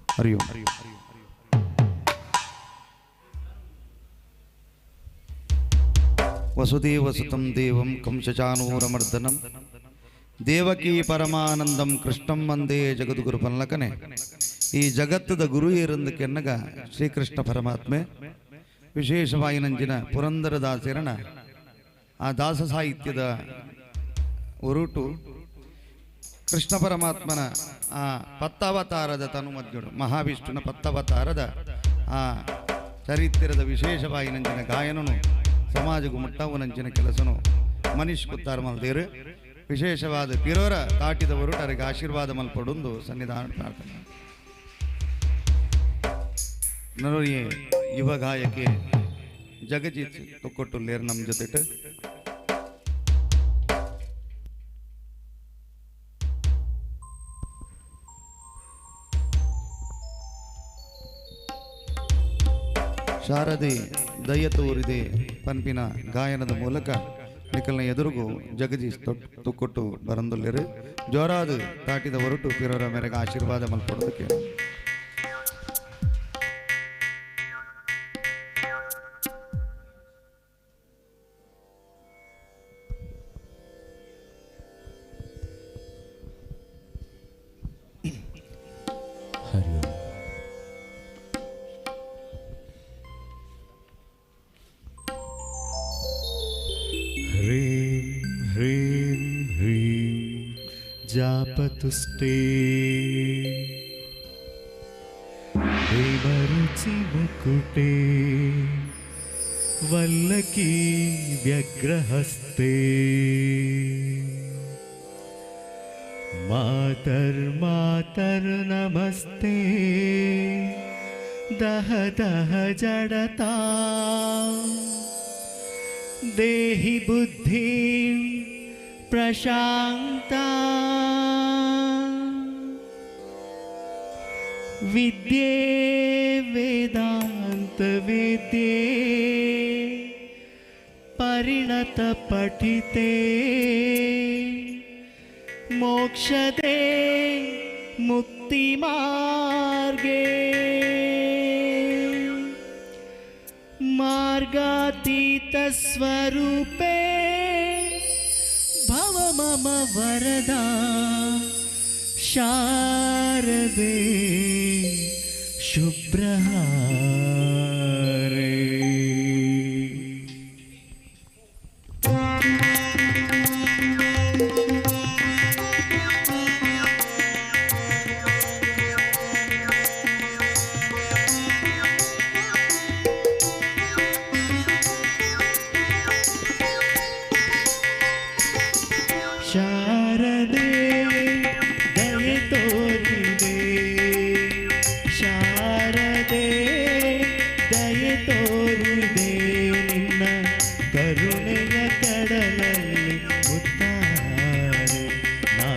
हरि ओम। वसुदेवसुतं देवं कंसचाणूरमर्दनं देवकी परमानंदं कृष्णं वंदे जगद्गुरु पल्लकने ಈ ಜಗತ್ತದ ಗುರು ಏರೆಂದು ಕೆನ್ನಗ ಶ್ರೀಕೃಷ್ಣ ಪರಮಾತ್ಮೆ ವಿಶೇಷವಾಗಿ ನಂಜಿನ ಪುರಂದರದಾಸರನ ಆ ದಾಸ ಸಾಹಿತ್ಯದ ಹೊರಟು ಕೃಷ್ಣ ಪರಮಾತ್ಮನ ಆ ಪತ್ತಾವತಾರದ ತನುಮದ್ಯುಡು ಮಹಾವಿಷ್ಣುನ ಪತ್ತಾವತಾರದ ಆ ಚರಿತ್ರದ ವಿಶೇಷವಾಗಿ ನಂಜಿನ ಗಾಯನನು ಸಮಾಜಕ್ಕೂ ಮುಟ್ಟವು ನಂಚಿನ ಕೆಲಸನು ಮನೀಶ್ ಕುತ್ತಾರ ಮಲ್ದೇರು ವಿಶೇಷವಾದ ಪಿರೋರ ತಾಟಿದ ಹೊರಟರಿಗೆ ಆಶೀರ್ವಾದ ಮಲ್ಪಡೊಂದು ಸನ್ನಿಧಾನ ಪ್ರಾರ್ಥನೆ ನನ್ನೊರಿಯೇ ಯುವ ಗಾಯಕಿ ಜಗಜಿತ್ ತೊಕ್ಕೊಟ್ಟುಲ್ಲೇರು ನಮ್ಮ ಜೊತೆ ಶಾರದೆ ದಯ ತೋರಿದೆ ಪಂಪಿನ ಗಾಯನದ ಮೂಲಕ ನಿಖಲ್ನ ಎದುರುಗೂ ಜಗದೀಶ್ ತೊಕ್ಕೊಟ್ಟು ಬರಂದುಲ್ಲೇರು ಜೋರಾದು ತಾಟಿದ ಹೊರಟು ಪಿರೋರ ಮೇರೆಗೆ ಆಶೀರ್ವಾದ ಮಲ್ಪಡೋದಕ್ಕೆ जापतुष्टे देवरुचि मुकुटे वल्लकी व्यग्रहस्ते मातर नमस्ते दह दह जडता देहि बुद्धि प्रशांता विद्ये वेदांत वेद्ये परिणत पठिते मोक्षदे मुक्ति मार्गे मार्गातीत स्वरूपे भव मम वरदा शारदे शुभ्रहारे शारदे दये तोरिदे शारदे दये तोरिदे निन्न करुणೆಯ ಕಡಲಲ್ಲಿ ಮುತ್ತಾರೆ ನಾ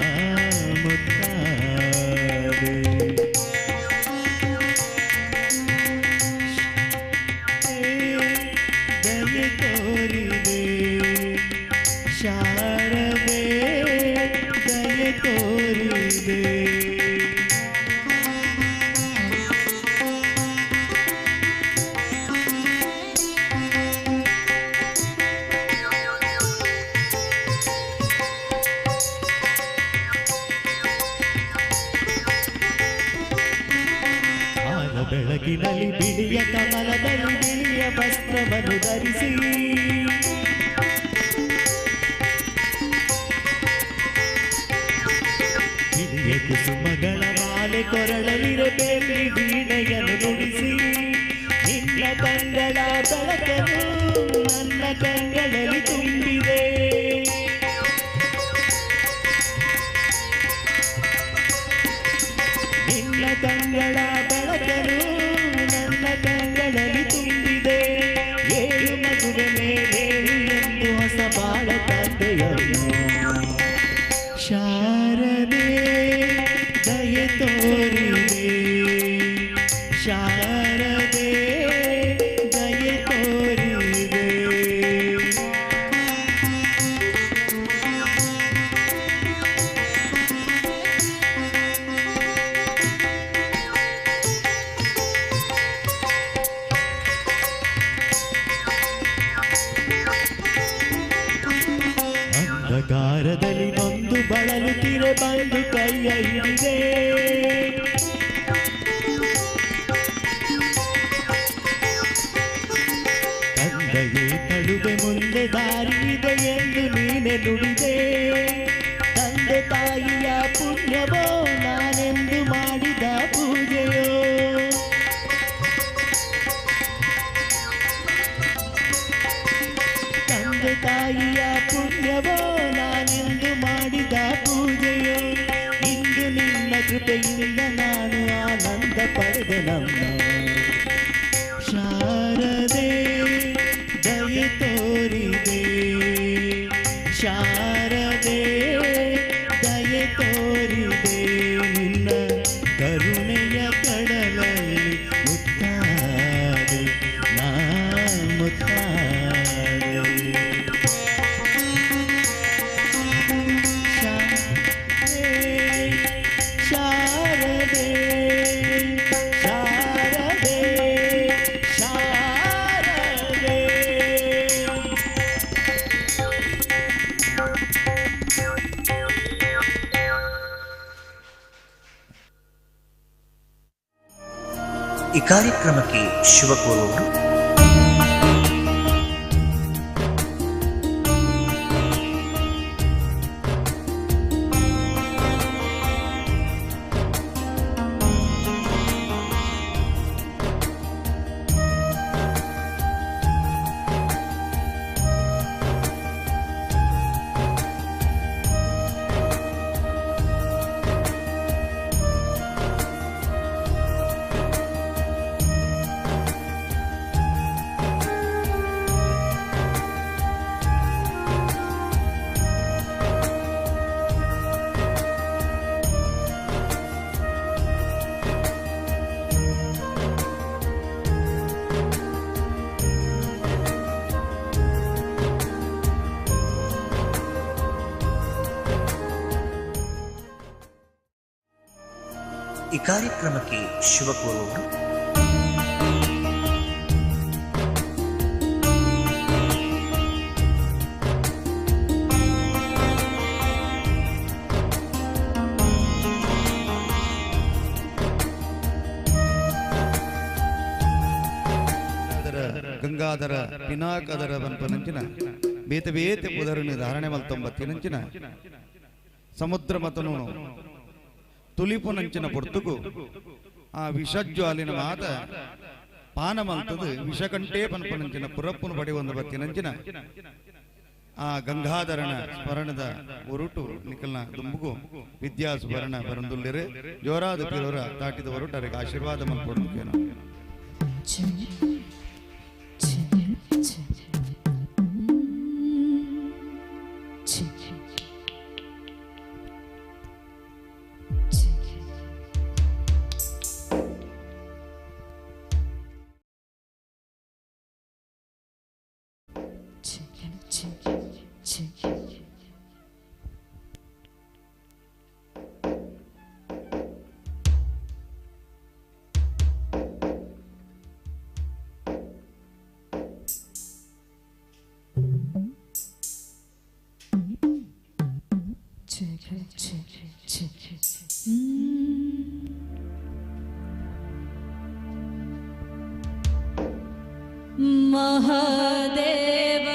ಮುತ್ತಾರೆ ದಯೆ ತೋರಿದೆ ಶಾರದೆ ದಯೆ ತೋರಿದೆ ಬೆಳಗಿನಲ್ಲಿ ಬಿಳಿಯ ಕಮಲದಲ್ಲಿ ಬಿಳಿಯ ವಸ್ತ್ರವನ್ನು ಧರಿಸಿ ಬಿಳಿಯ ಕುಸುಮಗಳ ಮಾಲೆ ಕೊರಳಲಿರಬೇಕಿ ವೀಣೆಯನ್ನು ನುಡಿಸಿ ನಿನ್ನ ಕಂಗಳ ಬೆಳಕನ್ನು ನನ್ನ ಕಂಗಳಲ್ಲಿ ತುಂಬಿದೆ ನಿನ್ನ ಕಂಗಳ ಬೆಳಕನು ನನ್ನ ಕಂಗಳಲ್ಲಿ ತುಂಬಿದೆ ಏಳು ಮಗುವೆ ಮೇಲೇಳು ಎಂದು ಹೊಸ ಬಾಳ ತಂದೆಯನ್ನು ಶಾರದೆ ದಯೆ ತೋರಿದೆ ಶಾರದೆ ದಯೆ ತೋರಿದೆ ಅಂಧಕಾರದಲ್ಲಿ ನೊಂದು ಬಳಲುತ್ತಿರೆ ಬಂದು ಕೈಯ ಹಿಡಿದೆ. ತಂದೆಯೇ ತಡುವೆ ಮುಂದೆ ದಾರಿ ಇದೆ ಎಂದು ನೀನೆ ನುಡಿದೆ. ತಂದೆ ತಾಯಿಯ ಪುಣ್ಯವೋ ನಾನೆಂದು ಮಾಡಿದ ಪೂಜೆಯೋ. ತಂದೆ ತಾಯಿಯ ಪುಣ್ಯವೋ ನಾನೆಂದು ಮಾಡಿದ ಪೂಜೆಯೋ. ಇಂದು ನಿನ್ನ ಕೃಪೆಯಿಂದ ನಾನು ಆನಂದ ಪಡೆದೆ. ನಮ್ಮ ಶಾರದೆ ದಯೆ ತೋರಿದೆ, ಶಾರದೆ ದಯೆ ತೋರಿದೆ. ನಿನ್ನ ಕರುಣೆಯ ಕಡಲಲ್ಲಿ ಮುತ್ತಾದೆ ನಾ ಮುತ್ತಾದೆ. ಶಾರದೆ ಶಾರದೆ ಶಾರದೆ. ಈ ಕಾರ್ಯಕ್ರಮಕ್ಕೆ ಶುಭ ಕೋರುವವರು ಈ ಕಾರ್ಯಕ್ರಮಕ್ಕೆ ಶುಭ ಕೋರುವವರು ಗಂಗಾಧರ ಪಿನಾಕದರ ಬಂಪನಂಚಿನ ಬೇತೆ ಬೇತೆ ಪುದರನಿ ಧಾರಣೆ ಮಲ್ತೊಂಬತ್ತಿನಂಚಿನ ಸಮುದ್ರ ಮತನು ತುಲಿಪುನಂಚಿನ ಪೊರ್ತುಗು ಆ ವಿಷಜ್ವಾಲಿನ ಮಾತ ಪಾನ ಮಲ್ತದು ವಿಷಕಂಠೇ ಪನ್ಪನಂಚಿನ ಪುರಪ್ಪುನು ಪಡಿ ಒಂದು ಬತ್ತಿನಂಚಿನ ಆ ಗಂಗಾಧರನ ಸ್ಮರಣದ ಹೊರುಟು ನಿಖಲ್ನ ದುಂಬುಗು ವಿದ್ಯಾ ಸ್ಮರಣ ಬರಂದುಲ್ಲಿರೆ ಜೋರಾದ ಪಿರೋರ ದಾಟಿದ ಹೊರಟರಿಗೆ ಆಶೀರ್ವಾದ ಮಲ್ಪೊಡ್ಬೇಕೇನೋ. महादेव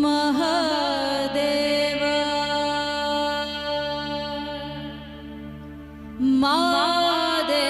महादेव महादेव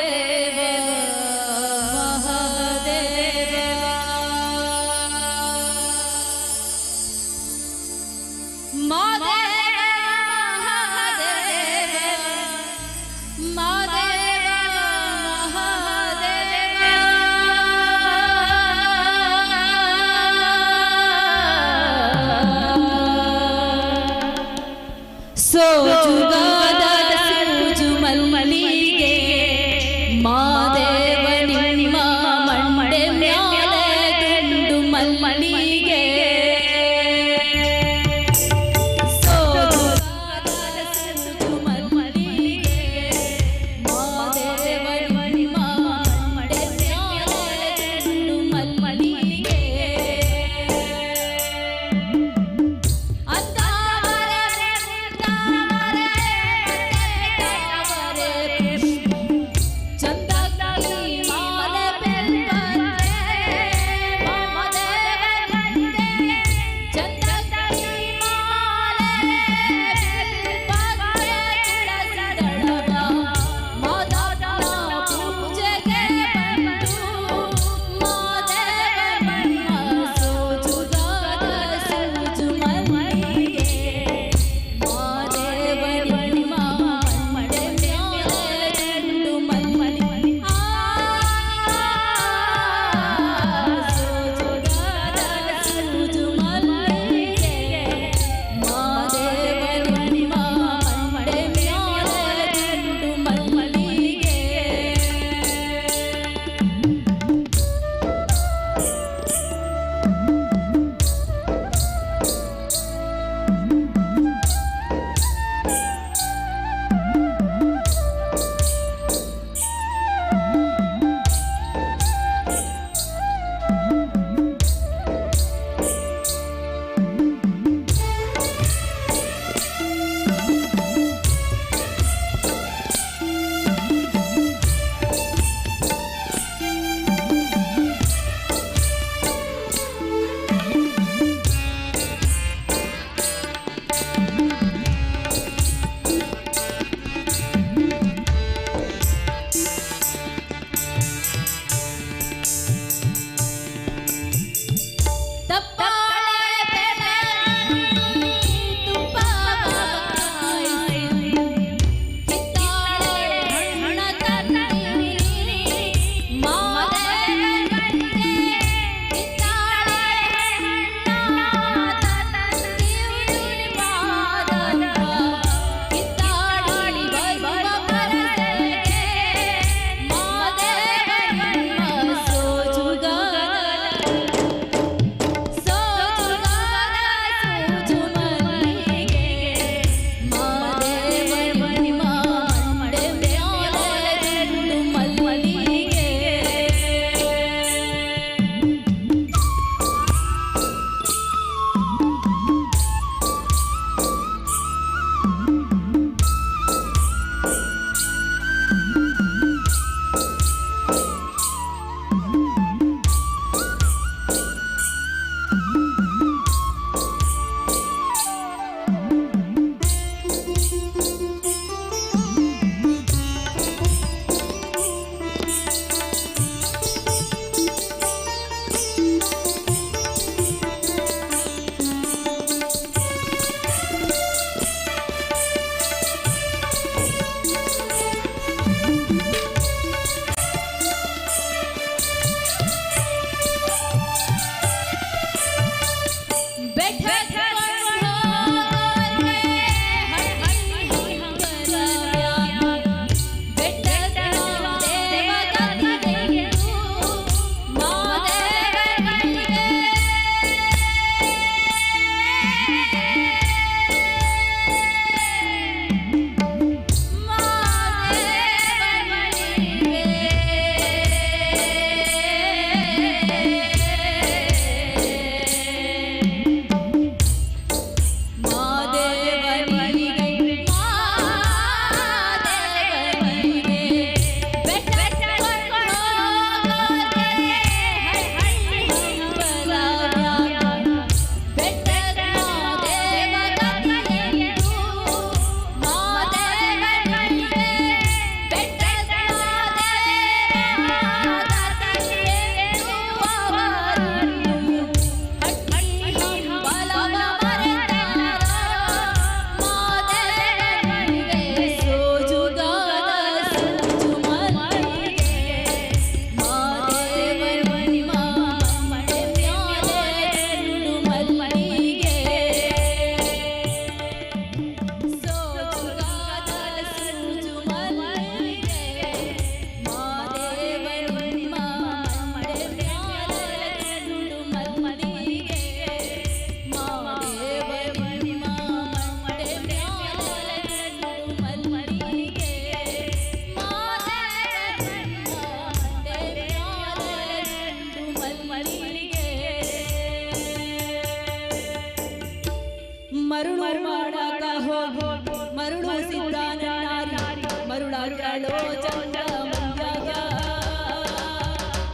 ಮರುಳು ಸಿದ್ದಾನನ್ನಾರಿ ಮರುಳಾಗ್ಯಾಳೋ ಚಂದ್ರಮಯ್ಯಾಗ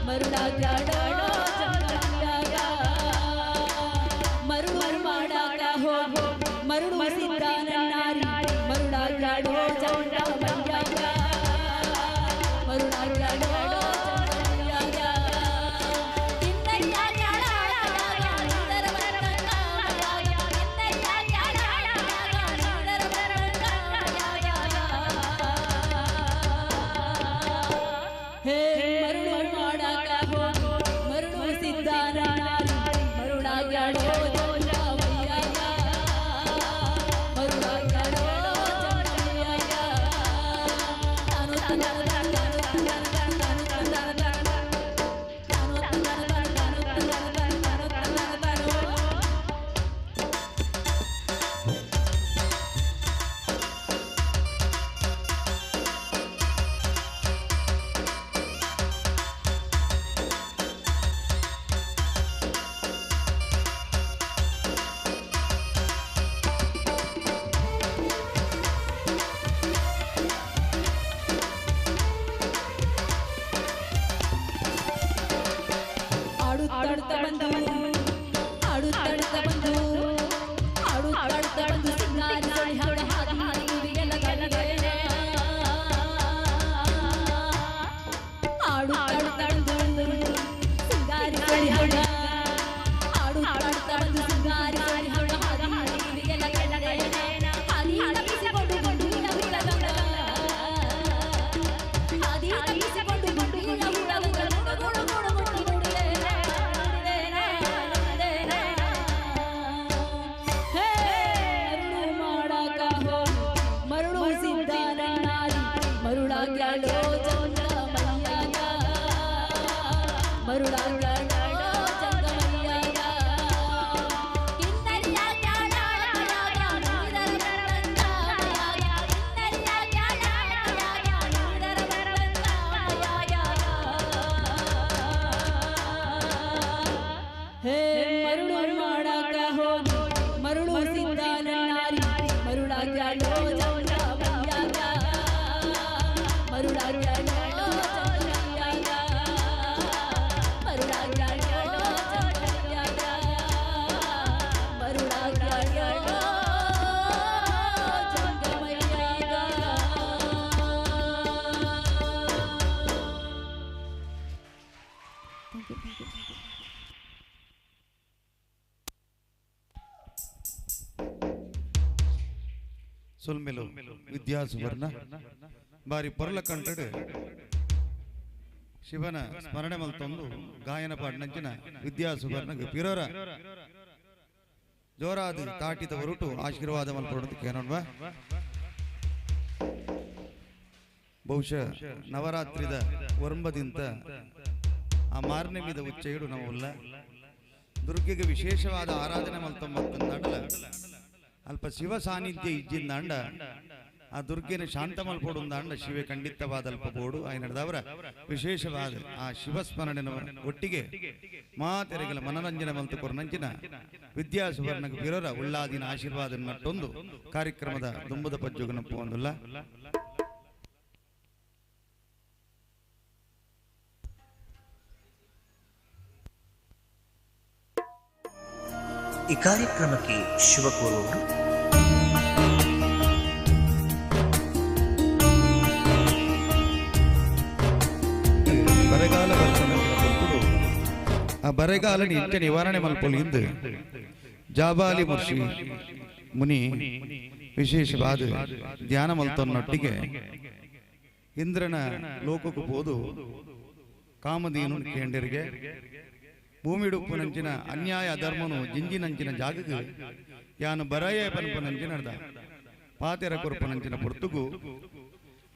ಮರುಳಾಗ್ಯಾಳೋ ಚಂದ್ರಮಯ್ಯಾಗ ಮರುಳು ಮಾಡಾಕ ಹೋಗೋ ಮರುಳು ಸಿದ್ದಾನನ್ನಾರಿ ಮರುಳಾಗ್ಯಾಳೋ ಚಂದ್ರಮಯ್ಯಾಗ ಮರುಳಾಗ್ಯಾಳೋ ಸುಲ್ಮೆಲು ವಿದ್ಯಾ ಸುವರ್ಣ ಬಾರಿ ಪೊರ್ಲ ಕಂಟಡು ಶಿವನ ಸ್ಮರಣೆ ಮಲ್ತೊಂದು ಗಾಯನ ಪಾಡ್ನಂಚಿನ ವಿದ್ಯಾ ಸುವರ್ಣಗೆ ಪಿರೋರ ಜೋರಾದ ತಾಟಿದ ಹೊರಟು ಆಶೀರ್ವಾದ ಮಲ್ಪಡೋದು ಕೇನೋಣ್ವಾ ಬಹುಶಃ ನವರಾತ್ರಿದ ಒರಂಬದಿಂತ ಆ ಮಾರನೇ ಮೀದ ಉಚ್ಚೆಯಿಡು ನಾವಲ್ಲ ದುರ್ಗೆಗೆ ವಿಶೇಷವಾದ ಆರಾಧನೆ ಮಲ್ತೊಂಬತ್ತಂದಾಂಡಲ ಅಲ್ಪ ಶಿವ ಸಾನ್ನಿಧ್ಯ ಇಜ್ಜಿಂದಾಂಡ ಆ ದುರ್ಗೆನ ಶಾಂತ ಮಲ್ಪೋಡುಂದಾಂಡ ಶಿವೆ ಖಂಡಿತವಾದ ಅಲ್ಪ ಬೋಡು ಆಯ್ನ ನಡೆದವರ ವಿಶೇಷವಾದ ಆ ಶಿವಸ್ಮರಣೆನ ಒಟ್ಟಿಗೆ ಮಾತೆರೆಗಳ ಮನರಂಜನೆ ಮಲ್ತು ಕೊರನಂಚಿನ ವಿದ್ಯಾ ಸುವರ್ಣಗೆ ಬಿರೋರ ಉಳ್ಳಾದಿನ ಆಶೀರ್ವಾದ ಮತ್ತೊಂದು ಕಾರ್ಯಕ್ರಮದ ದುಂಬದ ಪಜ್ಜುಗನಪ್ಪ ಒಂದಲ್ಲ ಈ ಕಾರ್ಯಕ್ರಮಕ್ಕೆ ಶುಭ ಕೋರುವವರು ಬರಗಾಲ ಆ ಬರಗಾಲ ನಿತ್ಯ ನಿವಾರಣೆ ಮಲ್ಪೊಲಿ ಇಂದು ಜಾಬಾಲಿ ಮುರ್ಷಿ ಮುನಿ ವಿಶೇಷವಾದ ಧ್ಯಾನ ಮಲ್ತೊನ್ನೊಟ್ಟಿಗೆ ಇಂದ್ರನ ಲೋಕಕ್ಕೂ ಹೋದು ಕಾಮಧೇನು ಕೇಂದ್ರಿಗೆ ಭೂಮಿಡುಪ್ಪುನಂಚಿನ ಅನ್ಯಾಯ ಅಧರ್ಮನು ಜಿಂಜಿನಂಚಿನ ಜಾಗಕ್ಕೆ ಯಾನು ಬರಯೇ ಪನ್ಪನಂಚಿ ನಡೆದ ಪಾತೆರ ಕೊರಪನಂಚಿನ ಪೊರ್ತುಗು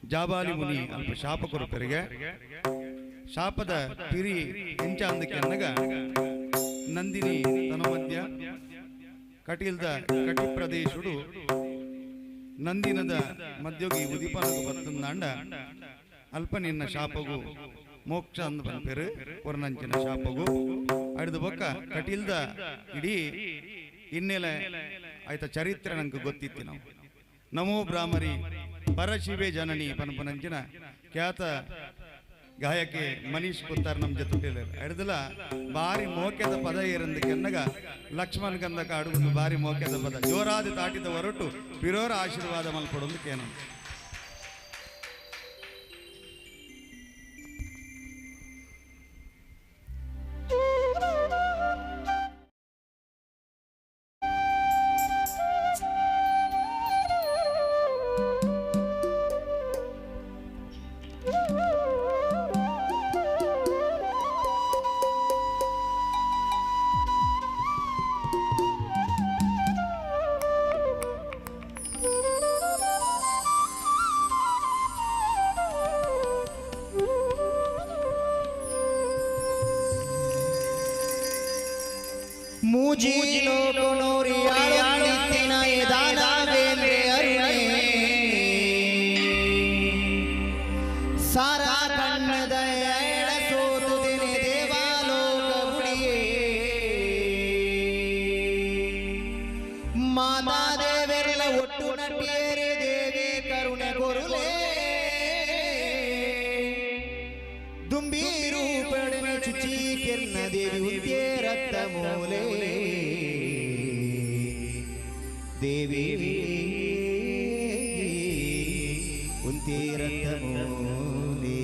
ಜಾಬಾಲಿ ಮುನಿ ಅಲ್ಪ ಶಾಪ ಕೊರಪರಿಗೆ ಶಾಪದ ಪಿರಿ ಹೆಂಚಾಂದಕ್ಕೆ ಅನ್ನಗ ನಂದಿನಿ ತನ ಮಧ್ಯ ಕಟೀಲ್ದ ಕಟಿ ಪ್ರದೇಶುಡು ನಂದಿನದ ಮಧ್ಯೋಗಿ ಉದಿಪನಗು ಬತ್ತಂದಾಂಡ ಅಲ್ಪ ನಿನ್ನ ಶಾಪಗು ಮೋಕ್ಷ ಅಂದ್ ಬಂಪೇರು ಕೊರನಂಚಿನ ಶಾಪಗು ಅಡಿದ ಬೊಕ್ಕ ಕಟೀಲ್ದ ಇಡೀ ಇನ್ನೆಲೆ ಆಯ್ತ ಚರಿತ್ರೆ ನಂಗೆ ಗೊತ್ತಿತ್ತು ನಾವು ನಮೋ ಬ್ರಾಹ್ಮರಿ ಪರಶಿವೆ ಜನನಿ ಪನಪನಂಚಿನ ಖ್ಯಾತ ಗಾಯಕಿ ಮನೀಶ್ ಕುತ್ತಾರ್ ನಮ್ಮ ಜೊತೆ ಹಿಡಿದಲ್ಲ ಬಾರಿ ಮೋಕ್ಯದ ಪದ ಏರಂದಕ್ಕೆ ಅನ್ನಗ ಲಕ್ಷ್ಮಣ್ ಗಂಧಕ ಅಡುಗುದು ಬಾರಿ ಮೋಕ್ಯದ ಪದ ಜೋರಾದ ತಾಟಿದ ಹೊರಟು ಪಿರೋರ ಆಶೀರ್ವಾದ ಮಲ್ಪಡೋದಕ್ಕೇನು ಮೂಜಿ ಲೋಕನೋರಿಯಾಳುತ್ತಿನ ಎದಾನವೇಂದ್ರೆ ಅರುಣೆ ಸಾರಾ ಕಣ್ಣದ ಎಳ ಸೋತುದಿನೆ ದೇವಾಲೋಕ ಗುಡಿಯೇ ಮಾತಾ ದೇವೆಲ್ಲ ಒಟ್ಟು ನಟಿಯರೆ ದೇವಿ ಕರುಣೆ ಕೊರುಲೇ ದುಂಬೀರು ಪಡೆನೆ ಚುಚಿ ಕೆರ್ನ ದೇವಿ ಉದ್ಯೇ ರಕ್ತ ಮೂಲೆ ದೇವಿ ಉಂತೆ ರಕ್ತ ಮೂಲೆ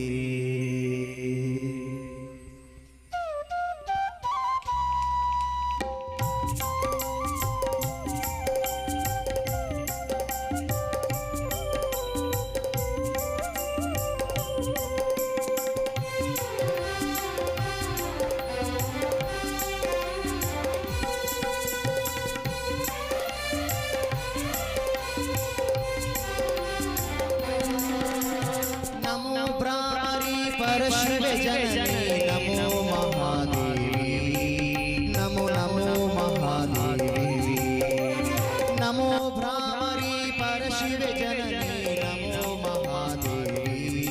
परशिव जननी नमो महादेवी नमो नमो महादेवी नमो भ्रामरी परशिव जननी नमो महादेवी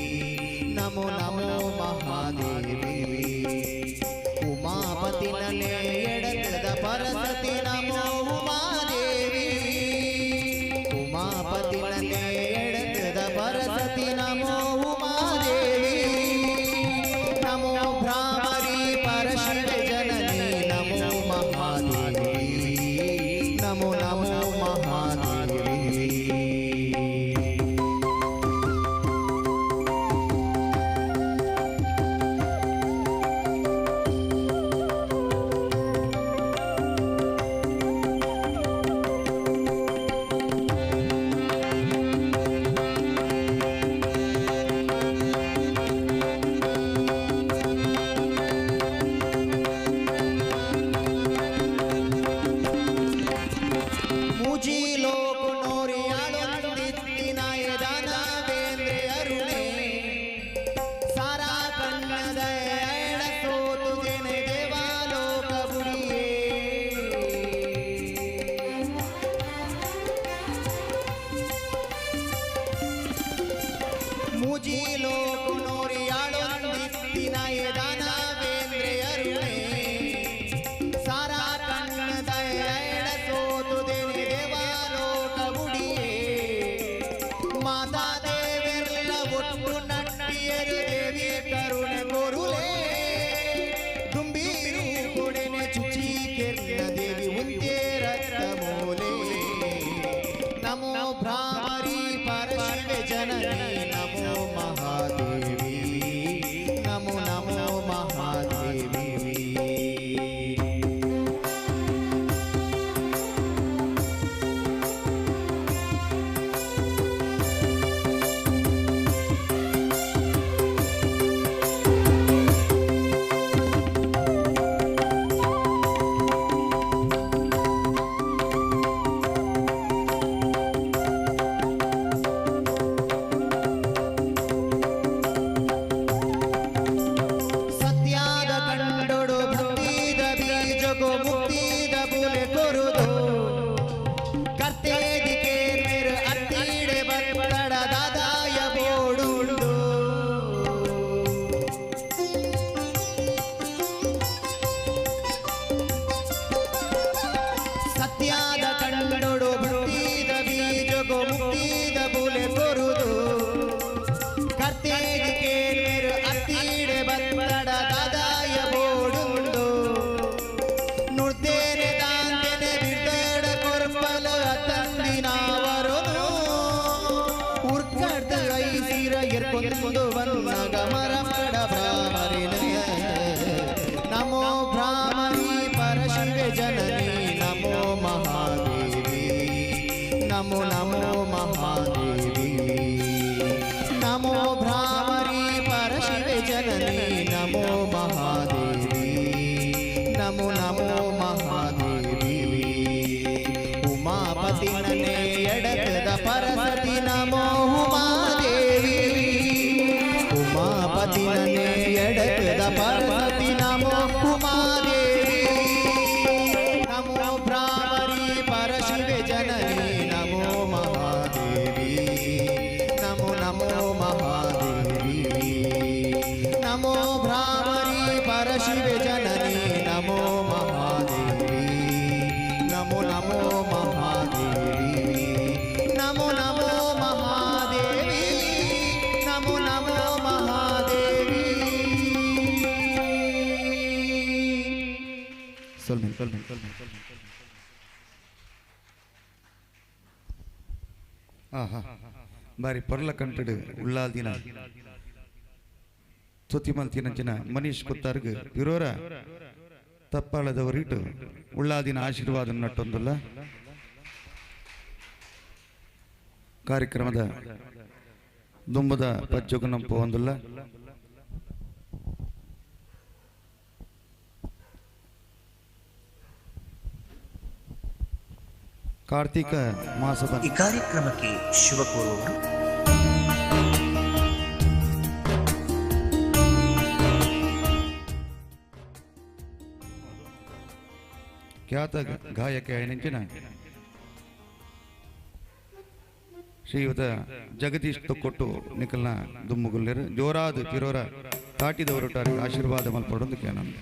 नमो नमो महादेवी उमापति नने एडतद परसति नमो उमादेवी उमापति नने एडतद परसति नमो उमादेवी नमो भ्रामरी परशिव जननी नमो महादेवी नमो नमो महादेवी ಮೂಜಿ ಲೋಕನೋರಿಯಾಳುತ್ತಿನ ಎದಾನವೇಂದ್ರೆ ಅರುಣೆ ಸಾರಾ ಕಣ್ಣದ ಎಳ ಸೋತುದಿನೆ ದೇವಾಲೋಕ ಗುಡಿಯೇ ಮೂಜಿ ಲೋಕನೋರಿಯಾಳುತ್ತಿನ ಎದಾನವೇಂದ್ರೆ ಅರುಣೆ ಸಾರಾ ಕಣ್ಣದ ಎಳ ಸೋತುದಿನೆ ದೇವಾಲೋಕ ಗುಡಿಯೇ ಮಾತಾ ದೇವೆಲ್ಲ ಒಟ್ಟು ನಟ್ಟಿಯರು ದೇವಿ ಕರುಣೆ ಕೊರುಲೇ ದುಂಬೀರು ಕೊಡೆನೆ ಚುಚಿ ಕೆರ್ನ ದೇವಿ ಉಂತೆ ರಕ್ತ ಮೂಲೆ ನಮೋ ಭ್ರಾಮರಿ ಪರಶಿವ ಜನನಿ ನಮೋ ಮಹಾದೇವಿ ನಮೋ ನಮೋ ಮಹಾದೇವಿ ಉರ್ಕಡ್ದ ಐಸಿರ ಎರ್ಕೊಂದು ಬಂದಾಗ ಮರಮಡ ಭ್ರಾಮರಿನೇ ನಮೋ ಭ್ರಾಮರಿ ಪರಶಿವೆ ಜನನಿ ನಮೋ ಮಹಾದೇವಿ ನಮೋ ನಮೋ ಮಹಾದೇವಿ ನಮೋ ಭ್ರಾಮರಿ ಪರಶಿವೆ ಜನನಿ ನಮೋ ಮಹಾದೇವಿ ನಮೋ ನಮೋ ಮಹಾದೇವಿ ಉಮಾಪತಿ ನನೆ ಎಡಕದ ಪರಸತಿ ನಮೋ ಉಮಾದೇವಿ ಉಮಾಪತಿ ನನೆ ಎಡಕದ ಪರಸತಿ ನಮೋ ಉಮಾದೇವಿ ನಮೋ ಭ್ರಾಮರಿ ಪರಶಿವೆ ಜನನಿ ನಮೋ ಮಹಾದೇವಿ ನಮೋ ನಮೋ ಮಹಾದೇವಿ ನಮೋ ಭ್ರಾಮರಿ ಪರಶಿವೆ ಜನನಿ ನಮೋ ಮಹಾದೇವಿ ನಮೋ ನಮೋ ಮಹಾದೇವಿ ನಮೋ ನಮೋ ಮಹಾದೇವಿ ನಮೋ ನಮೋ ಮಹಾದೇವಿ ಆಹಾ ಬಾರಿ ಪರ್ಲ ಕಂಟಡು ಉಳ್ಳಾದಿನ ತುತಿಮಲ್ತಿನಂಚಿನ ಮನೀಶ್ ಕುತ್ತಾರ್ಗ್ ಇರೋರ ತಪ್ಪಾಳದವರಿಟ್ಟು ಉಳ್ಳಾದಿನ ಆಶೀರ್ವಾದ ನಟ್ಟೊಂದಲ್ಲ ಕಾರ್ಯಕ್ರಮದ ದುಂಬದ ಪಜ್ಜೊಗನಂಪ ಒಂದಲ್ಲ ಕಾರ್ತಿಕ ಮಾಸದ ಈ ಕಾರ್ಯಕ್ರಮಕ್ಕೆ ಶುಭ ಕೋರುವವರು ಖ್ಯಾತ ಗಾಯಕ ನೆಂಚಿನ ಶ್ರೀಯುತ ಜಗದೀಶ್ ತೊಕ್ಕೊಟ್ಟು ನಿಖಲ್ನ ದುಮ್ಮುಗುಲ್ಲೇರು ಜೋರಾದ ಪಿರೋರ ತಾಟಿದವರೊಟ್ಟಾರಿಗೆ ಆಶೀರ್ವಾದ ಮಲ್ಪಡೋದಕ್ಕೆ ನಾನು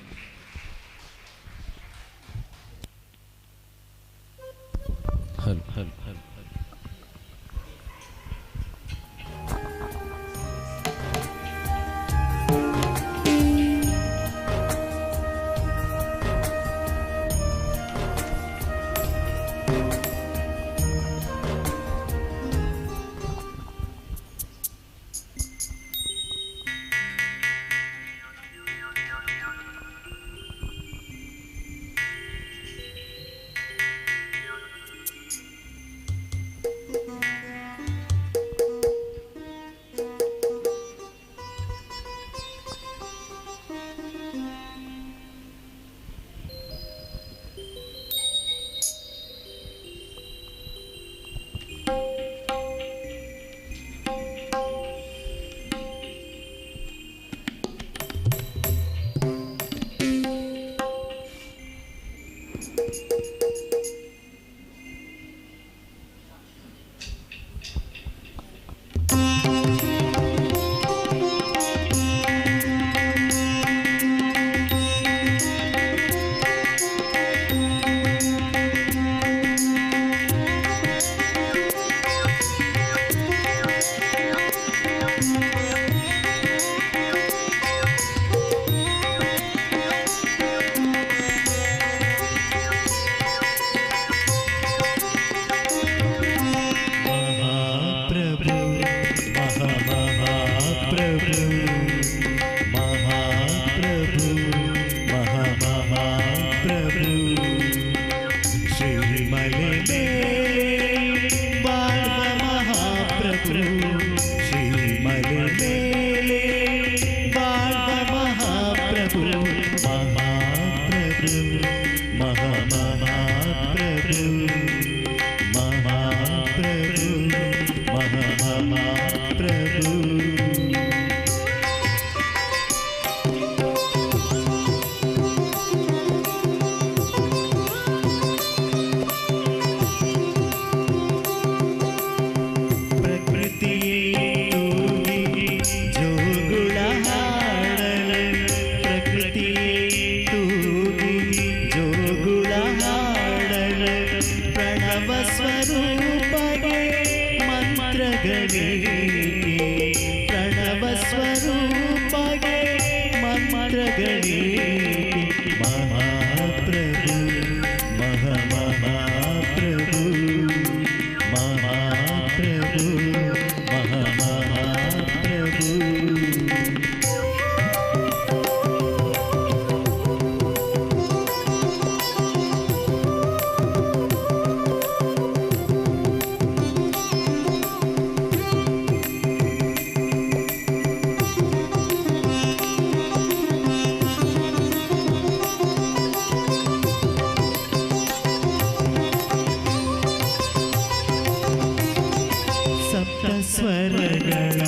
ಸ್ವರಗಳ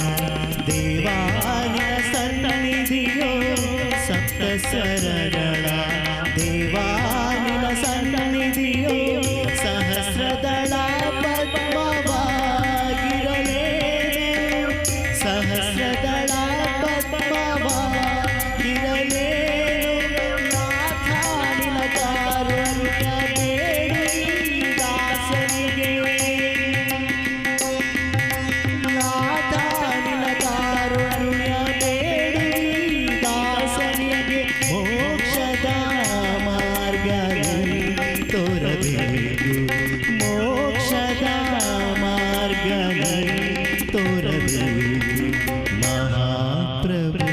ದೇವಾನಿನ ಸನ್ನಿಧಿಯೋ ಸಪ್ತ ಸ್ವರಗಳ ದೇವಾನಿನ ಸನ್ನಿಧಿಯೋ ಸಹಸ್ರದಳ ಪದ್ಮವಾಗಿರಲೇ ಸಹಸ್ರದಳ ಪದ್ಮವಾಗಿರಲೇ ನಾಥಾನಿನ ಕಾರುಣ್ಯ ಬೇಡಿ ದಾಸನಿಗೆ ನಾಥಾನಿನ ಕಾರುಣ್ಯ ಬೇಡಿ ದಾಸನಿಗೆ ಮೋಕ್ಷದ ಮಾರ್ಗ ತೋರಬೇಕು ಮೋಕ್ಷದ ಮಾರ್ಗ ತೋರಬೇಕು ಮಹಾಪ್ರಭು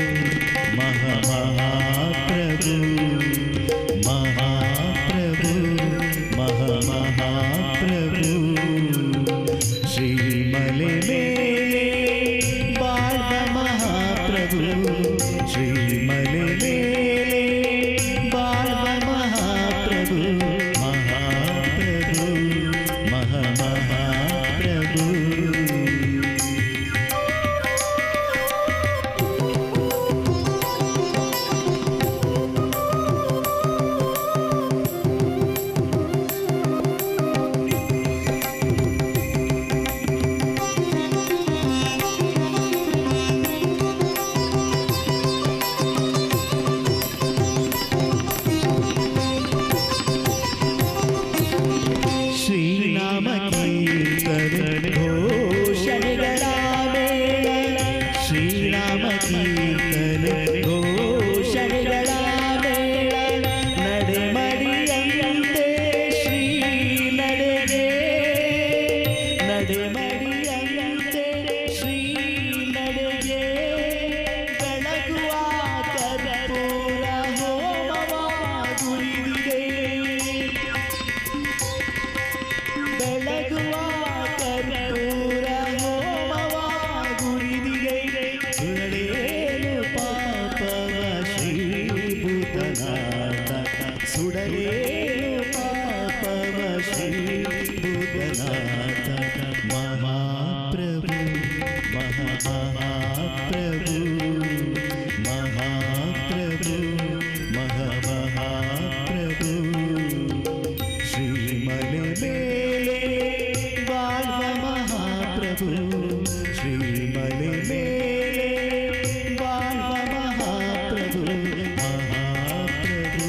ಮಹಾಪ್ರಭು ಮಹಾಪ್ರಭು ಮಹಾಪ್ರಭು ಶ್ರೀಮಲೆ ಮೇಲೆ ಬಾಳ್ವ ಮಹಾಪ್ರಭು ಶ್ರೀಮಲೆ ಮೇಲೆ ಬಾಳ್ವ ಮಹಾಪ್ರಭು ಮಹಾಪ್ರಭು ಮಹಾಪ್ರಭು ಶ್ರೀನಾಮ ಕೀರ್ತನೆ ಘೋಷಣೆಗಳ ಮೇಳ ಶ್ರೀರಾಮ ಕೀರ್ತನೆ ಘೋಷಣೆಗಳ ಮೇಳ ನಡೆಮಡಿಯಂತೆ ಶ್ರೀ ನಡೆಗೆ ನಡೆಮಡಿಯಂತೆ ಶ್ರೀ ನಡೆಗೆ ಬೆಳಗುವ ಕರ್ಪೂರ ಹೋಮವ ಗುರಿದಿದೆ ಬೆಳಗುವ ಕರ್ಪೂರ ಹೋಮವ ಗುರಿದಿಗೆ ಸುಡಲೇನು ಪಾಪವ ಶ್ರೀಭೂತನಾಥ ಸುಡಲೇನು ಪಾಪವ ಶ್ರೀಭೂತನಾಥ ಮಹಾಪ್ರಭು ಮಹಾಪ್ರಭು ಮಹಾಪ್ರಭು ಮಹಾಪ್ರಭು ಶ್ರೀಮಲೆ ಮೇಲೆ ಬಾಳ್ವ ಮಹಾಪ್ರಭು ಶ್ರೀಮಲೆ ಮೇಲೆ ಬಾಳ್ವ ಮಹಾಪ್ರಭು ಮಹಾಪ್ರಭು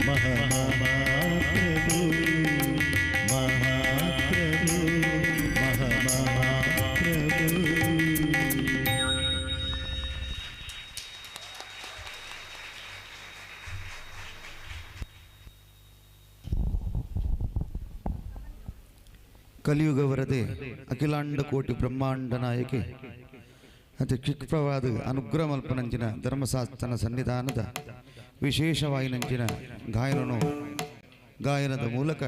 ಮಹಾಪ್ರಭು ಮಹಾಪ್ರಭು ಮಹಾಪ್ರಭು ಕಲಿಯುಗ ವರದೆ ಅಖಿಲಾಂಡ ಕೋಟಿ ಬ್ರಹ್ಮಾಂಡ ನಾಯಕಿ ಅತಿ ಕ್ಷಿಪ್ರವಾದ ಅನುಗ್ರಹ ಮಲ್ಪನಂಚಿನ ಧರ್ಮಶಾಸ್ತ್ರನ ಸನ್ನಿಧಾನದ ವಿಶೇಷವಾಯಿನಂಚಿನ ಗಾಯನದ ಮೂಲಕ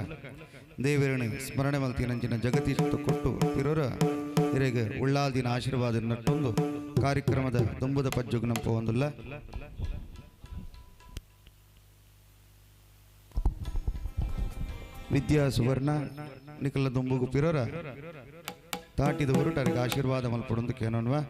ದೇವರನ್ನು ಸ್ಮರಣೆ ಮಲ್ತಿನಂಚಿನ ಜಗದೀಶ ಕೊಟ್ಟು ತಿರೋರ ಹಿರೆಗೆ ಉಳ್ಳಾದಿನ ಆಶೀರ್ವಾದ ನಟ್ಟೊಂದು ಕಾರ್ಯಕ್ರಮದ ತುಂಬುದ ಪಜ್ಜುಗು ನಂಪ ಒಂದುಲ್ಲ ವಿದ್ಯಾ ಸುವರ್ಣ ನಿಕಲ ದುಂಬುಗು ಪಿರೋರ ತಾಟಿದ ಹೊರಟರಿಗೆ ಆಶೀರ್ವಾದ ಮಲ್ಪಡೊಂದು ಕೇನೋನ್ವಾ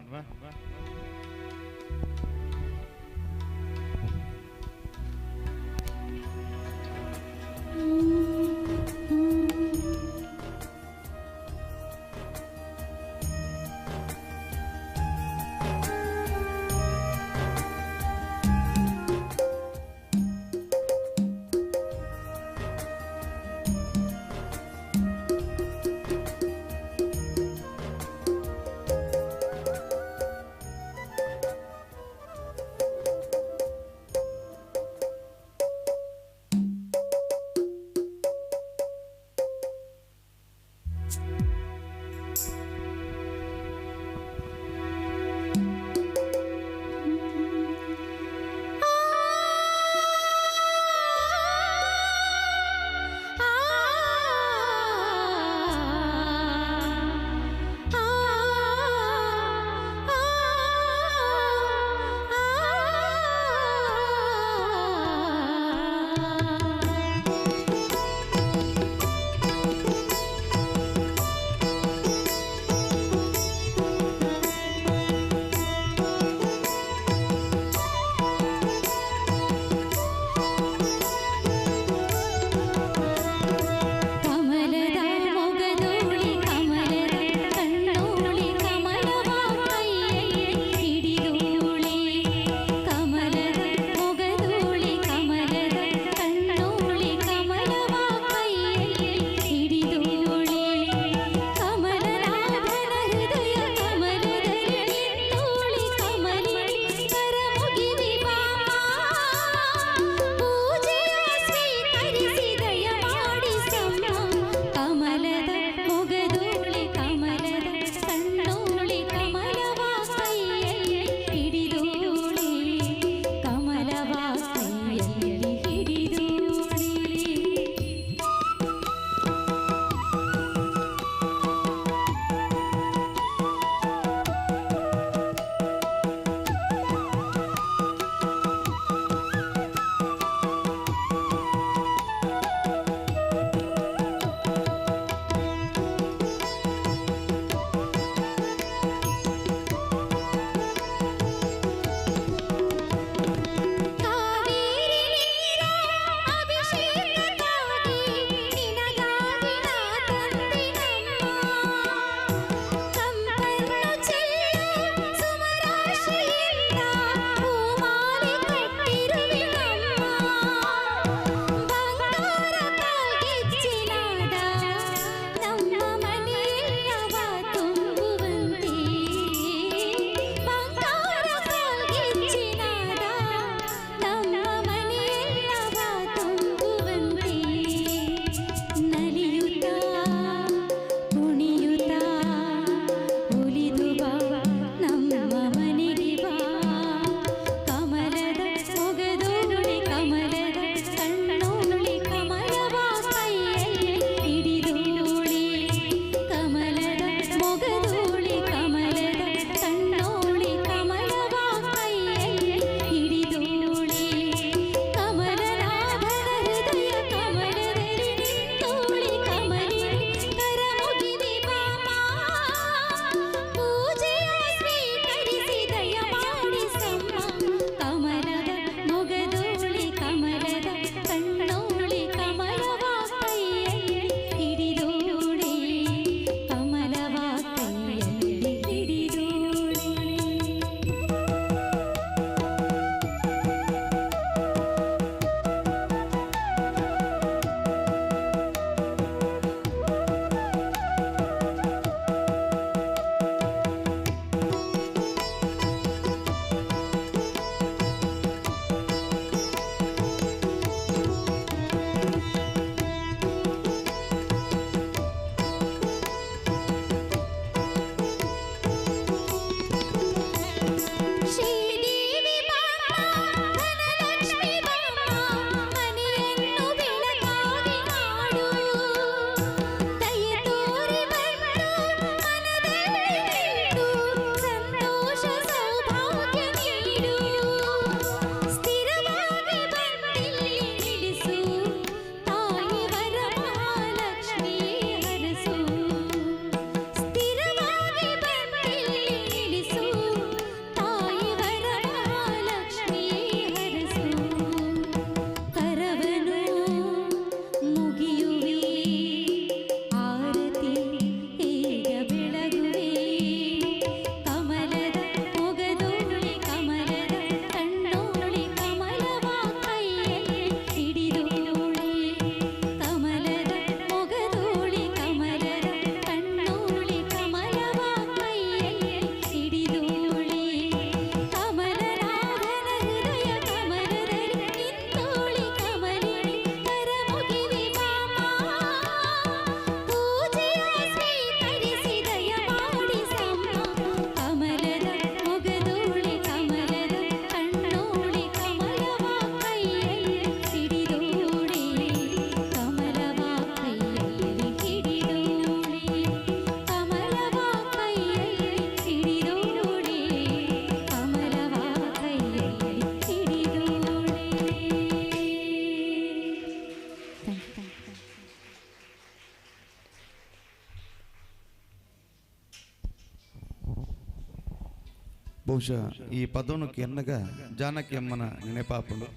ಬಹುಶಃ ಈ ಪದೋನಕ್ಕೆ ಎನ್ನಗ ಜಾನಕಿ ಅಮ್ಮನ ನೆನಪಾಪುಂಡು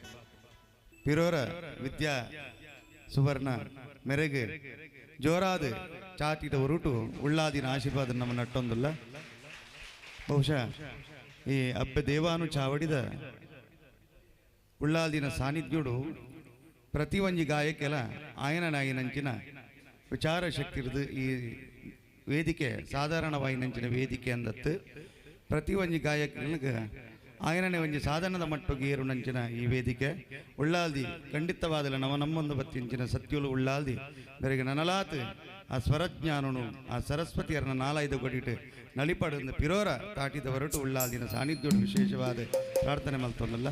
ಪಿರೋರ ವಿದ್ಯಾ ಸುವರ್ಣ ಮೆರೆಗೆ ಜೋರಾದ ಚಾಟಿದ ಹೊರಟು ಉಳ್ಳಾದಿನ ಆಶೀರ್ವಾದ ನಮ್ಮ ನಟ್ಟೊಂದಿಲ್ಲ ಬಹುಶಃ ಈ ಅಬ್ಬೆ ದೇವಾನು ಚಾವಡಿದ ಉಳ್ಳಾದಿನ ಸಾನ್ನಿಧ್ಯುಡು ಪ್ರತಿ ಒಂಜಿ ಗಾಯಕ್ಕೆಲ್ಲ ಆಯನನಾಯಿನಂಚಿನ ವಿಚಾರ ಶಕ್ತಿ ಇರೋದು ಈ ವೇದಿಕೆ ಸಾಧಾರಣವಾಯಿನಂಚಿನ ವೇದಿಕೆ ಅಂದತ್ತು ಪ್ರತಿ ಒಂಜಿ ಗಾಯಕಗಳಿಗೆ ಆಯನನೇ ಒಂಜಿ ಸಾಧನದ ಮಟ್ಟಿಗೆ ಏರು ನಂಚಿನ ಈ ವೇದಿಕೆ ಉಳ್ಳಾಲ್ದಿ ಖಂಡಿತವಾದಲ್ಲ ನಮ್ಮೊಂದು ಬತ್ತಿಂಚಿನ ಸತ್ಯುಲು ಉಳ್ಳಾಲ್ದಿ ಬೆರಗೆ ನನಲಾತ್ ಆ ಸ್ವರಜ್ಞಾನನು ಆ ಸರಸ್ವತಿಯರನ್ನ ನಾಲೈದು ಕೊಟ್ಟಿಟ್ಟು ನಳಿಪಾಡು ಪಿರೋರ ತಾಟಿದ ಹೊರಟು ಉಳ್ಳಾಲ್ದಿನ ಸಾನ್ನಿಧ್ಯ ವಿಶೇಷವಾದ ಪ್ರಾರ್ಥನೆ ಮಲ್ತೊಂದಲ್ಲ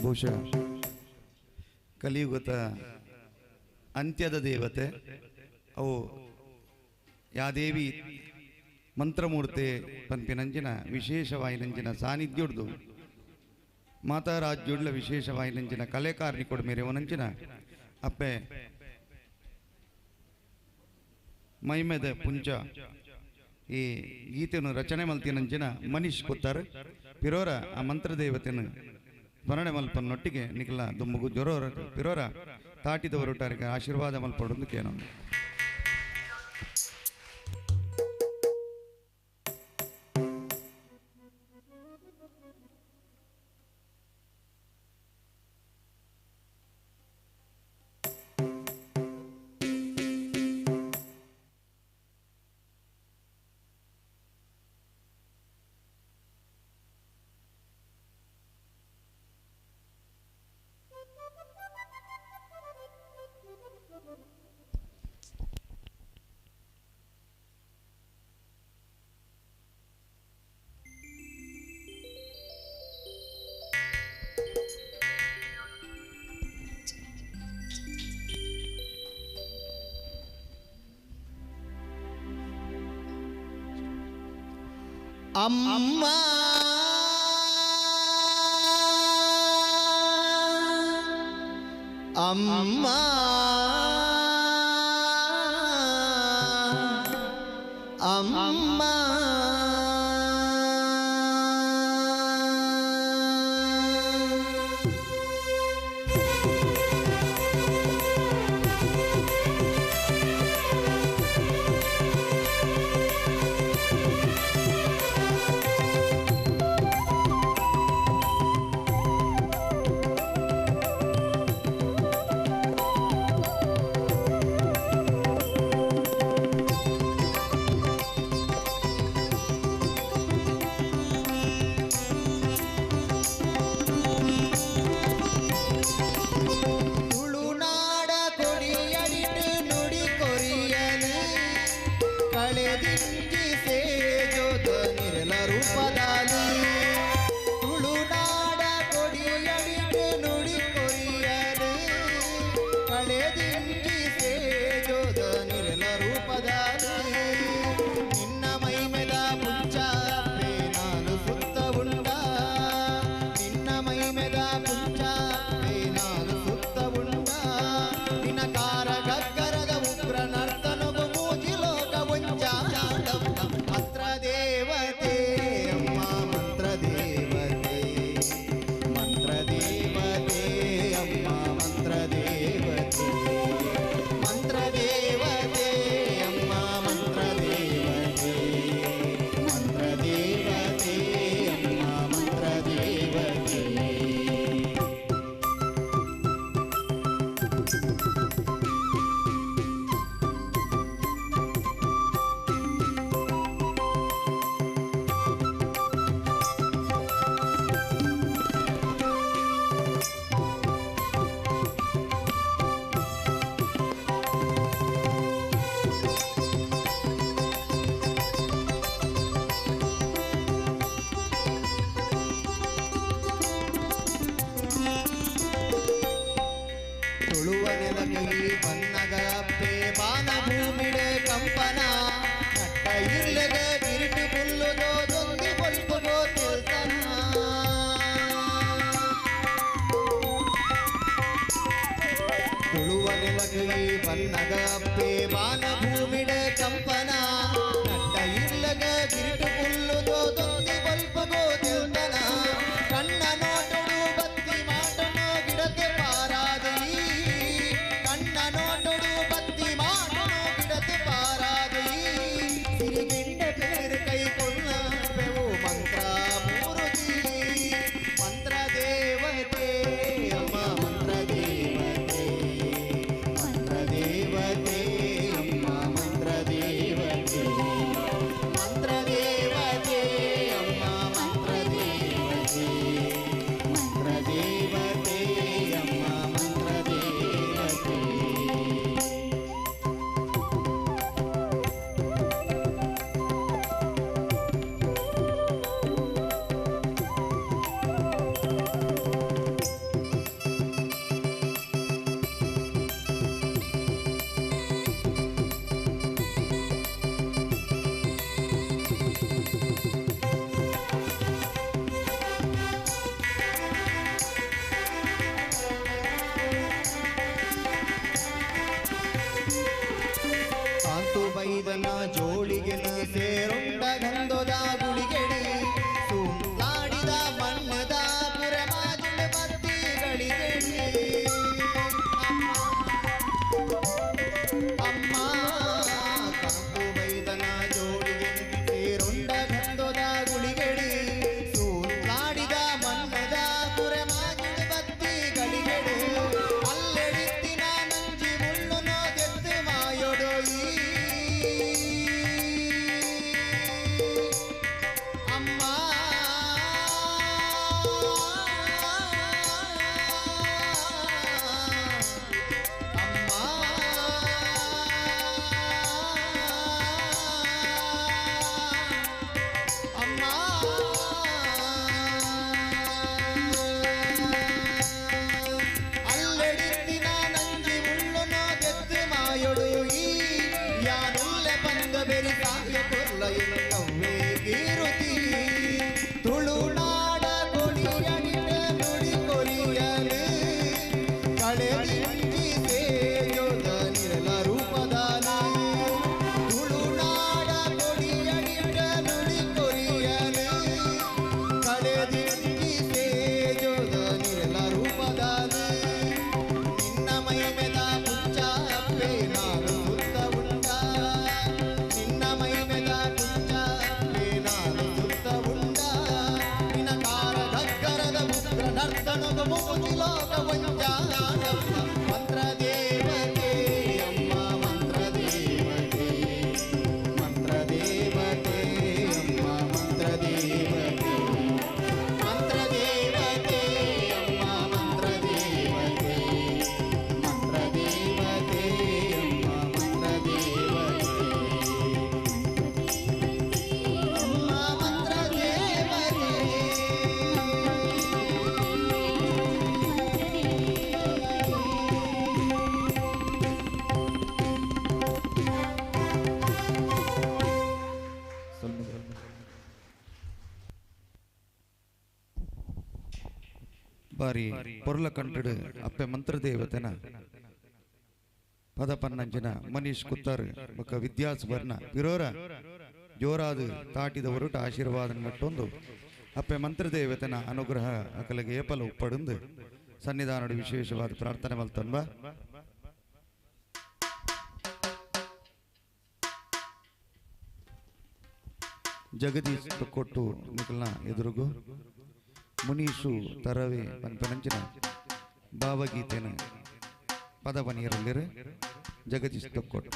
ಬಹುಶಃ ಕಲಿಯುಗದ ಅಂತ್ಯದ ದೇವತೆ ಅವು ಯಾದೇವಿ ಮಂತ್ರಮೂರ್ತಿ ಪಂಪಿನಂಚಿನ ವಿಶೇಷವಾಯಿನಂಚಿನ ಸಾನ್ನಿಧ್ಯುಡ್ದು ಮಾತಾರಾಜ್ಯುಡ್ಲ ವಿಶೇಷವಾಯಿನಂಚಿನ ಕಲೆಕಾರನಿಕೊಡು ಮೇರೆವನಂಚಿನ ಅಪ್ಪೆ ಮೈಮೆದ ಪುಂಚ ಈ ಗೀತೆಯನ್ನು ರಚನೆ ಮಲ್ತಿನಂಚಿನ ಮನೀಶ್ ಕೊತ್ತಾರ ಪಿರೋರ ಆ ಮಂತ್ರದೇವತೆಯನ್ನು ಸ್ಮರಣೆ ಮಲ್ಪನೊಟ್ಟಿಗೆ ನಿಖಲ ದುಮ್ಮಗು ಜ್ವರ ಪಿರೋರ ತಾಟಿದ ಹೊರಟಾರಿಗೆ ಆಶೀರ್ವಾದ ಮಲ್ಪಡೊಂದು ಕೇನೋ ಅಮ್ಮ ಅಮ್ಮ ಅಮ್ಮ ನೆಲಗೈ ಬನ್ನಗ ಅಪ್ಪೆ ಬಾನ ಭೂಮಿಡ ಕಂಪನ ನಟ್ಟ ಇಲ್ಲಗ ಗಿರಿಟು ಪುಲ್ಲುದೋ ದೊಂದಿ ಬಲ್ಪಗೋ ತೆಲ್ತನ ಕಣ್ಣ ನೋಟಡು ಬತ್ತಿ ಮಾಟನು ಗಿಡತೆ ಪಾರಾದಿ ಕಣ್ಣ ನೋಟಡು ಬತ್ತಿ ಮಾಟನು ಗಿಡತೆ ಪಾರಾದಿ ಸಿರಿಗೆಂಡ ಬೇರು ಕೈ ಕೊಳ್ಳು ಮಂತ್ರ ಮೂರುತಿ ಮಂತ್ರ ದೇವತೆ ಅಮ್ಮ ಮಂತ್ರ ದೇವತೆ ಮಂತ್ರ ದೇವತೆ ಅಮ್ಮ ಮಂತ್ರ ದೇವತೆ ಮಂತ್ರ ದೇವತೆ ಅಮ್ಮ ಮಂತ್ರ ದೇವತೆ ಮಂತ್ರ ದೇವತೆ ಅಮ್ಮ ಮಂತ್ರ ದೇವತೆ ಕಾಂತು ಬೈದನ ಜೋಳಿಗೆ ಸೇರುಂಡ ಗಂಧದ ಗುಳಿಗೆಡಿ ಸುಂಲಾಡಿದ ಬಣ್ಣದ ಪುರಮಾಜಿನ ಬತ್ತಿಗಳಿಗೆಡಿ ಅಮ್ಮ ಕಾಂತು ಬೈದನ ಜೋಳಿಗೆ ಸೇರುಂಡ ಗಂಧದ ಗುಳಿಗೆಡಿ ಸುಂಲಾಡಿದ ಬಣ್ಣದ ಪುರಮಾಜಿನ ಬತ್ತಿಗಳಿಗೆಡಿ ಅಲ್ಲೆಡಿತ್ತಿನ ನಂಜಿ ಮುಳ್ಳುನೋ ಗೆದ್ದು ಮಾಯೊಡೋಯಿ ಅಮ್ಮ ಅಮ್ಮ ಅಲ್ಲೆಡಿತ್ತಿನ ನಂಜಿ ಮುಳ್ಳುನೋ ಗೆದ್ದು ಮಾಯೊಡು ಈ ಯಾನುಲ್ಲೆ ಬಂದ ಬೆರಿ ಕಾಯ ಕೊಲ್ಲ ಕವ್ವೆ ಗೀರುತಿ ತುಳುನಾಡ ಕೊಡಿಯಡಿಟ ನುಡಿ ಕೊರಿಯಲು ಕಳೆದಿಂಜಿ ಸೇಯೋದ ನಿರಲ ರೂಪದಾನ ತುಳುನಾಡ ಕೊಡಿಯಡಿಟ ನುಡಿ ಕೊರಿಯಲು ಕಳೆದಿಂಜಿ ಸೇಯೋದ ನಿರಲ ರೂಪದಾನ ನಿನ್ನ ಮೈಮೆದ ಪುಚ್ಚ ಅಪ್ಪೆ ನಾನು ಸುತ್ತ ಉಂಟ ನಿನ್ನ ಮೈಮೆದ ಪುಚ್ಚ ಅಪ್ಪೆ ನಾನು ಸುತ್ತ ಉಂಟ ನಿನ್ನ ಕಾರ ಗಗ್ಗರದ ಮುದ್ರ ನರ್ತನದ ಮೋಜಿ ಲೋಕ ವಂಚಾನಮ್ಮ ಮಂತ್ರ ದೇವತೆ ಅಮ್ಮ ಮಂತ್ರ ದೇವತೆ ಮಂತ್ರ ದೇವತೆ ಅಮ್ಮ ಮಂತ್ರ ದೇವತೆ ಮಂತ್ರ ದೇವತೆ ಅಮ್ಮ ಮಂತ್ರ ದೇವತೆ ಮಂತ್ರ ದೇವತೆ ಅಮ್ಮ ಮಂತ್ರ ದೇವತೆ ಅಮ್ಮ ಮಂತ್ರ ದೇವತೆ ಬಾರಿ ಪೊರ್ಲ ಕಂಟಡು ಅಪ್ಪೆ ಮಂತ್ರ ದೇವತೆನ ಪದ ಪನ್ನಂಚಿನ ಮನೀಶ್ ಕುತ್ತರ್ ಬೊಕ್ಕ ವಿದ್ಯಾಸ್ ಬರ್ನ ಪಿರೋರ ಜೋರಾದು ತಾಟಿದ ಹೊರಟ ಆಶೀರ್ವಾದ ಮಟ್ಟೊಂದು ಅಪ್ಪೆ ಮಂತ್ರ ದೇವತೆನ ಅನುಗ್ರಹ ಅಕಲಿಗೆ ಏಪಲ ಉಪ್ಪಡುಂದು ಸನ್ನಿಧಾನದ ವಿಶೇಷವಾದ ಪ್ರಾರ್ಥನೆ ಮಲ್ತನ್ಬ ಜಗದೀಶ್ ಕೊಟ್ಟು ನಿಖಲ್ನ ಎದುರುಗು ಮುನೀಶು ತರವೆ ಪಂಪನಂಚಿನ ಭಾವಗೀತೆನ ಪದವನಿಯರಲ್ಲಿರು ಜಗದೀಶ್ ತೊಕ್ಕೊಟ್ಟು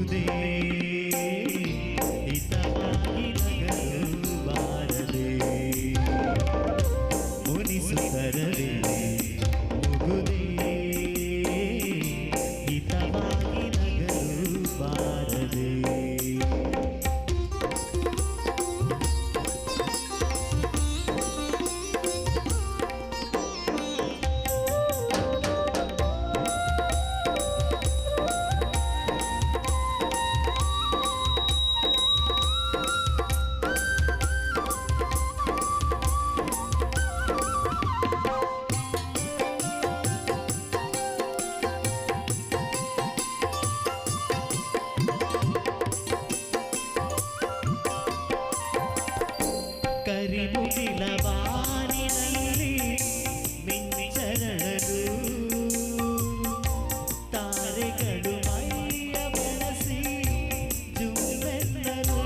ಮುಗುದೇ ಹಿತವಾಗಿ ನಗಲು ಬಾರದೆ ಮುನಿಸುತ್ತರದೆ ಮುಗುದೇ ಹಿತವಾಗಿ ನಗಲು ಬಾರದೆ ಕರಿಮುಗಿಲ ಬಾನಿನಲ್ಲಿ ಮಿಂಚರಳು ತಾರೆಗಳು ಮೈಯ ಬೆಳಸಿ ಜುಮ್ಮೆಲ್ಲರು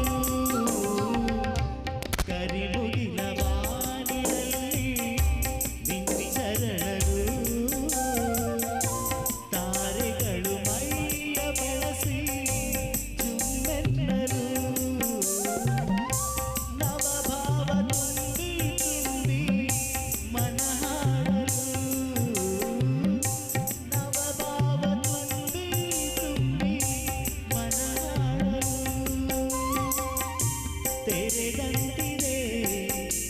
ಕರಿಮುಗಿಲ ಬಾನಿನಲ್ಲಿ ಮಿಂಚರಳು ತಾರೆಗಳು ಮೈಯ ಬೆಳಸಿ ಜುಮ್ಮೆಲ್ಲರು ತೆರೆದಂತಿದೆ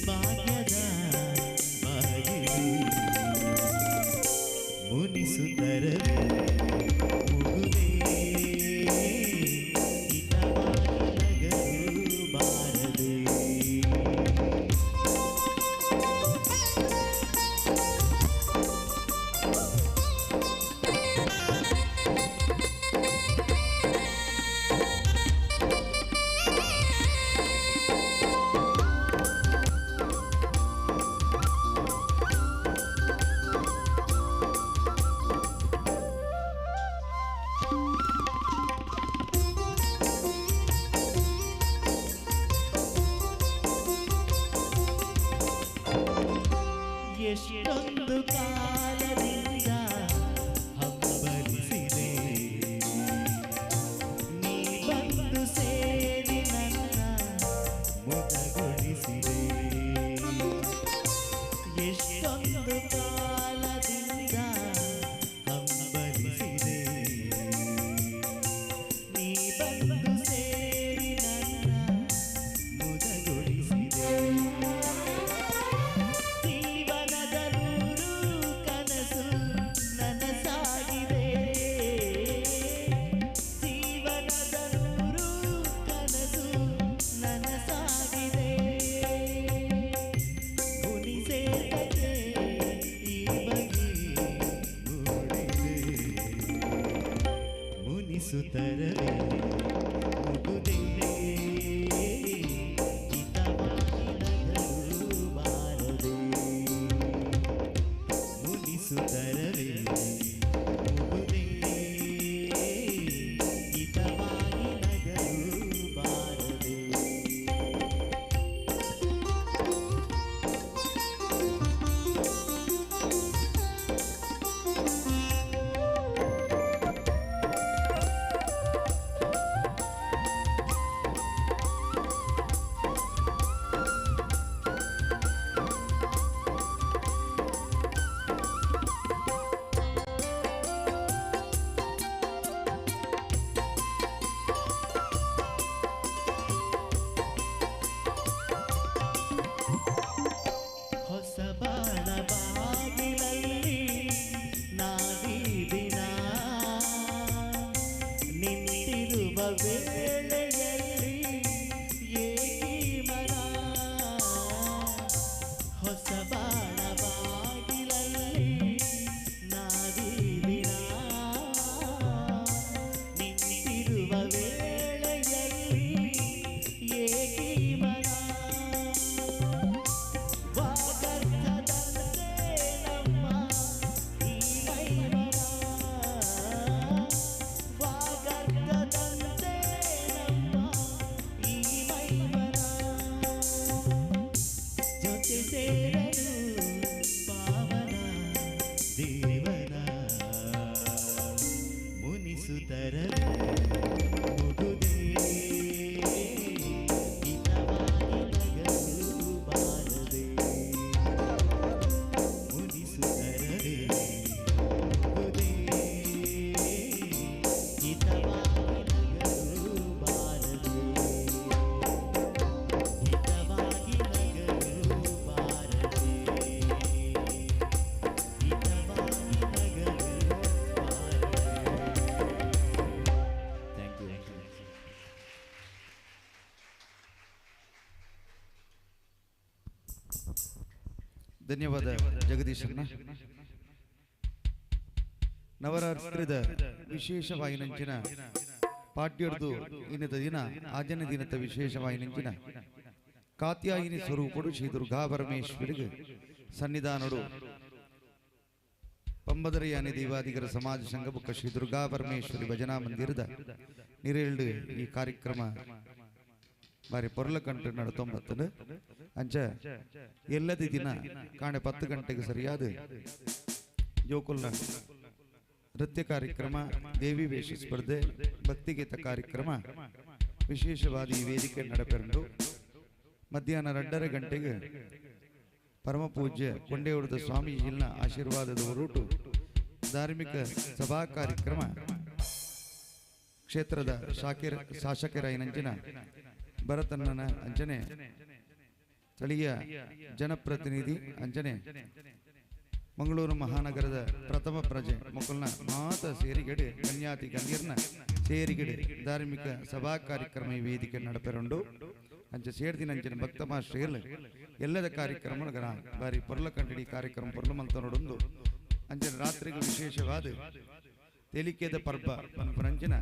ಭಾಗ್ಯದ ಬಾಗಿಲು ಮುನಿಸುತ್ತರದೆ ಮುಗುದೇ ಹಿತವಾಗಿ ನಗಲು ಬಾರದೆ ಎಷ್ಟೊಂದು ಕಾಲದಿಂದ ಹಂಬಲಿಸಿದೆ ನೀ ಬಂದು ಸೇರಿ ನನ್ನ ಮುದಗೊಳಿಸಿದೆ ಎಷ್ಟೊಂದು ಕಾಲದಿಂದ ಹಂಬಲಿಸಿದೆ ನೀ ಬಂದು ಸೇರಿ ನನ್ನ ಮುದಗೊಳಿಸಿದೆ ಮುನಿಸುತ್ತರದೆ ಮುಗುದೇ ಹಿತವಾಗಿ ನಗಲು ಬಾರದೆ ಮುನಿಸುತ್ತರದೆ ಮುಗುದೇ ಹಿತವಾಗಿ ನಗಲು ಬಾರದೆ ಹೊಸ ಬಾಳ ಬಾಗಿಲಲ್ಲಿ ನಾವೀದಿನ ನಿಂತಿರುವ ವೇಳೆಯಲ್ಲಿ ಏಕಿ ಮನ ಹೊಸ ಬಾಳ ಬಾಗಿಲಲ್ಲಿ ನಾವೀದಿನ ನಿಂತಿರುವ ವೇಳೆಯಲ್ಲಿ ಏಕಿ ಮನ ವಾಗರ್ಧದಂತೆ ಧನ್ಯವಾದ ಜಗದೀಶಣ್ಣ. ನವರಾತ್ರಿದ ವಿಶೇಷವಾಯಿನಂಚಿನ ಪಾಡ್ಯರ್ದು ಇನ್ನದ ದಿನ ಆಜನ ದಿನದ ವಿಶೇಷವಾಯಿನಂಚಿನ ಕಾತ್ಯಾಯಿನಿ ಸ್ವರೂಪಡು ಶ್ರೀ ದುರ್ಗಾ ಪರಮೇಶ್ವರಿಗೆ ಸನ್ನಿಧಾನಡು ಪಂಬದರಯಾನಿ ದೈವಾದಿಗರ ಸಮಾಜ ಸಂಘ ಬುಕ್ಕ ಶ್ರೀ ದುರ್ಗಾ ಪರಮೇಶ್ವರಿ ಭಜನಾ ಮಂದಿರದ ನಿರೇಳ್ಡು ಈ ಕಾರ್ಯಕ್ರಮ ಬಾರಿ ಪೊರ್ಲಕಂಟು ನಡತೊಂಬತ್ತದು ಅಂಚ ಎಲ್ಲದಿ ದಿನ ಕಾಣೆ 10 ಗಂಟೆಗೆ ಸರಿಯಾದ ಜೋಕುಲ್ನ ನೃತ್ಯ ಕಾರ್ಯಕ್ರಮ, ದೇವಿ ವೇಷ ಸ್ಪರ್ಧೆ, ಭಕ್ತಿಗೀತ ಕಾರ್ಯಕ್ರಮ ವಿಶೇಷವಾದ ಈ ವೇದಿಕೆ ನಡೆಪೆರಂಡು ಮಧ್ಯಾಹ್ನ 2:30 ಗಂಟೆಗೆ ಪರಮ ಪೂಜ್ಯ ಕೊಂಡೇವುಡದ ಸ್ವಾಮೀಜಿನ ಆಶೀರ್ವಾದದ ಹೊರಟು ಧಾರ್ಮಿಕ ಸಭಾ ಕಾರ್ಯಕ್ರಮ ಕ್ಷೇತ್ರದ ಶಾಸಕರಾಯಿನಂಚಿನ ಭರತಣ್ಣನ ಅಂಚನೆ ಸ್ಥಳೀಯ ಜನಪ್ರತಿನಿಧಿ ಅಂಚನೆ ಮಂಗಳೂರು ಮಹಾನಗರದ ಪ್ರಥಮ ಪ್ರಜೆ ಮೊಕಲ್ನ ಮಾತ ಸೇರಿಗಡೆ ಕನ್ಯಾತಿ ಗಣ್ಯರ್ನ ಸೇರಿಗಡೆ ಧಾರ್ಮಿಕ ಸಭಾ ಕಾರ್ಯಕ್ರಮ ಈ ವೇದಿಕೆ ನಡೆಪೆರಂಡು ಅಂಚ ಸೇರ್ದಿನ ಅಂಚಿನ ಭಕ್ತ ಮಾಸ್ಟರ್ ಎಲ್ಲದ ಕಾರ್ಯಕ್ರಮ ಬಾರಿ ಪೊರ್ಲಕಂಟಡಿ ಕಾರ್ಯಕ್ರಮ ಪೊರ್ಲ ಮಲ್ತನೊಡೊಂದು ಅಂಚನ ರಾತ್ರಿಗೆ ವಿಶೇಷವಾದ ತೆಲಿಕೆದ ಪರ್ಬ ಪಂಪರಂಚಿನ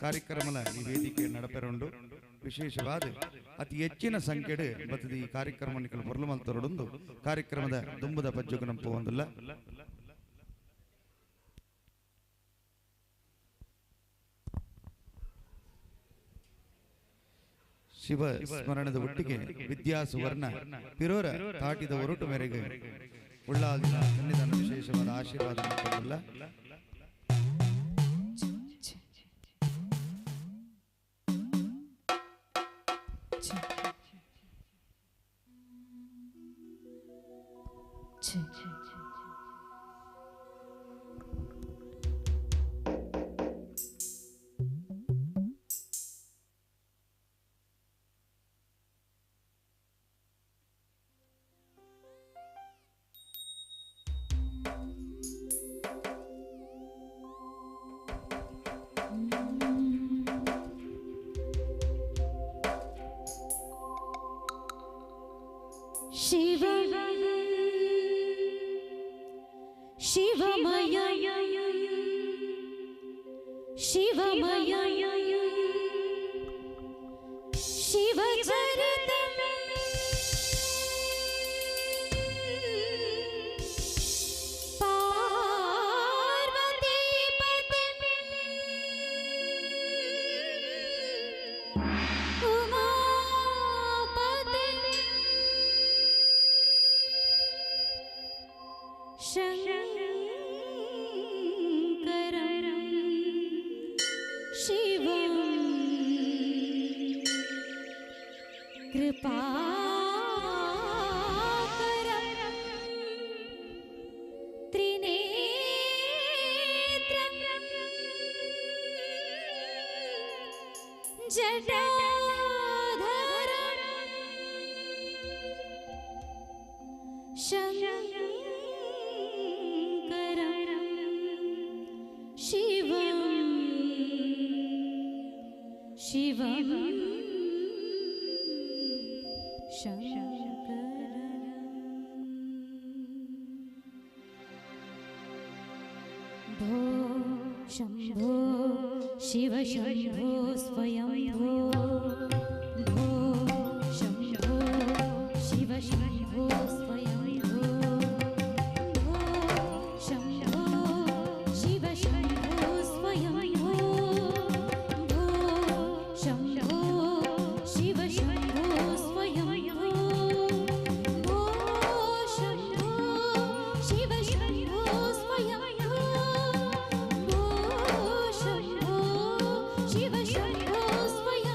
ಕಾರ್ಯಕ್ರಮಲ ಈ ವೇದಿಕೆ ನಡೆಪೆರಂಡು ವಿಶೇಷವಾದ ಅತಿ ಹೆಚ್ಚಿನ ಸಂಖ್ಯೆಡೆ ಬತ್ತದ ಈ ಕಾರ್ಯಕ್ರಮ ಪೊರ್ಲ ಮಲ್ತನೊಡೊಂದು ಕಾರ್ಯಕ್ರಮದ ದುಂಬದ ಪಜ್ಜುಗ ನಂಪು ಹೊಂದಿಲ್ಲ. ಶಿವ ಸ್ಮರಣದ ಒಟ್ಟಿಗೆ ವಿದ್ಯಾ ಸುವರ್ಣ ಪಿರೋರ ತಾಟಿದ ಹೊರಟು ಮೇರೆಗೆ ಉಳ್ಳಾದಿನ ಸನ್ನಿಧಾನ ವಿಶೇಷವಾದ ಆಶೀರ್ವಾದ ಮಾಡಿಲ್ಲ. ಶಿವಮಯ ಶಿವಮಯ ಶಿವಚರಿತ ಪಾರ್ವತಿ ಪತಿ ಉಮಾಪತಿ ಶಂಕರಂ ಶಿವಂ ಕೃಪಾಕರಂ ತ್ರಿನೇತ್ರಂ ಜಟಾಧರಂ ಶಂಕರಂ ಶಿವಂ ಶಿವಂ ಭೋ ಶಂಭೋ ಶಿವ ಶಂಭೋ ಸ್ವಯಂ ಭೋ ಭೋ ಶಂಭೋ ಶಿವ ಶಂಭೋ ಸ್ವಯಂ ಭೋ ಭೋ ಶಂಭೋ ಶಿವ ಶಂಭೋ ಸ್ವಯಂ ಭೋ ಭೋ ಶಂಭೋ ಶಿವ ಶಂಭೋ ಸ್ವಯಂ ಭೋ ಭೋ ಶಂಭೋ ಶಿವ ಶಂಭೋ ಸ್ವಯಂ ಭೋ ಭೋ ಶಂಭೋ ಶಿವ ಶಂಭೋ ಸ್ವಯಂ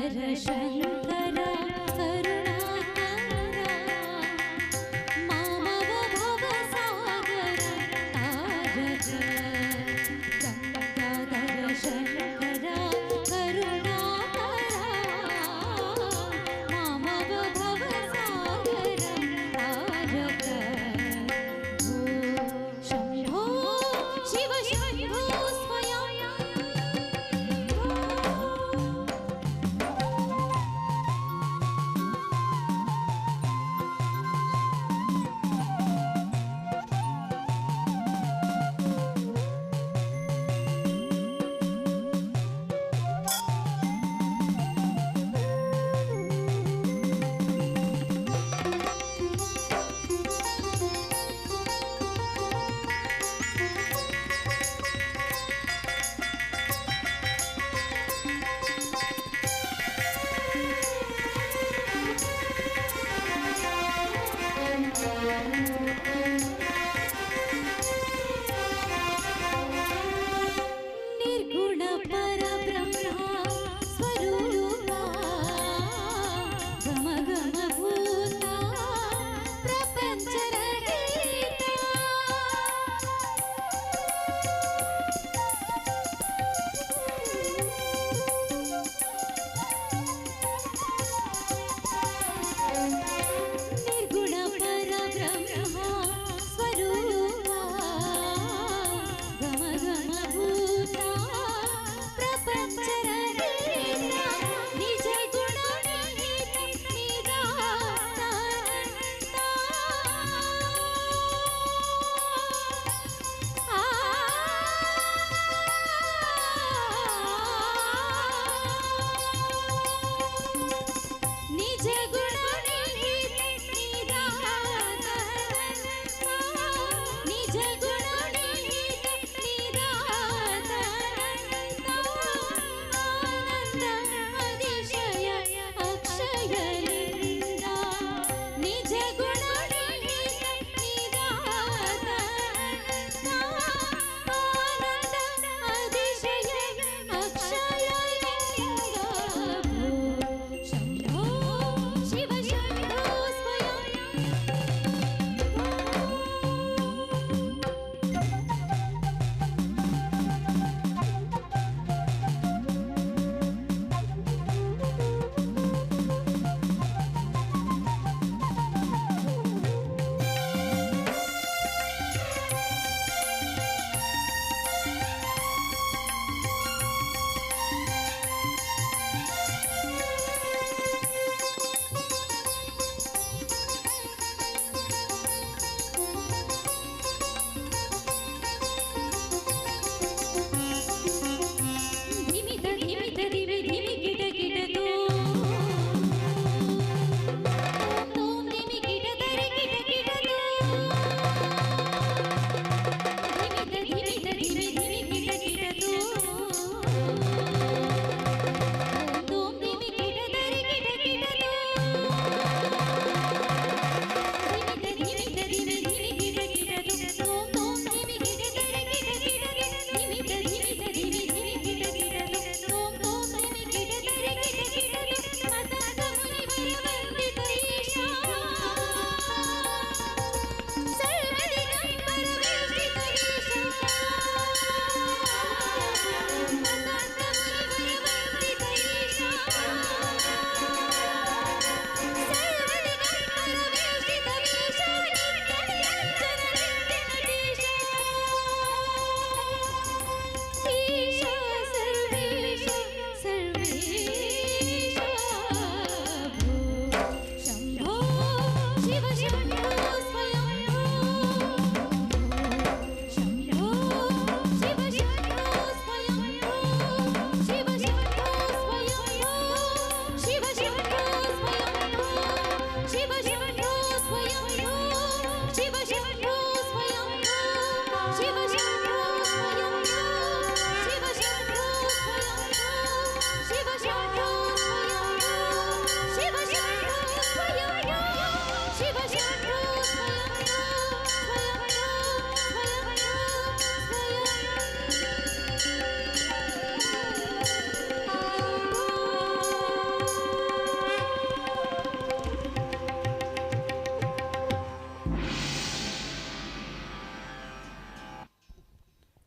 शङ्कर करुणाकर मामव भवसागर तारक गङ्गाधर शङ्कर करुणाकर मामव भवसागर तारक शम्भो शिव शम्भो स्वयं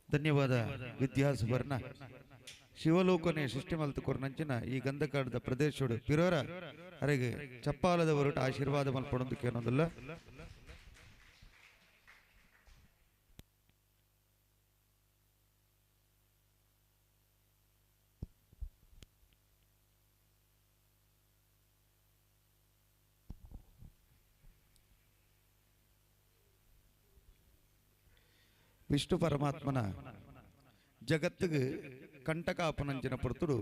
ಧನ್ಯವಾದ ವಿದ್ಯಾಸುವರ್ಣ ಶಿವಲೋಕನೆ ಸೃಷ್ಟಿ ಮಲ್ತು ಕೊರ್ನಂಚಿನ ಈ ಗಂಧಕಾಡದ ಪ್ರದೇಶೋಡು ಪಿರೋರ ಅರೆಗೆ ಚಪ್ಪಾಲದ ಹೊರಟು ಆಶೀರ್ವಾದ ಮಲ್ಪಡೋದಕ್ಕೆ ಅನ್ನೋದಿಲ್ಲ. ವಿಷ್ಣು ಪರಮಾತ್ಮನ ಜಗತ್ತಿಗೆ ಕಂಟಕಾಪನಂಚಿನ ಪುರ್ತುಡು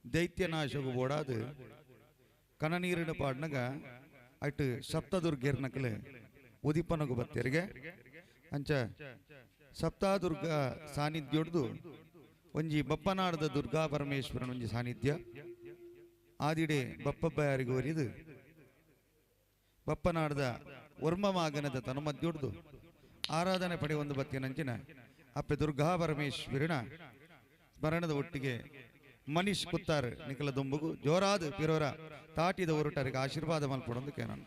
ದೈತ್ಯನಾಶಗು ಓಡಾದು ಕನನೀರಿನ ಪಾಡ್ನಾಗ ಅಟ್ ಸಪ್ತದುರ್ಗೇರ್ನಕಲೆ ಉದಿಪನಗು ಬತ್ತೆರಿಗೆ ಅಂಚ ಸಪ್ತಾದುರ್ಗ ಸಾನ್ನಿಧ್ಯೋಡ್ದು ಒಂಜಿ ಬಪ್ಪನಾಡದ ದುರ್ಗಾ ಪರಮೇಶ್ವರನ ಒಂಜಿ ಸಾನ್ನಿಧ್ಯ ಆದಿಡೆ ಬಪ್ಪಬ್ಬ ಯಾರಿಗೂ ಒರಿದು ಬಪ್ಪನಾಡದ ವರ್ಮಮಾಗನದ ತನುಮಧ್ಯೋಡ್ದು ಆರಾಧನೆ ಪಡೆ ಒಂದು ಬತ್ತಿನಂಚಿನ ಅಪ್ಪೆ ದುರ್ಗಾ ಪರಮೇಶ್ವರಿನ ಸ್ಮರಣದ ಒಟ್ಟಿಗೆ ಮನೀಶ್ ಕುತ್ತಾರ್ ನಿಖಲ ದುಂಬುಗು ಜೋರಾದ ಪಿರೋರ ತಾಟಿದ ಹೊರಟರಿಗೆ ಆಶೀರ್ವಾದ ಮಲ್ಪಡೋದಕ್ಕೆ ನಾನು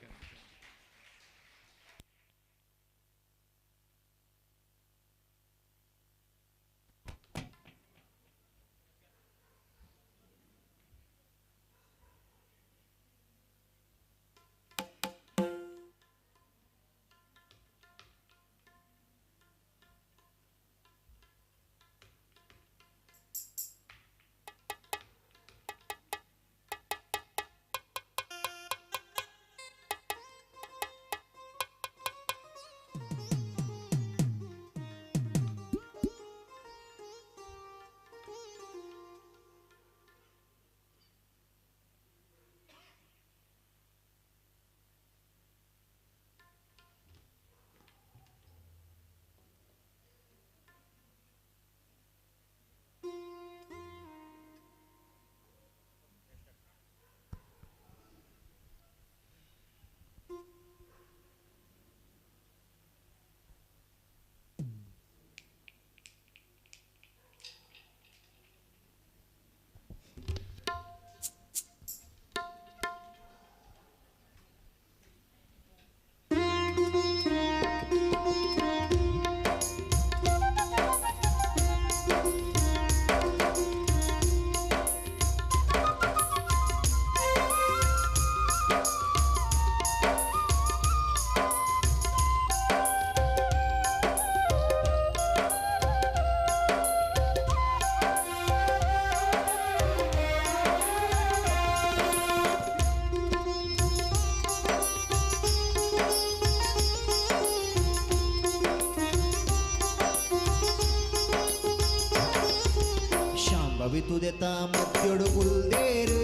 ಕವಿತು ದೆತ ಮತ್ಯೊಡು ಕುಲ್ದೇರು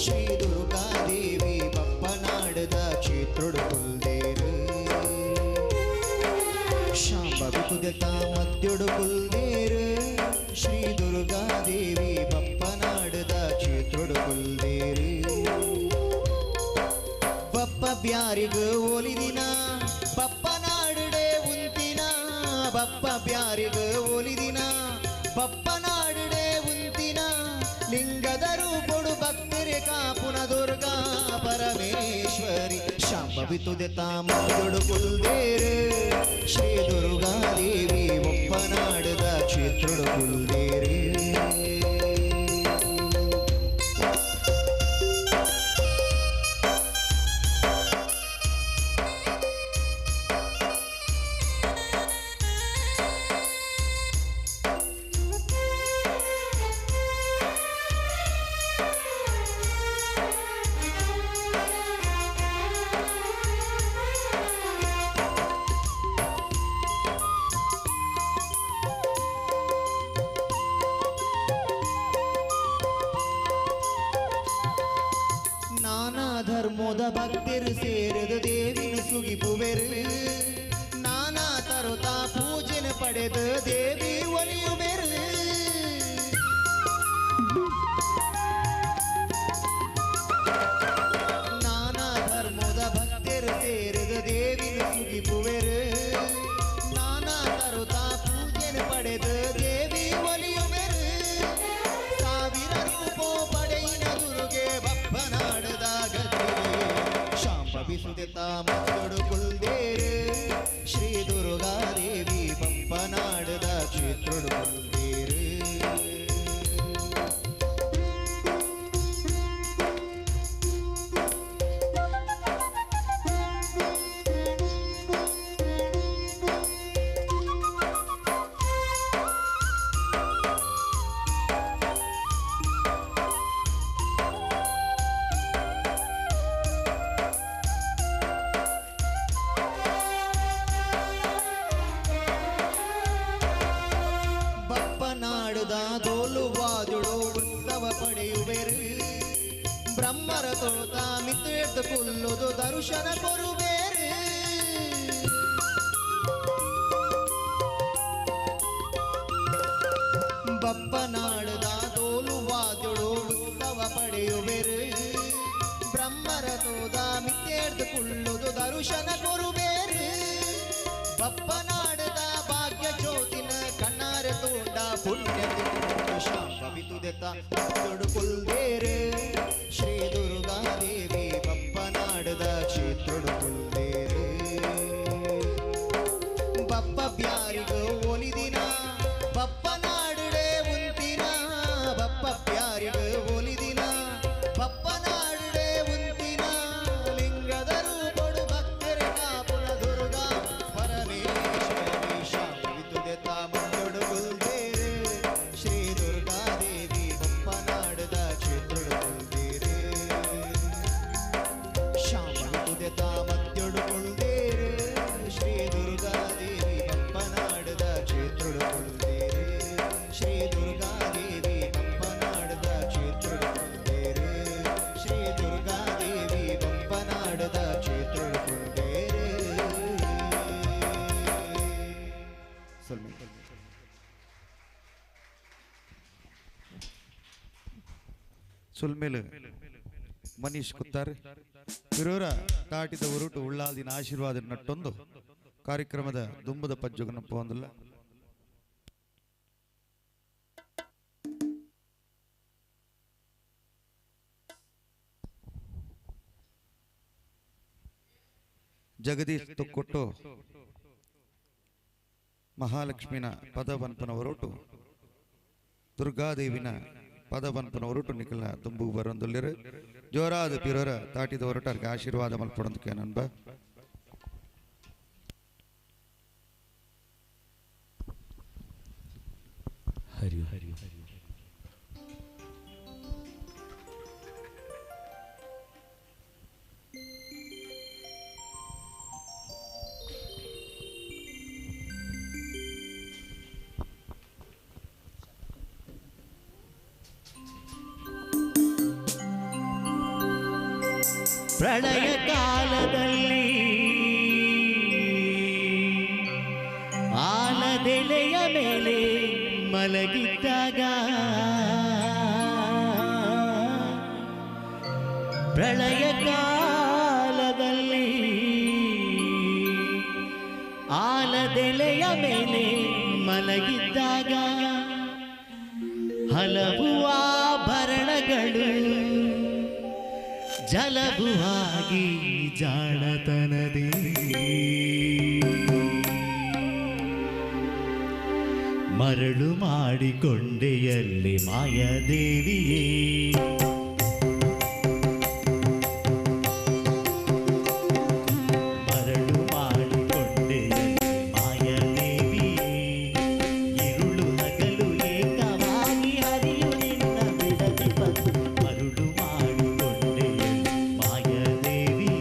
ಶ್ರೀ ದುರ್ಗಾದೇವಿ ಬಪ್ಪನಾಡದ ಕ್ಷೇತ್ರೊಡು ಕುಲ್ದೇರು ಶಾಂಭವಿತು ದೆತ ಮತ್ಯೊಡು ಕುಲ್ದೇರು ಶ್ರೀ ದುರ್ಗಾದೇವಿ ಬಪ್ಪನಾಡದ ಕ್ಷೇತ್ರೊಡು ಕುಲ್ದೇರು ಬಪ್ಪ ಬ್ಯಾರಿಗ ಒಲಿದಿನ ಬಪ್ಪನಾಡುಡೆ ಉಂತಿನ ಬಪ್ಪ ಬ್ಯಾರಿಗ ಒಲಿದಿನ ಬಪ್ಪನಾಡುಡೆ ಉಂತಿನ ಲಿಂಗದ ರೂಪೊಡು ಭಕ್ತರೆ ಕಾಪುನ ದುರ್ಗಾ ಪರಮೇಶ್ವರಿ ಶಾಂಭವಿತು ದೆತ ಮತ್ಯೊಡು ಕುಲ್ದೇರು ಶ್ರೀ ದುರ್ಗಾದೇವಿ ಬಪ್ಪನಾಡದ ಕ್ಷೇತ್ರೊಡು ಕುಲ್ದೇರು ಧರ್ಮದ ಭಕ್ತರು ಸೇರಿದ ದೇವಿನ ಸುಗಿಪುವೆರು ನಾನಾ ತರುತ ಪೂಜನೆ ಪಡೆದ ದೇವಿ ಒಲಿಯುವೆರು ನಾನಾ ಧರ್ಮದ ಭಕ್ತರು ಸೇರಿದ ದೇವಿನ ಸುಗಿಪುವೆರು ನಾನಾ ತರುತ ಪೂಜನೆ ಪಡೆದ ದೇವಿ ಒಲಿಯುವೆರು ಸಾವಿರ ರೂಪ ಪಡೆಯಿನ ದುರ್ಗೆ ಬಪ್ಪನಾಡದ ಶಾಂಭವಿಸುದೆತ ಮತ್ಯೊಡು ಕುಲ್ದೇರು ಶ್ರೀ ದುರ್ಗಾದೇವಿ ಬಪ್ಪನಾಡದ ಬ್ರಹ್ಮರ ತೋತ ಮಿತ್ತೆಡ್ದು ಕುಲ್ಲುದು ದರ್ಶನ ಕೊರುಬೇರೆ ಬಪ್ಪನಾಡದ ತೋಲು ವಾದ್ಯಳು ಉತ್ಸವ ಪಡೆಯುವೆರು ಬ್ರಹ್ಮರ ತೋದ ಮಿತ್ತೆಡ್ದು ಕುಲ್ಲುದು ದರ್ಶನ ಕೊರುಬೇರು ಬಪ್ಪನಾಡದ ಭಾಗ್ಯ ಜ್ಯೋತಿನ ಕಣ್ಣಾರೆ ತೋಂಡ ಪುಣ್ಯ ಶಾಪಿತುದೆತ ದೊಡ್ಡ ಕುಲ್ದೇರೆ ಶ್ರೀ ದುರ್ಗಾದೇವಿ ಬಪ್ಪನಾಡದ ಕ್ಷೇತ್ರಡು ಕುಲ್ದೇರೆ ಬಪ್ಪ ಬ್ಯಾರಿಗ ಒಲಿದಿನ ಬಪ್ಪನಾಡುಡೆ ಉಂತಿನ ಬಪ್ಪ ಬ್ಯಾರಿಗ ಒಲಿದಿನ ಬಪ್ಪನಾಡುಡೆ ಉಂತಿನ ಲಿಂಗದ ರೂಪಡು ಭಕ್ತರೆ ಕಾಪುರ ದುರ್ಗಾ ಪರಮೇಶ್ವರಿ ಶಾಪಿತುದೆತ ಮಂದೊಡು ಕುಲ್ದೇರೆ ಶ್ರೀ ದುರ್ಗಾದೇವಿ ಬಪ್ಪನಾಡದ ಕ್ಷೇತ್ರಡು ಕುಲ್ದೇರೆ ಶಾಪಿತುದೆತ ಮಧ್ಯೊಡು ಕುಲ್ದೇರೆ ಶ್ರೀ ದುರ್ಗಾದೇವಿ ಬಪ್ಪನಾಡದ ಕ್ಷೇತ್ರಡು ಕುಲ್ದೇರೆ ಶ್ರೀ ದುರ್ಗಾದೇವಿ ಬಪ್ಪನಾಡದ ಕ್ಷೇತ್ರಡು ಕುಲ್ದೇರೆ ಶ್ರೀ ದುರ್ಗಾದೇವಿ ಬಪ್ಪನಾಡದ ಕ್ಷೇತ್ರಡು ಕುಲ್ದೇರೆ ಸುಲ್ಮೇಲು ಮನೀಶ್ ಕುತ್ತಾರ್ ಇರೋರ ತಾಟಿದ ಉರುಟು ಉಳ್ಳಾದಿನ ಆಶೀರ್ವಾದ ನಟ್ಟೊಂದು ಕಾರ್ಯಕ್ರಮದ ದುಂಬದ ಪಜ್ಜುಗನಪ್ಪ ಒಂದಲ್ಲ ಜಗದೀಶ್ ತುಕ್ಕೊಟ್ಟು ಮಹಾಲಕ್ಷ್ಮಿನ ಪದವನ್ಪನ ಹೊರಟು ದುರ್ಗಾದೇವಿನ ಪದವನ್ಪನ ಹೊರಟು ನಿಖಲ ತುಂಬು ಬರೊಂದುಲ್ಲಿರು ಜೋರಾದ ಪಿರೋರ ತಾಟಿದ ಹೊರಟರ್ಗೆ ಆಶೀರ್ವಾದ ಮಲ್ಪಡೋದಕ್ಕೆ ನನ್ಬ ಹರಿ ಹರಿ ಹರಿ ಪ್ರಳಯ ಕಾಲದಲ್ಲಿ ಆಲದೆಲೆಯ ಮೇಲೆ ಮಲಗಿದ್ದಾಗ ಪ್ರಳಯ ಕಾಲದಲ್ಲಿ ಆಲದೆಲೆಯ ಮೇಲೆ ಮಲಗಿದ್ದಾಗ ಹಲವು ಆಭರಣಗಳು ಜಲಭುವಾಗಿ ಜಾಣತನದೇ ಮರಳು ಮಾಡಿಕೊಂಡೆಯಲ್ಲಿ ಮಾಯಾದೇವಿಯೇ ಮರಳು ಮಾಡಿಕೊಂಡೆಯಲ್ಲಿ ಮಾಯಾದೇವಿಯೇ ഇരുಳು ಹಗಲು ಏಕವಾಗಿ ಹರಿಯು ನಿನ್ನ ಬಿಡದೆ ಬಂದು ಮರುಳು ಮಾಡಿಕೊಂಡೆಯಲ್ಲಿ ಮಾಯಾದೇವಿಯೇ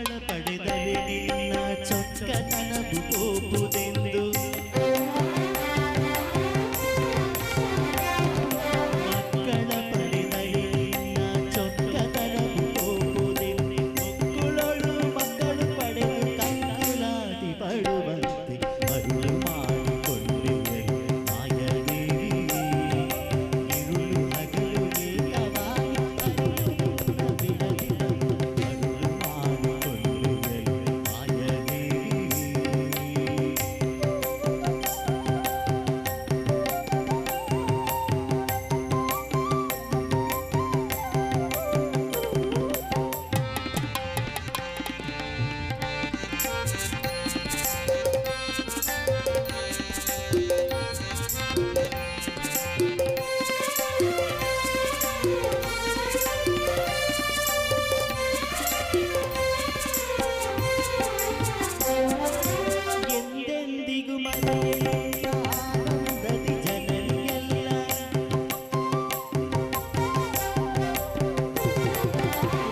ಪಡೆದರೆ ನಿನ್ನ ಚೊಕ್ಕತನವು ಹೋಗುವುದೆಂದು ಮಕ್ಕಳ ಪಡೆದರೆ ನಿನ್ನ ಚೊಕ್ಕತನವು ಹೋಗುವುದೆಂದು ಮಕ್ಕಳೊಳು ಮಕ್ಕಳು ಪಡೆದು ಕಂಕುಲಾದಿ ಪಡುವಂತೆ ಮರುಳು ಮಾಡಿಕೊಂಡೆ ಮಾಯದೇವಿ ಇರುಳು ಹಗಲು ಏಕವಾಗಿ ಬಿಡಲಿ ಮರುಳು ಮಾಡಿಕೊಂಡೆ ಮಾಯದೇವಿ. ಎಂದೆಂದಿಗೂ ಮರೆಯಲಿಲ್ಲ ಆನಂದದಿ ಜನರಿಗೆಲ್ಲ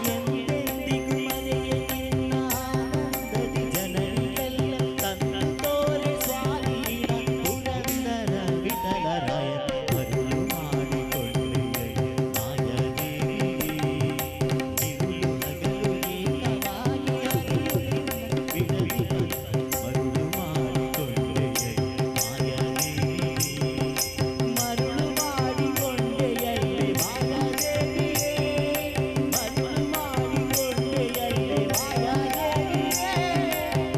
ಎಂದೆಂದಿಗೂ ಮರೆಯಲಿಲ್ಲ ಆನಂದದಿ ಜನರಿಗೆಲ್ಲ ತಂದು ತೋರೆ ಸ್ವಾಧೀನ ಪುರಂದರ ವಿಠಲರಾಯ ಮರುಳು ಮಾಡಿಕೊಂಡೆ ಮಾಯದೇವಿ ಇರುಳು ಹಗಲು ಏಕವಾಗಿ ಬಿಡಲಿ ಮರುಳು ಮಾಡಿಕೊಂಡೆ ಮಾಯದೇವಿ ಮರುಳು ಮಾಡಿಕೊಂಡೆಯಲ್ಲಿ ಮಾಯದೇವಿಯೇ ಮರುಳು ಮಾಡಿಕೊಂಡೆಯಲ್ಲಿ ಮಾಯದೇವಿಯೇ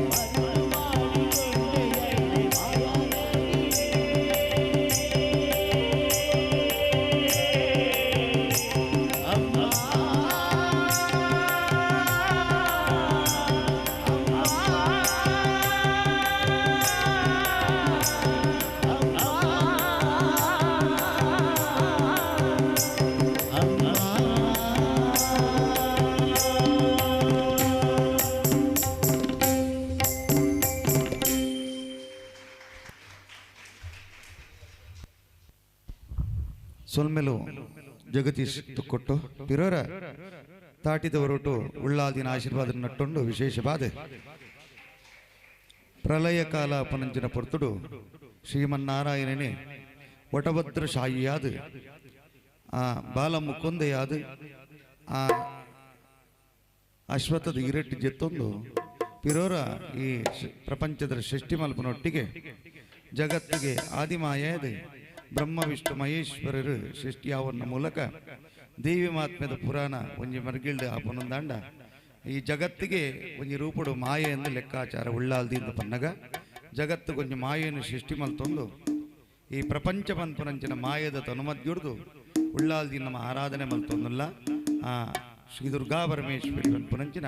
ಮರುಳು ಮಾಡಿಕೊಂಡೆಯಲ್ಲಿ ಮಾಯದೇವಿಯೇ ಅಮ್ಮ ಸೊಲ್ಮೆಲು ಜಗದೀಶ್ ತುಕ್ಕೊಟ್ಟು ಪಿರೋರ ತಾಟಿದ ಹೊರಟು ಉಳ್ಳಾದಿನ ಆಶೀರ್ವಾದ ನಟ್ಟೊಂಡು ವಿಶೇಷವಾದ ಪ್ರಳಯ ಕಾಲ ಅಪನಂಚಿನ ಪೊರ್ತುಡು ಶ್ರೀಮನ್ನಾರಾಯಣನೇ ಒಟಭದ್ರಶಾಹಿಯಾದ ಆ ಬಾಲ ಮುಕೊಂದೆಯಾದ ಆ ಅಶ್ವತ್ಥದ ಇರಟ್ಟಿ ಜೆತ್ತೊಂದು ಪಿರೋರ ಈ ಪ್ರಪಂಚದ ಸೃಷ್ಟಿ ಮಲ್ಪನೊಟ್ಟಿಗೆ ಜಗತ್ತಿಗೆ ಆದಿಮಾಯಾದ ಬ್ರಹ್ಮ ವಿಷ್ಣು ಮಹೇಶ್ವರರು ಸೃಷ್ಟಿಯಾವನ್ನ ಮೂಲಕ ದೇವಿ ಮಾತ್ಮ್ಯದ ಪುರಾಣ ಒಂಜಿ ಮರ್ಗಿಲ್ಡ್ ಆಪನೊಂದಾಂಡ ಈ ಜಗತ್ತಿಗೆ ಒಂಜಿ ರೂಪಡು ಮಾಯೆ ಎಂದು ಲೆಕ್ಕಾಚಾರ ಉಳ್ಳಾಲ್ದಿಂದ ಪನ್ನಗ ಜಗತ್ತು ಕೊಂಚ ಮಾಯೆಯನ್ನು ಸೃಷ್ಟಿ ಮಲ್ತೊಂದು ಈ ಪ್ರಪಂಚ ಪನ್ಪನಂಚಿನ ಮಾಯದ ತನುಮದ್ಯುಡ್ದು ಉಳ್ಳಾಲ್ದಿ ನಮ್ಮ ಆರಾಧನೆ ಮಲ್ತೊಂದಲ್ಲ ಆ ಶ್ರೀ ದುರ್ಗಾ ಪರಮೇಶ್ವರಿ ಪನ್ಪನಂಚಿನ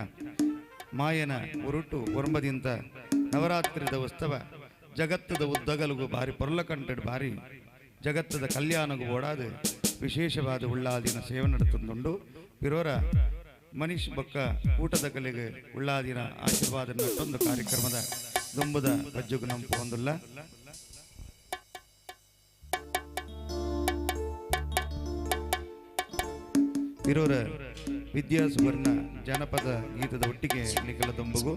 ಮಾಯನ ಹೊರಟು ಒರಂಬದಿಂತ ನವರಾತ್ರಿದ ಉತ್ಸವ ಜಗತ್ತದ ಉದ್ದಗಲುಗು ಬಾರಿ ಪೊರ್ಲಕಂಟೆಡ್ ಬಾರಿ ಜಗತ್ತದ ಕಲ್ಯಾಣಗೂ ಓಡಾದ ವಿಶೇಷವಾದ ಉಳ್ಳಾದಿನ ಸೇವೆ ನಡೆತುಂಡು ಪಿರೋರ ಮನೀಶ್ ಬೊಕ್ಕ ಊಟದ ಕಲೆಗೆ ಉಳ್ಳಾದಿನ ಆಶೀರ್ವಾದ ನಟ್ಟೊಂದು ಕಾರ್ಯಕ್ರಮದ ದುಂಬುದ ಬಜ್ಜುಗು ನಂಪು ಹೊಂದಿಲ್ಲ ಪಿರೋರ ವಿದ್ಯಾ ಸುವರ್ಣ ಜನಪದ ಗೀತದ ಒಟ್ಟಿಗೆ ನಿಖಲ ದುಂಬುಗು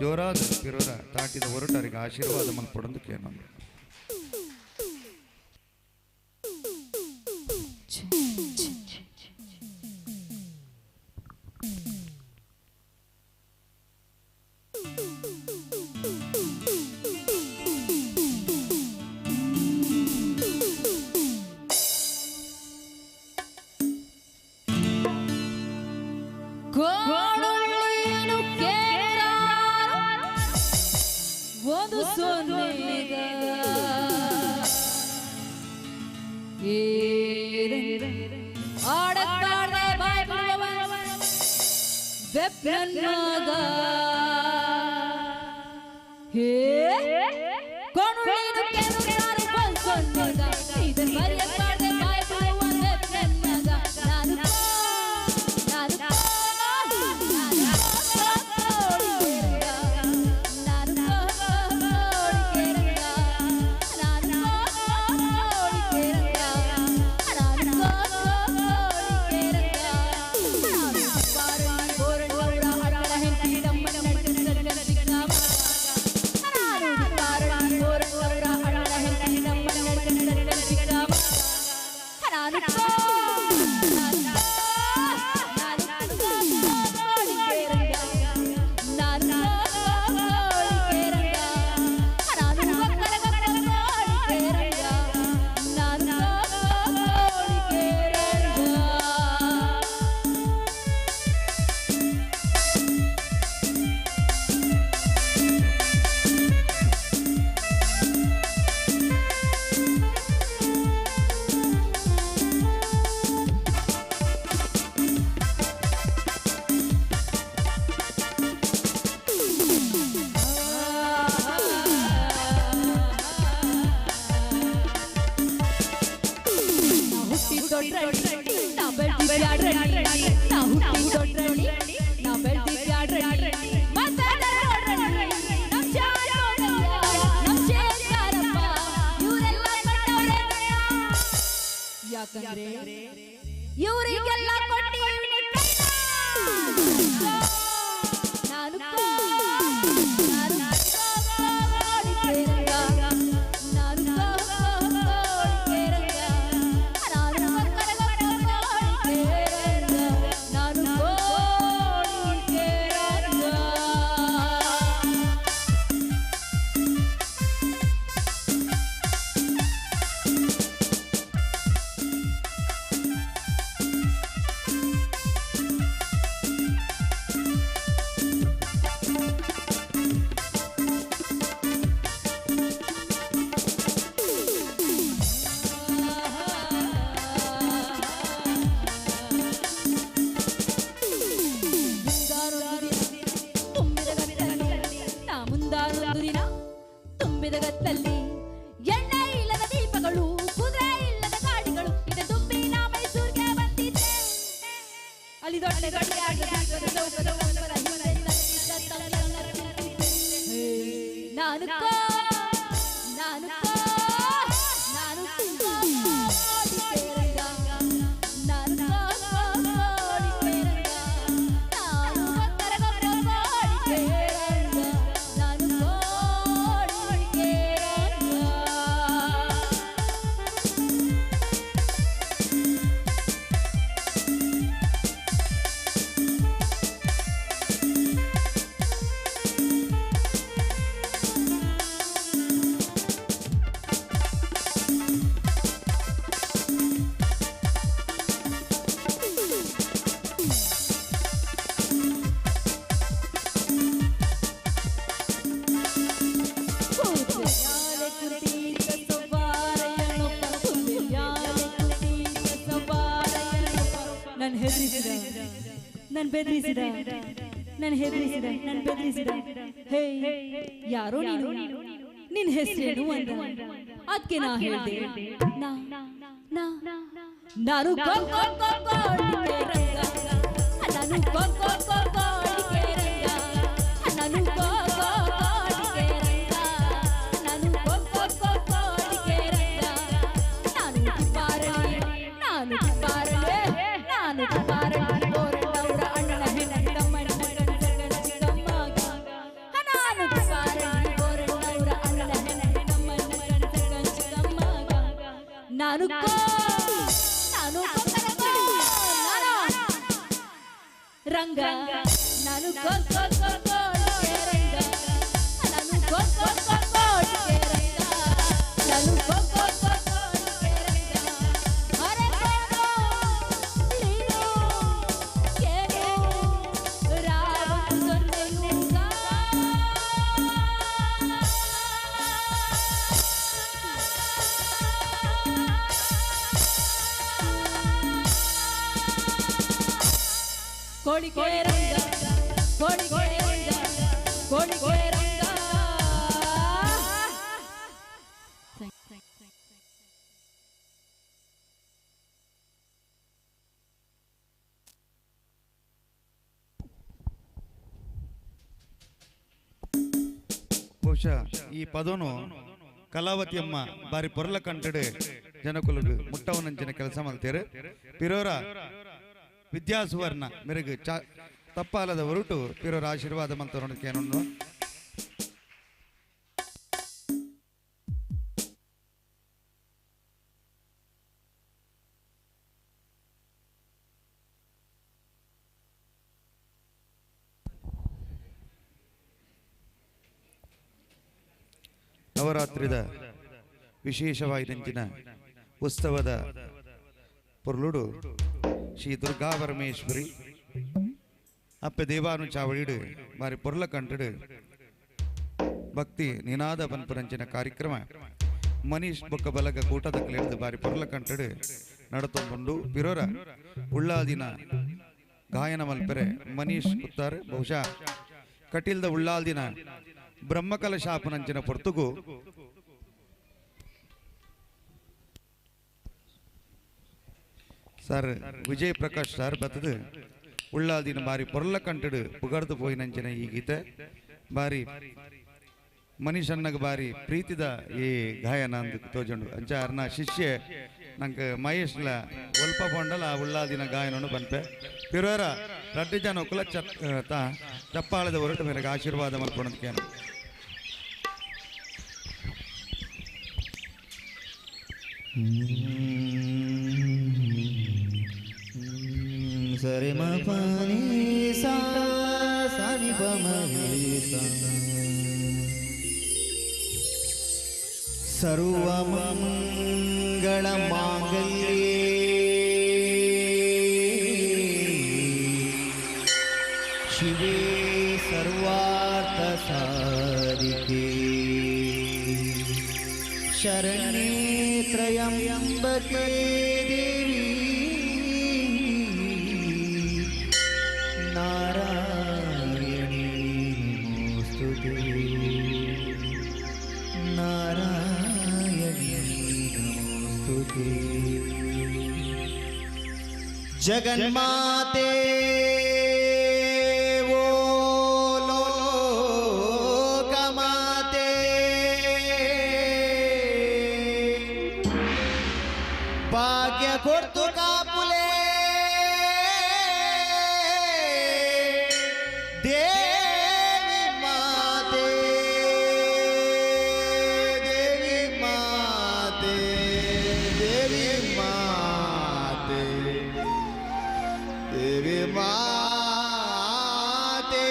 ಜೋರಾದ ಪಿರೋರ ತಾಟಿದ ಹೊರಟರಿಗೆ ಆಶೀರ್ವಾದ ಮಲ್ಪಡೊಂದು ಕೇಳೋಣ. ಗೋಳುಳ್ಳೇನು ಕೇಳಾರು ಒಂದು ಸೊನ್ನೆಗ ಆಡಕ್ಕಾಡ್ದೆ ಬಾಯ್ ಬಿಡುವ ಬೆಪ್ಪನಗ ಹೇ ಗೋಳುಳ್ಳೇನು ಕೇಳಾರು ಒಂದು ಸೊನ್ನೆಗ ಇದನ್ ಮರೆಯಕ್ಕಾಡ್ದೆ ಬಾಯ್ ಬಿಡುವ ಬೆಪ್ಪನಗ ಯಾಕಂದ್ರೆ ಇವರಿಗೆಲ್ಲ ಕೊಟ್ಟಿವ್ನಿ ನಾನು ತುಂಬಿದ ಗತ್ತಲ್ಲಿ ಎಣ್ಣೆ ಇಲ್ಲದ ದೀಪಗಳು ಕುದುರೆ ಇಲ್ಲದ ಗಾಡಿಗಳು ಇದೆ ತುಂಬಿನ ಮೈಸೂರಿಗೆ ಬಂದಿದೆ ಅಲ್ಲಿ ದೊಡ್ಡ ನಾನು ನನ್ ಬೆದರಿಸಿದ ಹೇ ಯಾರೋ ನೀನು ನಿನ್ ಹೆಸರೇನು ಅಂದ ಅದಕ್ಕೆ ನಾ ಹೇಳ್ದೆ ನಾನು ರಂಗ ನಾನು ಬಹುಶಃ ಈ ಪದನು ಕಲಾವತಿಯಮ್ಮ ಬಾರಿ ಪೊರ್ಲ ಕಂಟಡೆ ಜನಕುಲುಗು ಮುಟ್ಟವನಂಚಿನ ಕೆಲಸ ಮಲ್ತೇರು ಪಿರೋರ ವಿದ್ಯಾಸುವರ್ಣ ಮೆರುಗು ತಪ್ಪಾಲದ ಹೊರಟು ಪಿರೋರ ಆಶೀರ್ವಾದ ಮಂತವರಕ್ಕೆ ಏನೊಂದು ನವರಾತ್ರಿದ ವಿಶೇಷವಾದಂಚಿನ ಉತ್ಸವದ ಪೊರ್ಲುಡು ಶ್ರೀ ದುರ್ಗಾ ಪರಮೇಶ್ವರಿ ಅಪ್ಪ ದೇವಾನು ಚಾವಳಿಡು ಬಾರಿ ಪೊರ್ಲ ಕಂಟಡು ಭಕ್ತಿ ನಿನಾದ ಪನ್ಪರಂಚಿನ ಕಾರ್ಯಕ್ರಮ ಮನೀಶ್ ಬೊಕ್ಕ ಬಲಗ ಕೂಟದ ಹಿಡಿದು ಬಾರಿ ಪೊರ್ಲ ಕಂಟಡು ನಡತೊಂಡು ಪಿರೋರ ಉಳ್ಳಾದಿನ ಗಾಯನ ಮಲ್ಪೆರೆ ಮನೀಶ್ ಕುತ್ತಾರ್ ಬಹುಶಃ ಕಟೀಲ್ದ ಉಳ್ಳಾಲ್ದಿನ ಬ್ರಹ್ಮಕಲಶಾಪನಂಚಿನ ಪೊರ್ತುಗು ಸರ್ ವಿಜಯ್ ಪ್ರಕಾಶ್ ಸರ್ ಬತ್ತದು ಉಳ್ಳಾದಿನ ಬಾರಿ ಪೊರ್ಲ ಕಂಟಡು ಪುಗರ್ದು ಪೋಯಿನಂಚಿನ ಈ ಗೀತೆ ಬಾರಿ ಮನುಷ್ಯನ್ನಗ ಬಾರಿ ಪ್ರೀತಿದ ಈ ಗಾಯನ ಅಂದು ತೋಜಂಡು ಅಂಚ ಅರ್ನ ಶಿಷ್ಯ ನಂಗೆ ಮಹೇಶ್ಲ ಒಲ್ಪ ಪೊಂಡಲ ಉಳ್ಳಾದಿನ ಗಾಯನನು ಬಂಪೆ ಪಿರೋರ ರಡ್ಡು ಜನ ಕುಲ ಚಪ್ಪಾಳದ ಹೊರಟು ಮೇರೆಗೆ ಆಶೀರ್ವಾದ ಮಾಡ್ಕೊಳೋದಕ್ಕೇನು ಸರಿ ಮ ಪನಿ ಸಾ ನಿ ಪ ಮ ಸಾ ಸರ್ವಮಂಗಳ ಮಾಂಗಲ್ಯೇ ಶಿವೇ ಸರ್ವಾರ್ಥ ಸಾಧಿಕೆ ಶರಣ್ಯೇ ತ್ರಯಂಬಕೆ ದೇವಿ ನಾರಾಯಣೀ ನಮೋಸ್ತುತೇ ನಾರಾಯಣೀ ನಮೋಸ್ತುತೇ ಜಗನ್ಮಾತೆ ಓ ಲೋಕಮಾತೆ ಭಾಗ್ಯ ಕೊಡ್ತು ಕಾಪುಲೆ ದೇವಿ ಮಾತೆ ದೇವಿ ಮಾತೆ ದೇವಿ ಮಾತೆ ದೇವಿ ಮಾತೆ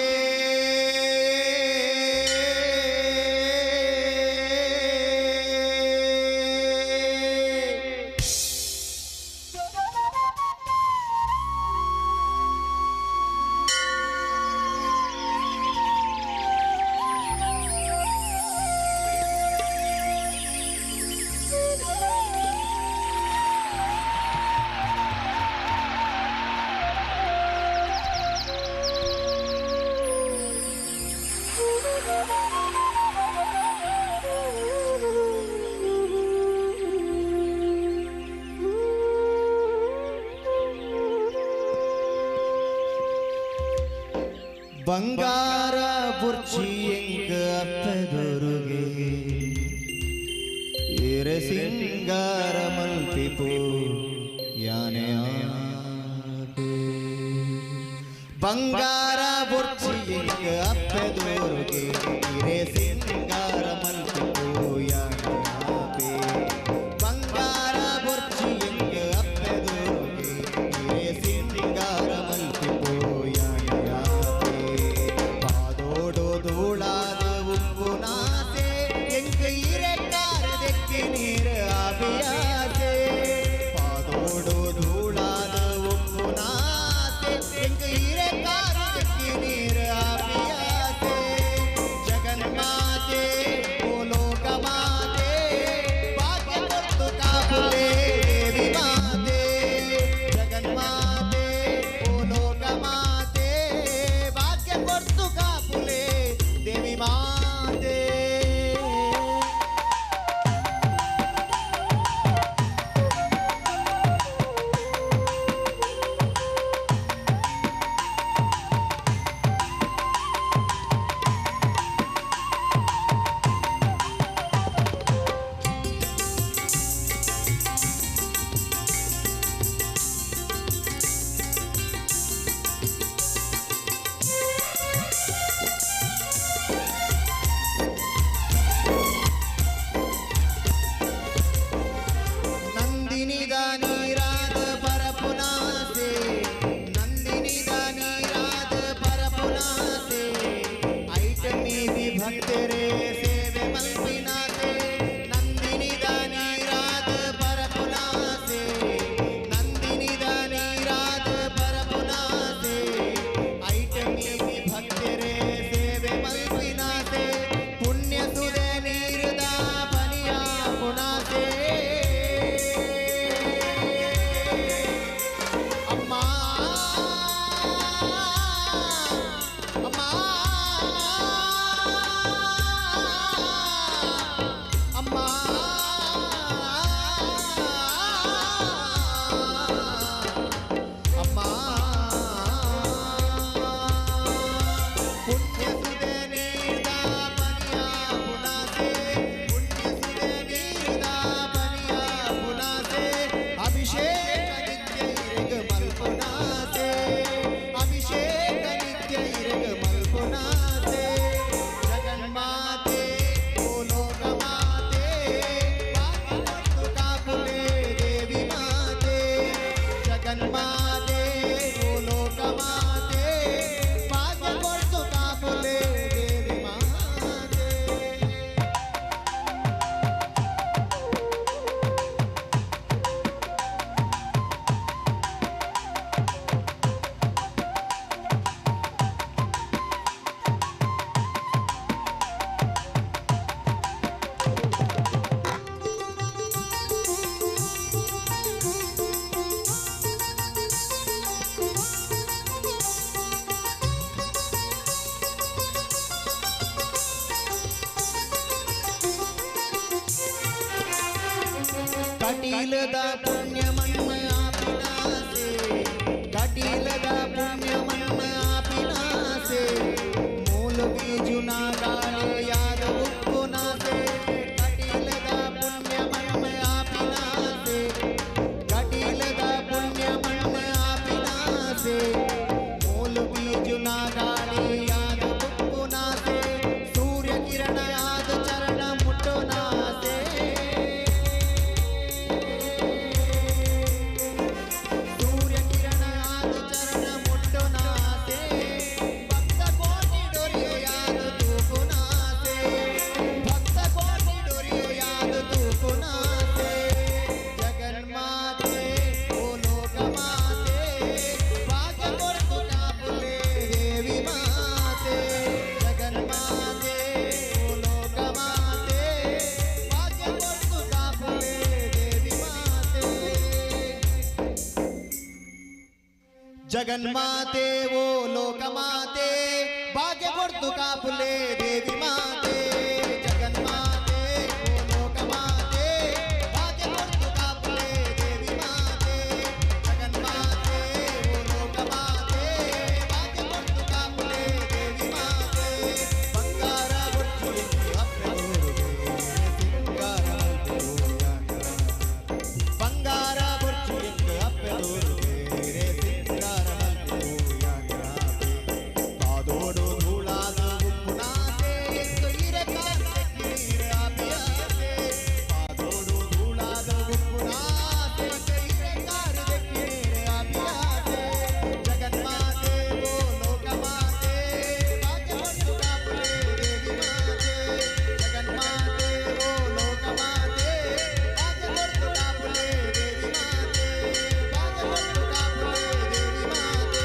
ಬಂಗಾರ ಬುರ್ಚಿ ಎಂಕ ಅಪ್ಪದೊರುಗೆ ಏರೆ ಸಿಂಗಾರ ಮಲ್ಪಿಪು ಯಾನೆ ಬಂಗಾರ ಬುರ್ಚಿ ಎಂಕ ಅಪ್ಪದೊರುಗೆ ಏರೆ ಸಿಂಗಾರ ಮಲ್ಪಿಪು ಯಾನೆ ಬಂಗಾರ ಬುರ್ಚಿ ಎಂಕ ಅಪ್ಪದೊರುಗೆ ಏರೆ ಸಿಂಗಾರ ಮಲ್ಪಿಪು ಧೂಳಾದ ಉಪ್ಪು ನಾಸೆ ಎಂಕ ಇರಕ್ಕಾರದಕ್ಕೆ ನೀರು ಅಭಿಯಾಸೆ ಪಾದೋಡು ಧೂಳಾದ ಉಪ್ಪು ನಾಸೆ ಎಂಕ ಇರಕ್ಕಾರದಕ್ಕೆ ನೀರು ಅಭಿಯಾಸೆ ಜಗನ್ಮಾತೆ ಓ ಲೋಕಮಾತೆ ಭಾಗ್ಯ ಕೊಟ್ಟು ಕಾಪುಲೆ ದೇವಿ ಮಾತೆ ಜಗನ್ಮಾತೆ ಓ ಲೋಕಮಾತೆ ಭಾಗ್ಯ ಕೊಟ್ಟು ಕಾಪುಲೆ ದೇವಿ ಮಾತೆ ನಂದಿನಿದ ನೀರಾದ ಪರಪುನಾಸೆ ನಂದಿನಿದ ನೀರಾದ ಪರಪುನಾಸೆ ಐಟಮೀದಿ ಭಕ್ತರೇ ಸೇವೆ ಮಲ್ಪಿನಾಸೆ ನಂದಿನಿದ ನೀರಾದ ಪರಪುನಾಸೆ ನಂದಿನಿದ ನೀರಾದ ಪರಪುನಾಸೆ ಐಟಮೀದಿ ಭಕ್ತರೇ ಸೇವೆ ಮಲ್ಪಿನಾಸೆ ಪುಣ್ಯ ಸುದೆ ನೀರದ ಪನಿಯ ಪುನಾಸೆ ಅಮ್ಮ ಅಮ್ಮ ಕಟೀಲದ ಪುಣ್ಯ ಮಣ್ಣ ಆಪಿನಾಸೆ ಕಟೀಲದ ಪುಣ್ಯ ಮಣ್ಣ ಆಪಿನಾಸೆ ಮೂಲ ಬೀಜುನ ಗಾಳಿ ಯಾದ ಉಪ್ಪುನಾಸೆ ಕಟೀಲದ ಪುಣ್ಯ ಮಣ್ಣ ಆಪಿನಾಸೆ ಕಟೀಲದ ಪುಣ್ಯ ಮಣ್ಣ ಆಪಿನಾಸೆ ಮೂಲ ಬೀಜುನ ಗಾಳಿ ಯಾದ ಉಪ್ಪುನಾಸೆ ಸೂರ್ಯ ಕಿರಣ ಯಾದ ಚರಣ ಮುಟ್ಟುನಾಸೆ ಸೂರ್ಯ ಕಿರಣ ಯಾದ ಚರಣ ಮುಟ್ಟುನಾಸೆ ಭಕ್ತ ಕೋಟಿ ಡೊರಿಯ ಯಾದ ತೂಪುನಾಸೆ ಭಕ್ತ ಕೋಟಿ ಡೊರಿಯ ಯಾದ ತೂಪುನಾಸೆ ಜಗನ್ಮಾತೆ ಓ ಲೋಕಮಾತೆ ಭಾಗ್ಯ ಕೊರತು ಕಾಪುಲೆ ದೇವಿ ಮಾತೆ ಜಗನ್ಮಾತೆ ಓ ಲೋಕಮಾತೆ ಭಾಗ್ಯ ಕೊರತು ಕಾಪುಲೆ ದೇವಿ ಮಾತೆ ಜಗನ್ಮಾತೆ ಓ ಲೋಕಮಾತೆ ಭಾಗ್ಯ ಕೊರ್ತು ಕಾಪುಲೆ ದೇವಿ ಮಾತೆ ಜಗನ್ಮಾತೆ ಓ ಲೋಕಮಾತೆ ಭಾಗ್ಯ ಕೊರ್ತು ಕಾಪುಲೆ ದೇವಿ ಮಾತೆ ಜಗನ್ಮಾತೆ ಓ ಲೋಕಮಾತೆ ಭಾಗ್ಯ ಕೊರ್ತು ಕಾಪುಲೆ ದೇವಿ ಮಾತೆ ಬಂಗಾರ ಬೊಟ್ಟು ಬಂಗಾರ ಬೊಟ್ಟು ಅಪ್ಪೆದೂರು ಬೇರೆ ಸಿಂಗಾರ ಕಾದೋಡು ಧೂಳಾದ ಉಪ್ಪುನಾಸೆ ಕೊಯ್ರೆ ಕಾಸೆ ಆಪಿಯಾಸೆ ಕಾದೋಡು ಧೂಳಾದ ಉಪ್ಪುನಾಸೆ ಕೊಯ್ರೆ ಕಾಸೆ ಆಪಿಯಾಸೆ ಜಗನ್ಮಾತೆ ಓ ಲೋಕಮಾತೆ ಭಾಗ್ಯ ಕೊರ್ತು ಕಾಪುಲೆ ದೇವಿ ಮಾತೆ ಜಗನ್ಮಾತೆ ಓ ಲೋಕಮಾತೆ ಭಾಗ್ಯ ಕೊರ್ತು ಕಾಪುಲೆ ದೇವಿ ಮಾತೆ ಭಾಗ್ಯ ಕೊರ್ತು ಕಾಪುಲೆ ದೇವಿ ಮಾತೆ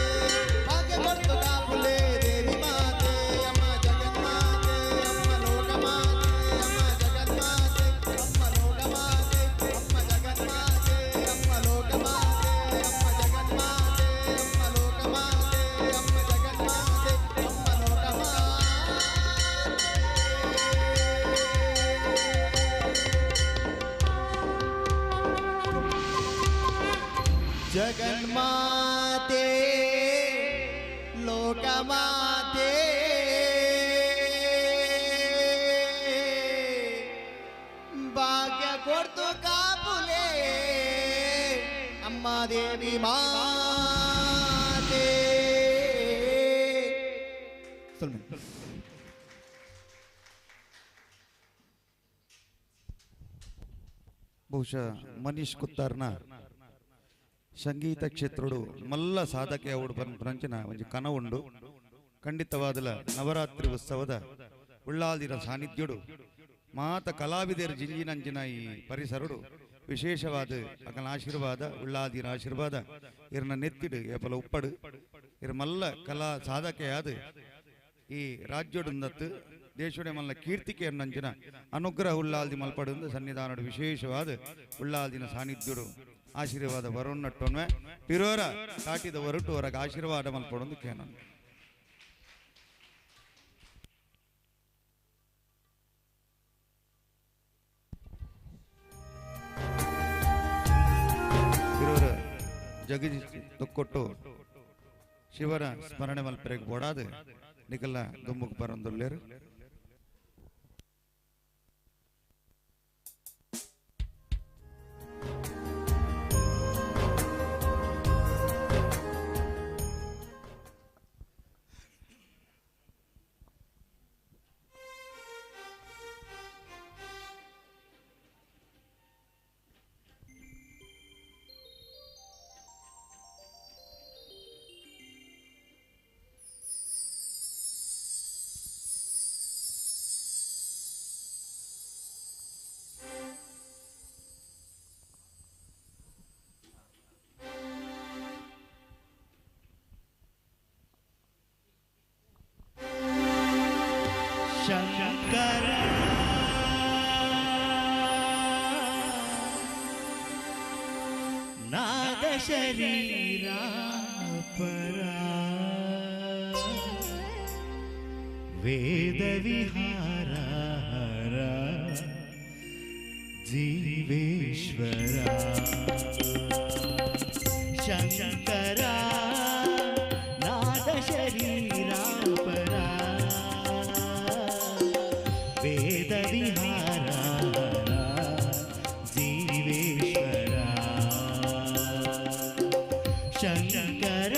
ಭಾಗ್ಯ ಕೊರ್ತು ಕಾಪುಲೆ ದೇವಿ ಮಾತೆ ಅಮ್ಮ ಜಗನ್ಮಾತೆ ಅಮ್ಮ ಲೋಕಮಾತೆ ಅಮ್ಮ ಜಗನ್ಮಾತೆ ಅಮ್ಮ ಲೋಕಮಾತೆ ಅಮ್ಮ ಜಗನ್ಮಾತೆ ಅಮ್ಮ ಲೋಕಮಾತೆ ಅಮ್ಮ ಜಗನ್ಮಾತೆ ಅಮ್ಮ ಲೋಕಮಾತೆ ಅಮ್ಮ ಜಗನ್ಮಾತೆ ಅಮ್ಮ ಲೋಕಮಾತೆ ಜಗನ್ಮಾತೆ ಲೋಕಮಾತೆ ಭಾಗ್ಯ ಕೊಡ್ತು ಕಾಪುಲೆ ಅಮ್ಮ ದೇವಿ ಮಾತೆ ಬಹುಶಃ ಮನೀಶ್ ಕುತ್ತಾರ್ನ ಸಂಗೀತ ಕ್ಷೇತ್ರಡು ಮಲ್ಲ ಸಾಧಕೆ ಅವಡು ಪರಂಚಿನ ಒಂಜಿ ಕನವುಂಡು ಖಂಡಿತವಾದಲ ನವರಾತ್ರಿ ಉತ್ಸವದ ಉಳ್ಳಾದಿನ ಸಾನ್ನಿಧ್ಯಡು ಮಾತ ಕಲಾವಿದರ ಜಿಂಜಿನಂಚಿನ ಈ ಪರಿಸರಡು ವಿಶೇಷವಾದ ಅಕಲ ಆಶೀರ್ವಾದ ಉಳ್ಳಾದಿನ ಆಶೀರ್ವಾದ ಇರನ ನೆತ್ತಿಡು ಏಪಲ ಉಪ್ಪಡು ಇರ ಮಲ್ಲ ಕಲಾ ಸಾಧಕೆಯಾದ ಈ ರಾಜ್ಯಡುಂದತ್ತು ದೇಶುಡೆ ಮಲ್ಲ ಕೀರ್ತಿಕೆ ನಂಚಿನ ಅನುಗ್ರಹ ಉಳ್ಳಾಲ್ದಿ ಮಲ್ಪಡು ಸನ್ನಿಧಾನಡು ವಿಶೇಷವಾದ ಉಳ್ಳಾಲ್ದಿನ ಸಾನ್ನಿಧ್ಯಡು ಆಶೀರ್ವಾದ ಬರೋನ್ನಟ್ಟೊನ್ವೆ ಪಿರೋರ ಕಾಟಿದ ಹೊರಟು ಹೊರಗೆ ಆಶೀರ್ವಾದ ಮಲ್ಪಡೊಂದು ಕೇನ ಪಿರೋರ ಜಗಜಿ ತೊಕ್ಕೊಟ್ಟು ಶಿವರ ಸ್ಮರಣೆ ಮಲ್ಪರೆಗೆ ಬೋಡಾದ ನಿಕಲ್ಲ ದುಮ್ಮುಕ್ ಬರೊಂದುಲ್ಲೇರು ಶಂಕರ ನಾದ ಶರೀರ ಪರ ವೇದ ವಿಹಾರ ಜೀವೇಶ ಶಂಕರ ನಾದ ಶರೀರ ಪರ ವೇದ ವಿಹಾರ ಜೀವೇಶ್ವರ ಶಂಕರ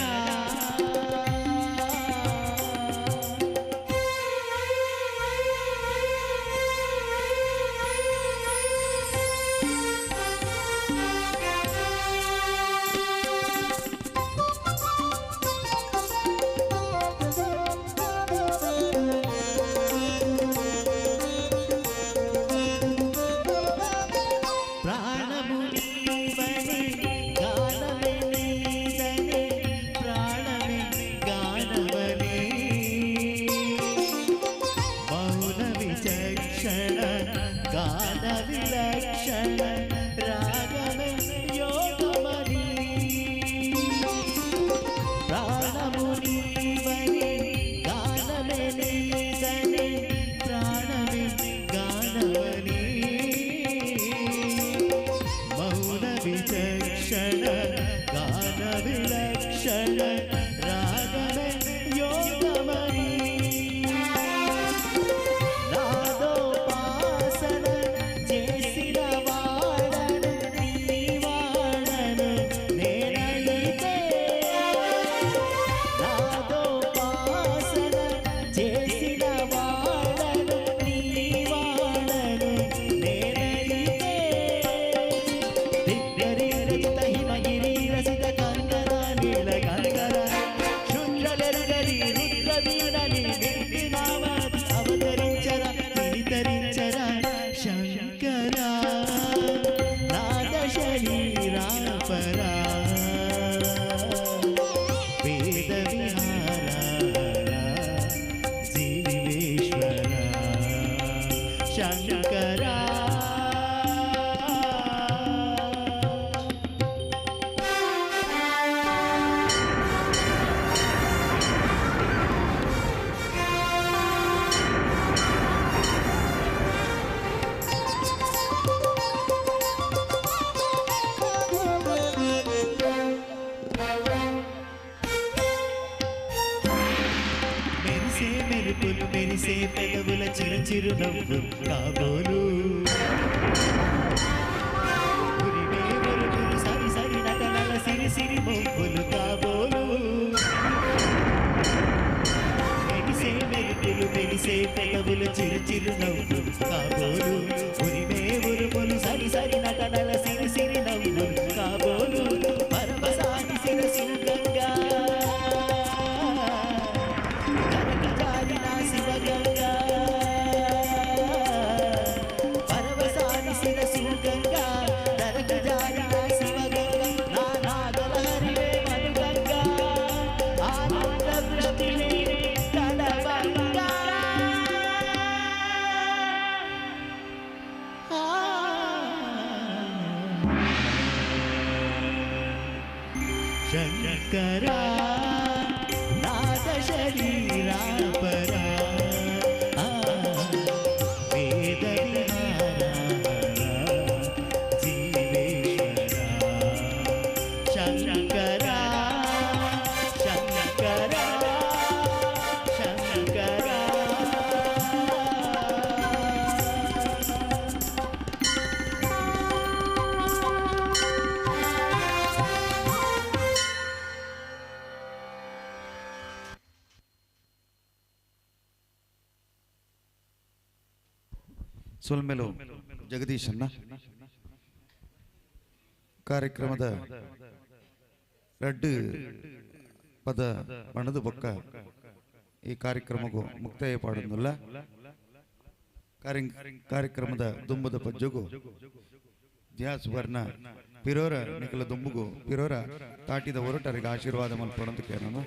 మెరిసే పెదవుల చిరు నవ్వు కాబోలు సరి సరి నటనల సిరి సిరి మొవ్వులు కాబోలు మెరిసే మెరుపులు మెరిసే పెదవుల చిరు నవ్వు కాబోలు ఉరిమే ఉరుములు సరి సరి నటనల సిరి సిరి నవ్వులు కాబోలు పరమసాని శిరసిరు గంగా शंकरा नाद शरीरा परा वेद विहारा जीवेश्वरा शंकरा शंकरा शंकरा ಸೊಲ್ಮೆಲು ಜಗದೀಶನ್ನ ಕಾರ್ಯಕ್ರಮದ ರೆಡ್ ಪದ ಬಣದ ಬೊಕ್ಕ ಈ ಕಾರ್ಯಕ್ರಮಕ್ಕೂ ಮುಕ್ತಾಯ ಪಾಡುವುದಿಲ್ಲ ಕಾರ್ಯಕ್ರಮದ ದುಂಬದ ಪಜ್ಜಗೂ ಧ್ಯಾಸ್ ವರ್ಣ ಪಿರೋರ ನಿಖಲ ದುಂಬುಗೂ ಪಿರೋರ ತಾಟಿದ ಹೊರಟರಿಗೆ ಆಶೀರ್ವಾದ ಮಲ್ಪಡೋದಕ್ಕೆ ನಾನು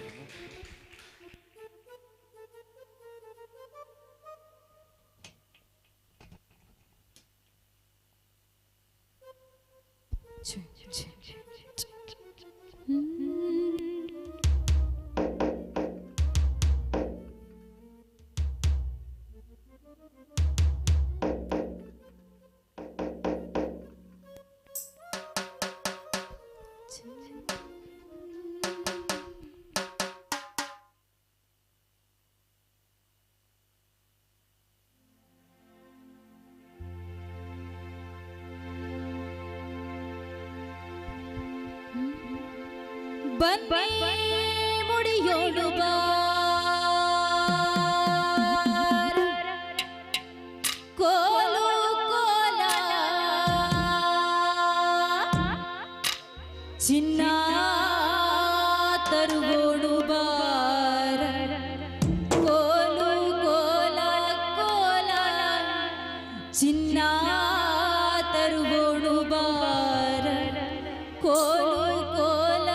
ಬನ್ನಿ ಮುಡಿಯೋಡು ಬಾರ ಕೋಲು ಕೋಲ ಚಿನ್ನ ತರುಗೋಡು ಬಾರ ಕೋಲು ಕೋಲ ಕೋಲ ಚಿನ್ನ ತರುಗೋಡು ಬಾರ ಕೋಲು ಕೋಲ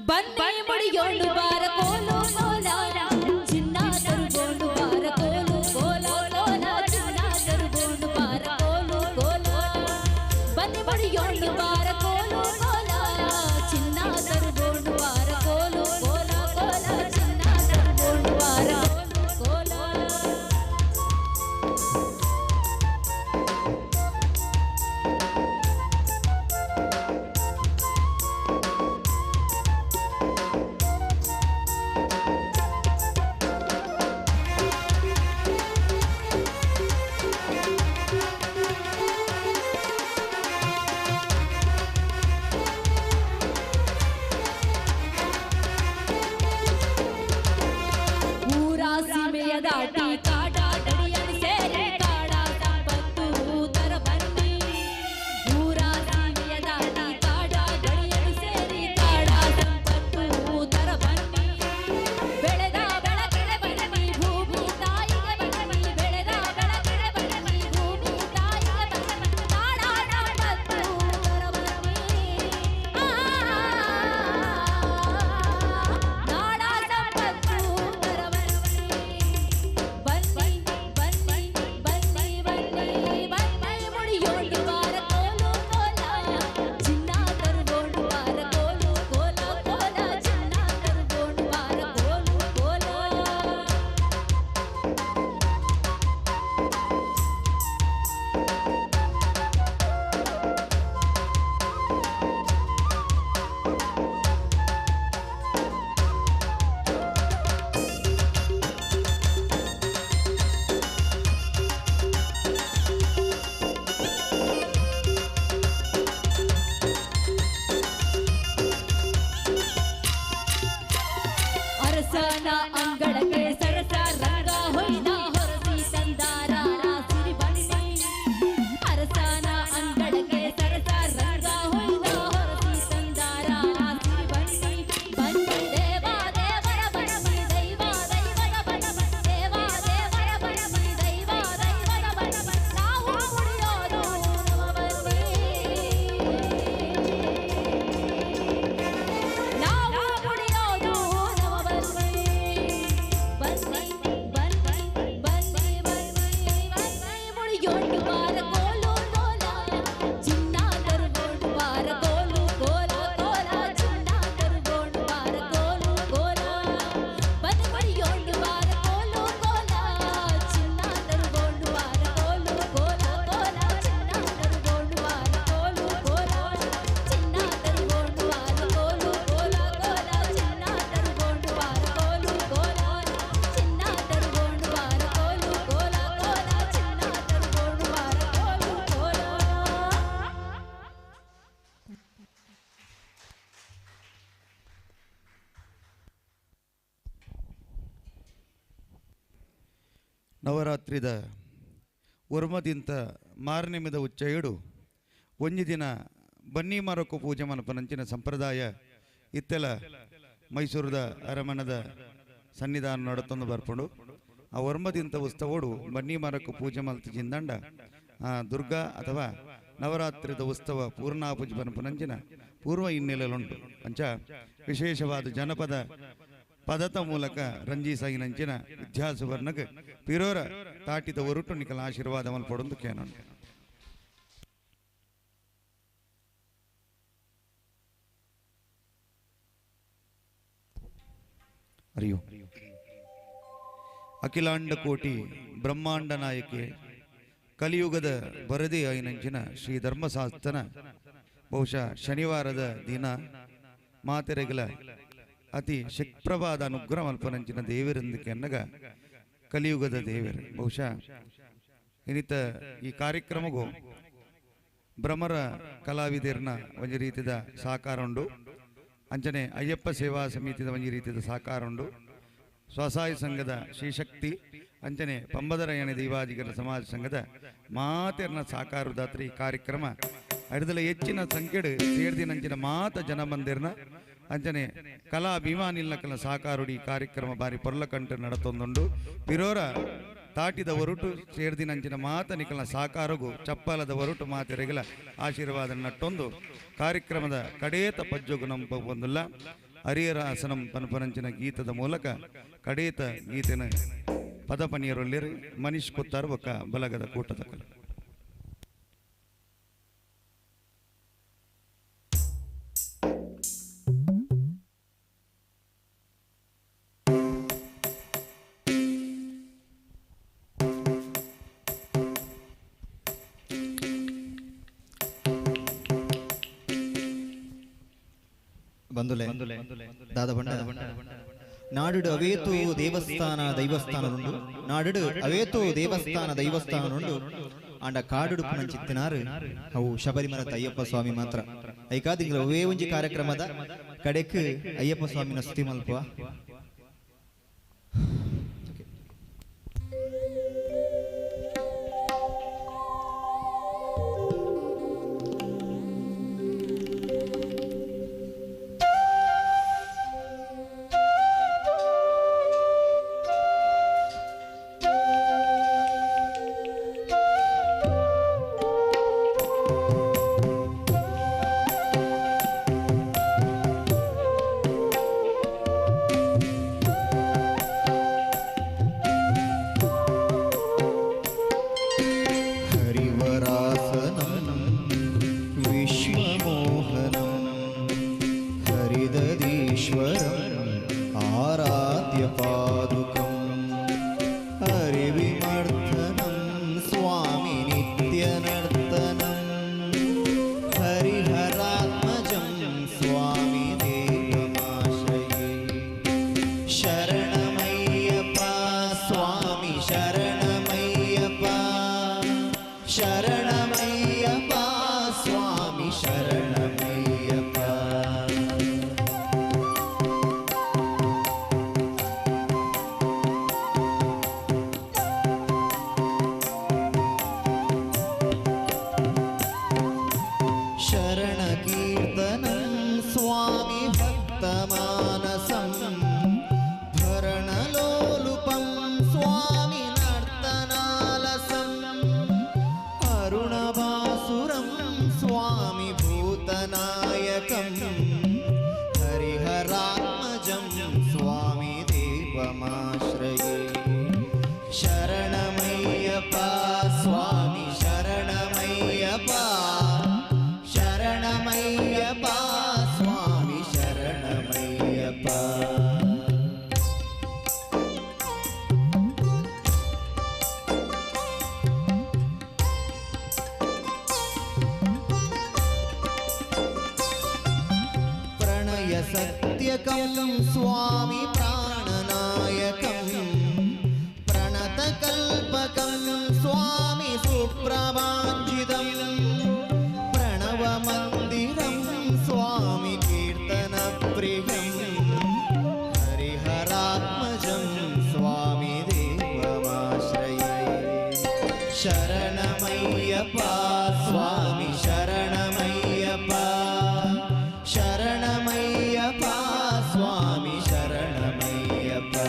ಬನ್ನಿ ಮುಡಿಯೋಡು ಬಾರ ಕೋಲು ಕೋಲ ಚಿನ್ನ ತರುಗೋಡು ಬಾರ ಕೋಲು ಕೋಲ ಕೋಲ ಚಿನ್ನ ತರುಗೋಡು ಬಾರ ಕೋಲು ಕೋಲ ಬನ್ನಿ ಮುಡಿಯೋಡು ಬಾರ ಕೋಲು ಕೋಲ ಚಿನ್ನ ತರುಗೋಡು ಬಾರ ಕೋಲು ಕೋಲ ಕೋಲ ಚಿನ್ನ ತರುಗೋಡು ಬಾರ ಕೋಲು ಕೋಲ ಊರ ಸೀಮೆಯ ದಾಟಿ ಕಾಡ ಗಡಿಯಲ್ಲಿ ಸೇರಿ ಕಾಡ ಸಂಪತ್ತು ತರ ಬನ್ನಿ ಊರ ಸೀಮೆಯ ದಾಟಿ ಕಾಡ ಗಡಿಯಲ್ಲಿ ಸೇರಿ ಕಾಡ ಸಂಪತ್ತು ತರ ಬನ್ನಿ ಬೆಳೆದ ಬೆಳಕಿಗೆ ಬನ್ನಿ ಭೂಮಿ ತಾಯಿಗೆ ಬನ್ನಿ ಬೆಳೆದ ಬೆಳಕಿಗೆ ಬನ್ನಿ ಭೂಮಿ ತಾಯಿಗೆ ಬನ್ನಿ ಕಾಡ ಸಂಪತ್ತು ತರ ಬನ್ನಿ ನಾಡ ಸಂಪತ್ತು ತರ ಬನ್ನಿ ಬನ್ನಿ ಬನ್ನಿ ಬನ್ನಿ ಬನ್ನಿ ಬನ್ನಿ ಮುಡಿಯೋಡು ಬಾರ ಕೋಲು ಕೋಲ ಚಿನ್ನ ತರುಗೋಡು ಬಾರ ಕೋಲು ಕೋಲ ಕೋಲ ಚಿನ್ನ ತರುಗೋಡು ಬಾರ ಕೋಲು ಕೋಲ ಅರಸನ ಅಂಗಳಕ್ಕೆ ಸರಸ ರಂಗ ಹೊಯ್ದ ಹೊರಸಿ ತಂದಾರ ಸಿರಿ ಬನ್ನಿ ಅರಸನ ಅಂಗಳಕ್ಕೆ ಸರಸ ರಂಗ ಹೊಯ್ದ ಹೊರಸಿ ತಂದಾರ ಸಿರಿ ಬನ್ನಿ ಬನ್ನಿ ದೇವ ದೇವರ ಬನ್ನಿ ದೈವ ದೈವದ ಬನ್ನಿ ದೇವ ದೇವರ ಬನ್ನಿ ದೈವ ದೈವದ ಬನ್ನಿ ನಾವು ಮುಡಿಯೋದು ನಮ ಬನ್ನಿ ನಾವು ಮುಡಿಯೋದು ನಮ ಬನ್ನಿ ಬನ್ನಿ ಬನ್ನಿ ಬನ್ನಿ ಬನ್ನಿ ಬನ್ನಿ ಮುಡಿಯೋಡು ಬಾರ ಕೋಲು ಕೋಲ ಚಿನ್ನ ತರುಗೋಡು ಬಾರ ಕೋಲು ಕೋಲ ಕೋಲ ಚಿನ್ನ ತರುಗೋಡು ಬಾರ ಕೋಲು ಕೋಲ ಬನ್ನಿ ಮುಡಿಯೋಡು ಬಾರ ಕೋಲು ಕೋಲ ಚಿನ್ನ ತರುಗೋಡು ಬಾರ ಕೋಲು ಕೋಲ ಕೋಲ ಚಿನ್ನ ತರುಗೋಡು ಬಾರ ಕೋಲು ಕೋಲ ಚಿನ್ನ ತರುಗೋಡು ಬಾರ ಕೋಲು ಕೋಲ ಕೋಲ ಚಿನ್ನ ತರುಗೋಡು ಬಾರ ಕೋಲು ಕೋಲ ಚಿನ್ನ ತರುಗೋಡು ಬಾರ ಕೋಲು ಕೋಲ ಕೋಲ ಚಿನ್ನ ತರುಗೋಡು ಬಾರ ಕೋಲು ಕೋಲ ನವರಾತ್ರಿದ ಒರ್ಮದಿಂತ ಮಾರನಿಮಿದ ಉಚ್ಚಯುಡು ಒಂಜಿ ದಿನ ಬನ್ನಿ ಮಾರಕ್ಕು ಪೂಜೆ ಮಲ್ಪನಂಚಿನ ಸಂಪ್ರದಾಯ ಇತ್ತೆಲ ಮೈಸೂರದ ಅರಮನದ ಸನ್ನಿಧಾನ ನಡತೊಂದು ಬರ್ಪುಂಡು ಆ ಒರ್ಮದಿಂತ ಉತ್ಸವೋಡು ಬನ್ನಿ ಮಾರಕ್ಕು ಪೂಜೆ ಮಲ್ತು ಜಿಂದಂಡ ದುರ್ಗಾ ಅಥವಾ ನವರಾತ್ರಿದ ಉತ್ಸವ ಪೂರ್ಣಾಪುಜಿ ಪನ್ಪನಂಚಿನ ಪೂರ್ವ ಹಿನ್ನೆಲೆಯಲ್ಲುಂಟು ಅಂಚ ವಿಶೇಷವಾದ ಜನಪದ ಪದತ ಮೂಲಕ ರಂಜಿಸಾಗಿನಂಚಿನ ವಿದ್ಯಾಸುವರ್ಣಗ್ ಪಿರೋರ ತಾಟಿದ ಒರುಟು ನಿಕಲ ಆಶೀರ್ವಾದ ಮಲ್ಪಡೊಂದು ಕೇನೋಣ ಅರಿಯೋ ಅಖಿಲಾಂಡ ಕೋಟಿ ಬ್ರಹ್ಮಾಂಡ ನಾಯಕಿ ಕಲಿಯುಗದ ಬರದಿ ಆಯ್ನಂಚಿನ ಶ್ರೀ ಧರ್ಮಶಾಸ್ತ್ರನ ಬಹುಶಃ ಶನಿವಾರದ ದಿನ ಮಾತೆರೆಗಲ ಅತಿ ಶಕ್ಪ್ರವಾದ ಅನುಗ್ರಹ ಮಲ್ಪನಂಚಿನ ದೇವರೆಂದಕ್ಕೆ ಅನ್ನಗ ಕಲಿಯುಗದ ದೇವರು ಬಹುಶಃ ಇನ್ನಿತ ಈ ಕಾರ್ಯಕ್ರಮಗೂ ಭ್ರಮರ ಕಲಾವಿದರ್ನ ಒಂಜಿ ರೀತಿದ ಸಹಕಾರ ಉಂಡು. ಅಂಚನೆ ಅಯ್ಯಪ್ಪ ಸೇವಾ ಸಮಿತಿದ ಒಂಜಿ ರೀತಿದ ಸಹಕಾರ ಉಂಡು. ಸ್ವಸಹಾಯ ಸಂಘದ ಶ್ರೀಶಕ್ತಿ ಅಂಚನೆ ಪಂಬದರಯಣ ದೈವಾಜಿಗರ ಸಮಾಜ ಸಂಘದ ಮಾತೆರ್ನ ಸಹಕಾರದಾತ್ರ ಈ ಕಾರ್ಯಕ್ರಮ ಅರಿದಲ ಹೆಚ್ಚಿನ ಸಂಖ್ಯೆಡು ಸೇರ್ದಿನಂಚಿನ ಮಾತ ಜನ ಬಂದಿರ್ನ ಅಂಚನೆ ಕಲಾ ಅಭಿಮಾನಿಲ್ನ ಕಲ ಸಹಕಾರುಡಿ ಈ ಕಾರ್ಯಕ್ರಮ ಬಾರಿ ಪೊರ್ಲಕಂಠ ನಡತೊಂದುಂಡು. ಬಿರೋರ ತಾಟಿದ ಹೊರಟು ಸೇರ್ದಿನಂಚಿನ ಮಾತ ನಿಕಲ ಸಹಕಾರಗೂ ಚಪ್ಪಲದ ಹೊರಟು ಮಾತೆರೆಗಲ ಆಶೀರ್ವಾದ ನಟ್ಟೊಂದು ಕಾರ್ಯಕ್ರಮದ ಕಡೇತ ಪಜ್ಜೋಗು ನಮ್ಮ ಬಂದಿಲ್ಲ. ಹರಿಹರಾಸನಂ ಪನಪನಂಚಿನ ಗೀತದ ಮೂಲಕ ಕಡೇತ ಗೀತೆನ ಪದಪನಿಯರೊಲ್ಲಿರು ಮನೀಶ್ ಕೊತ್ತಾರ ಒಕ್ಕ ಬಲಗದ ಕೂಟದ ಕಲ. ಬಂದುಲೆ ದಾದ ಬಂಡ ನಾಡುಡು ಅವೇತು ದೇವಸ್ಥಾನ ದೈವಸ್ಥಾನದುಂಡು ನಾಡುಡು ಅವೇತು ದೇವಸ್ಥಾನ ದೈವಸ್ಥಾನದುಂಡು ಆಂಡ ಕಾಡುಡು ಪುನಂಚಿತ್ತಿನಾರು ಅವು ಶಬರಿಮಲದ ಅಯ್ಯಪ್ಪ ಸ್ವಾಮಿ ಮಾತ್ರ ಐಕಾದಿಂಗ್ಲ ಅವೇ ಒಂಜಿ ಕಾರ್ಯಕ್ರಮದ ಕಡೆಕ್ ಅಯ್ಯಪ್ಪ ಸ್ವಾಮಿನ ಸ್ತುತಿ ಮಲ್ಪುವ. सत्यकं स्वामी प्राणनायकं प्रणतकल्पकं स्वामी सुप्रभाञ्जितं प्रणवमन्दिरं स्वामी कीर्तनप्रियं हरिहरात्मजं स्वामी देवमाश्रये शरणमय्यप्पा स्वामी शरणमय्यप्पा शरणमय्यप्पा स्वामी शरणमय्यप्पा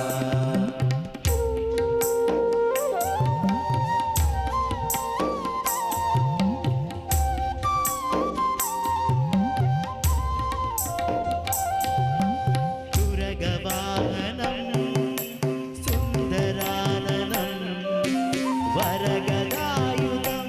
तुरगवाहनं सुन्दराननं वरगदायुधं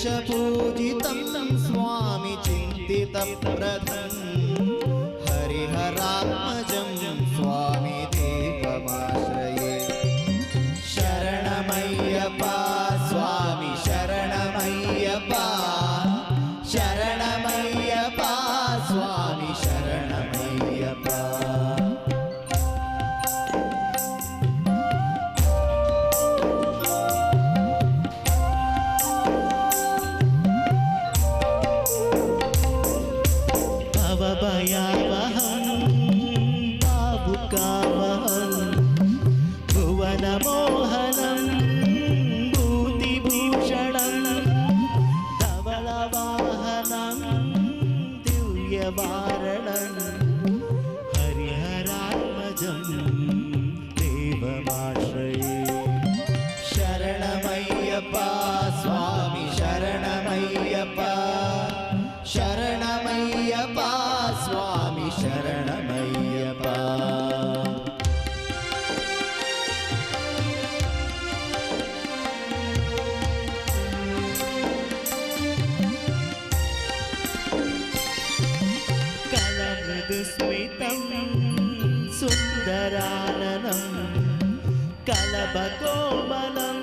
पूजितं स्वामी चिन्तितप्रदं हरिहरात्मजं स्वामी देवमाश्रये शरणमय्यप्पा स्वामी शरणमय्यप्पा शरणमय्यप्पा स्वामी शरणमय्यप्पा भवभयावहं भावुकावहं भुवनमोहनं भूतिभूषणं धवलवाहनं दिव्यवारणं हरिहरात्मजं देवमाश्रये शरणमय्यप्पा स्वामी शरणमय्यप्पा शरणमय्यप्पा स्वामी शरणमय्यप्पा कलमृदुस्मितं सुन्दराननं कलभकोमलं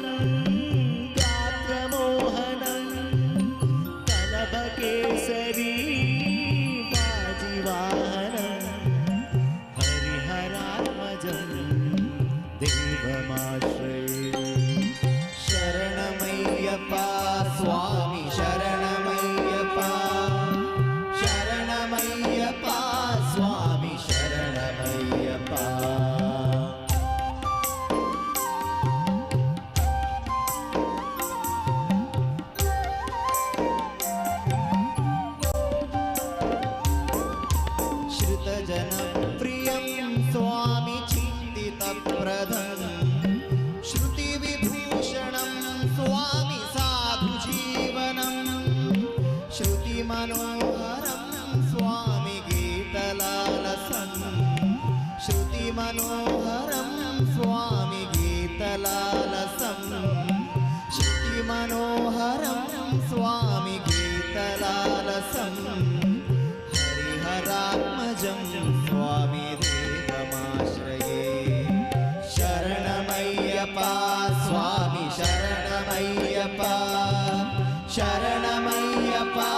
गात्रमोहनं कलभकेसरी वाजिवाहनं हरिहरात्मजं देवमाश्रये शरणमय्यप्पा स्वामी शरणमय्यप्पा शरणमय्यप्पा स्वामी शरणमय्यप्पा श्रुतजनप्रियं स्वामी चिन्तितप्रदं श्रुतिविभूषणं स्वामी साधुजीवनं श्रुतिमनोहरं स्वामी गीतलालसं श्रुतिमनोहरं स्वामी गीतलालसं श्रुतिमनोहरं स्वामी गीतलालसं हरिहरात्मजं स्वामी देवमाश्रये शरणमय्यप्पा स्वामी शरणमय्यप्पा शरणमय्यप्पा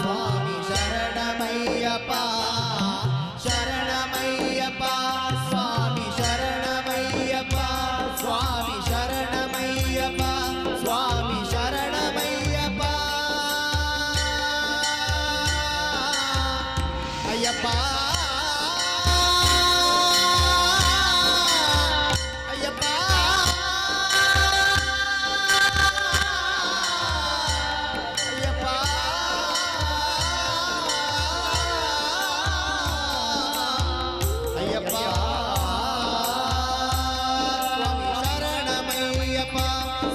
स्वामी शरणमय्यप्पा शरणमय्यप्पा स्वामी शरणमय्यप्पा स्वामी शरणमय्यप्पा स्वामी शरणमय्यप्पा अय्यप्पा अय्यप्पा अय्यप्पा अय्यप्पा स्वामी शरणमय्यप्पा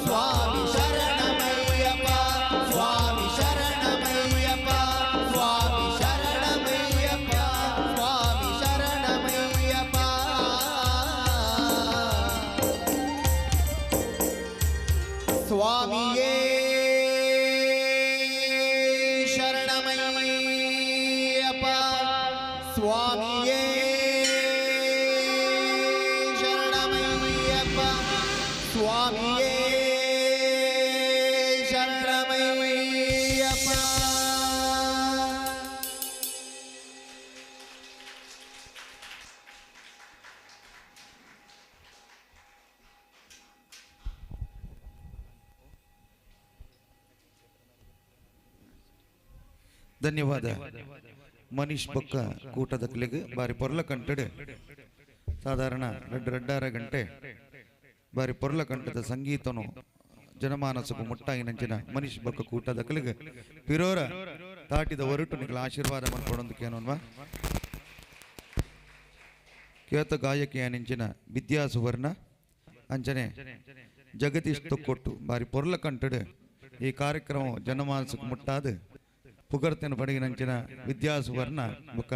स्वामी शरणमय्यप्पा स्वामी शरणमय्यप्पा स्वामी शरणमय्यप्पा स्वामी शरणमय्यप्पा स्वामिये शरणमय्यप्पा स्वामिये शरणमय्यप्पा स्वामिये शरणमय्यप्पा ಧನ್ಯವಾದ ಮನೀಶ್ ಬೊಕ್ಕ ಕೂಟದ ಕ್ಲಿಗ್ ಬಾರಿ ಪೊರ್ಲ ಕಂಟಡ್ ಸಾಧಾರಣ 2.5 ಗಂಟೆ ಬಾರಿ ಪೊರ್ಲ ಕಂಠದ ಸಂಗೀತನು ಜನಮಾನಸಕ್ಕೂ ಮುಟ್ಟಾಗಿನಂಚಿನ ಮನೀಶ್ ಬೊಕ್ಕ ಕೂಟದ ಕ್ಲಿಗ್ ಪಿರೋರ ತಾಟಿದ ಹೊರಟು ನಿಗಳ ಆಶೀರ್ವಾದ ಮಾಡ್ಕೊಡೋದಕ್ಕೇನೋನ್ವಾ ಕೇತ ಗಾಯಕಿ ಅನಿಂಚಿನ ವಿದ್ಯಾ ಸುವರ್ಣ ಅಂಚನೆ ಜಗದೀಶ್ ತೊಕ್ಕೊಟ್ಟು ಬಾರಿ ಪೊರ್ಲ ಕಂಟಡ್ ಈ ಕಾರ್ಯಕ್ರಮ ಜನಮಾನಸಕ್ಕೂ ಮುಟ್ಟಾದ ಪುಗರ್ತಿನ ಪಡಗಿನಂಚಿನ ವಿದ್ಯಾ ಸುವರ್ಣ ಬೊಕ್ಕ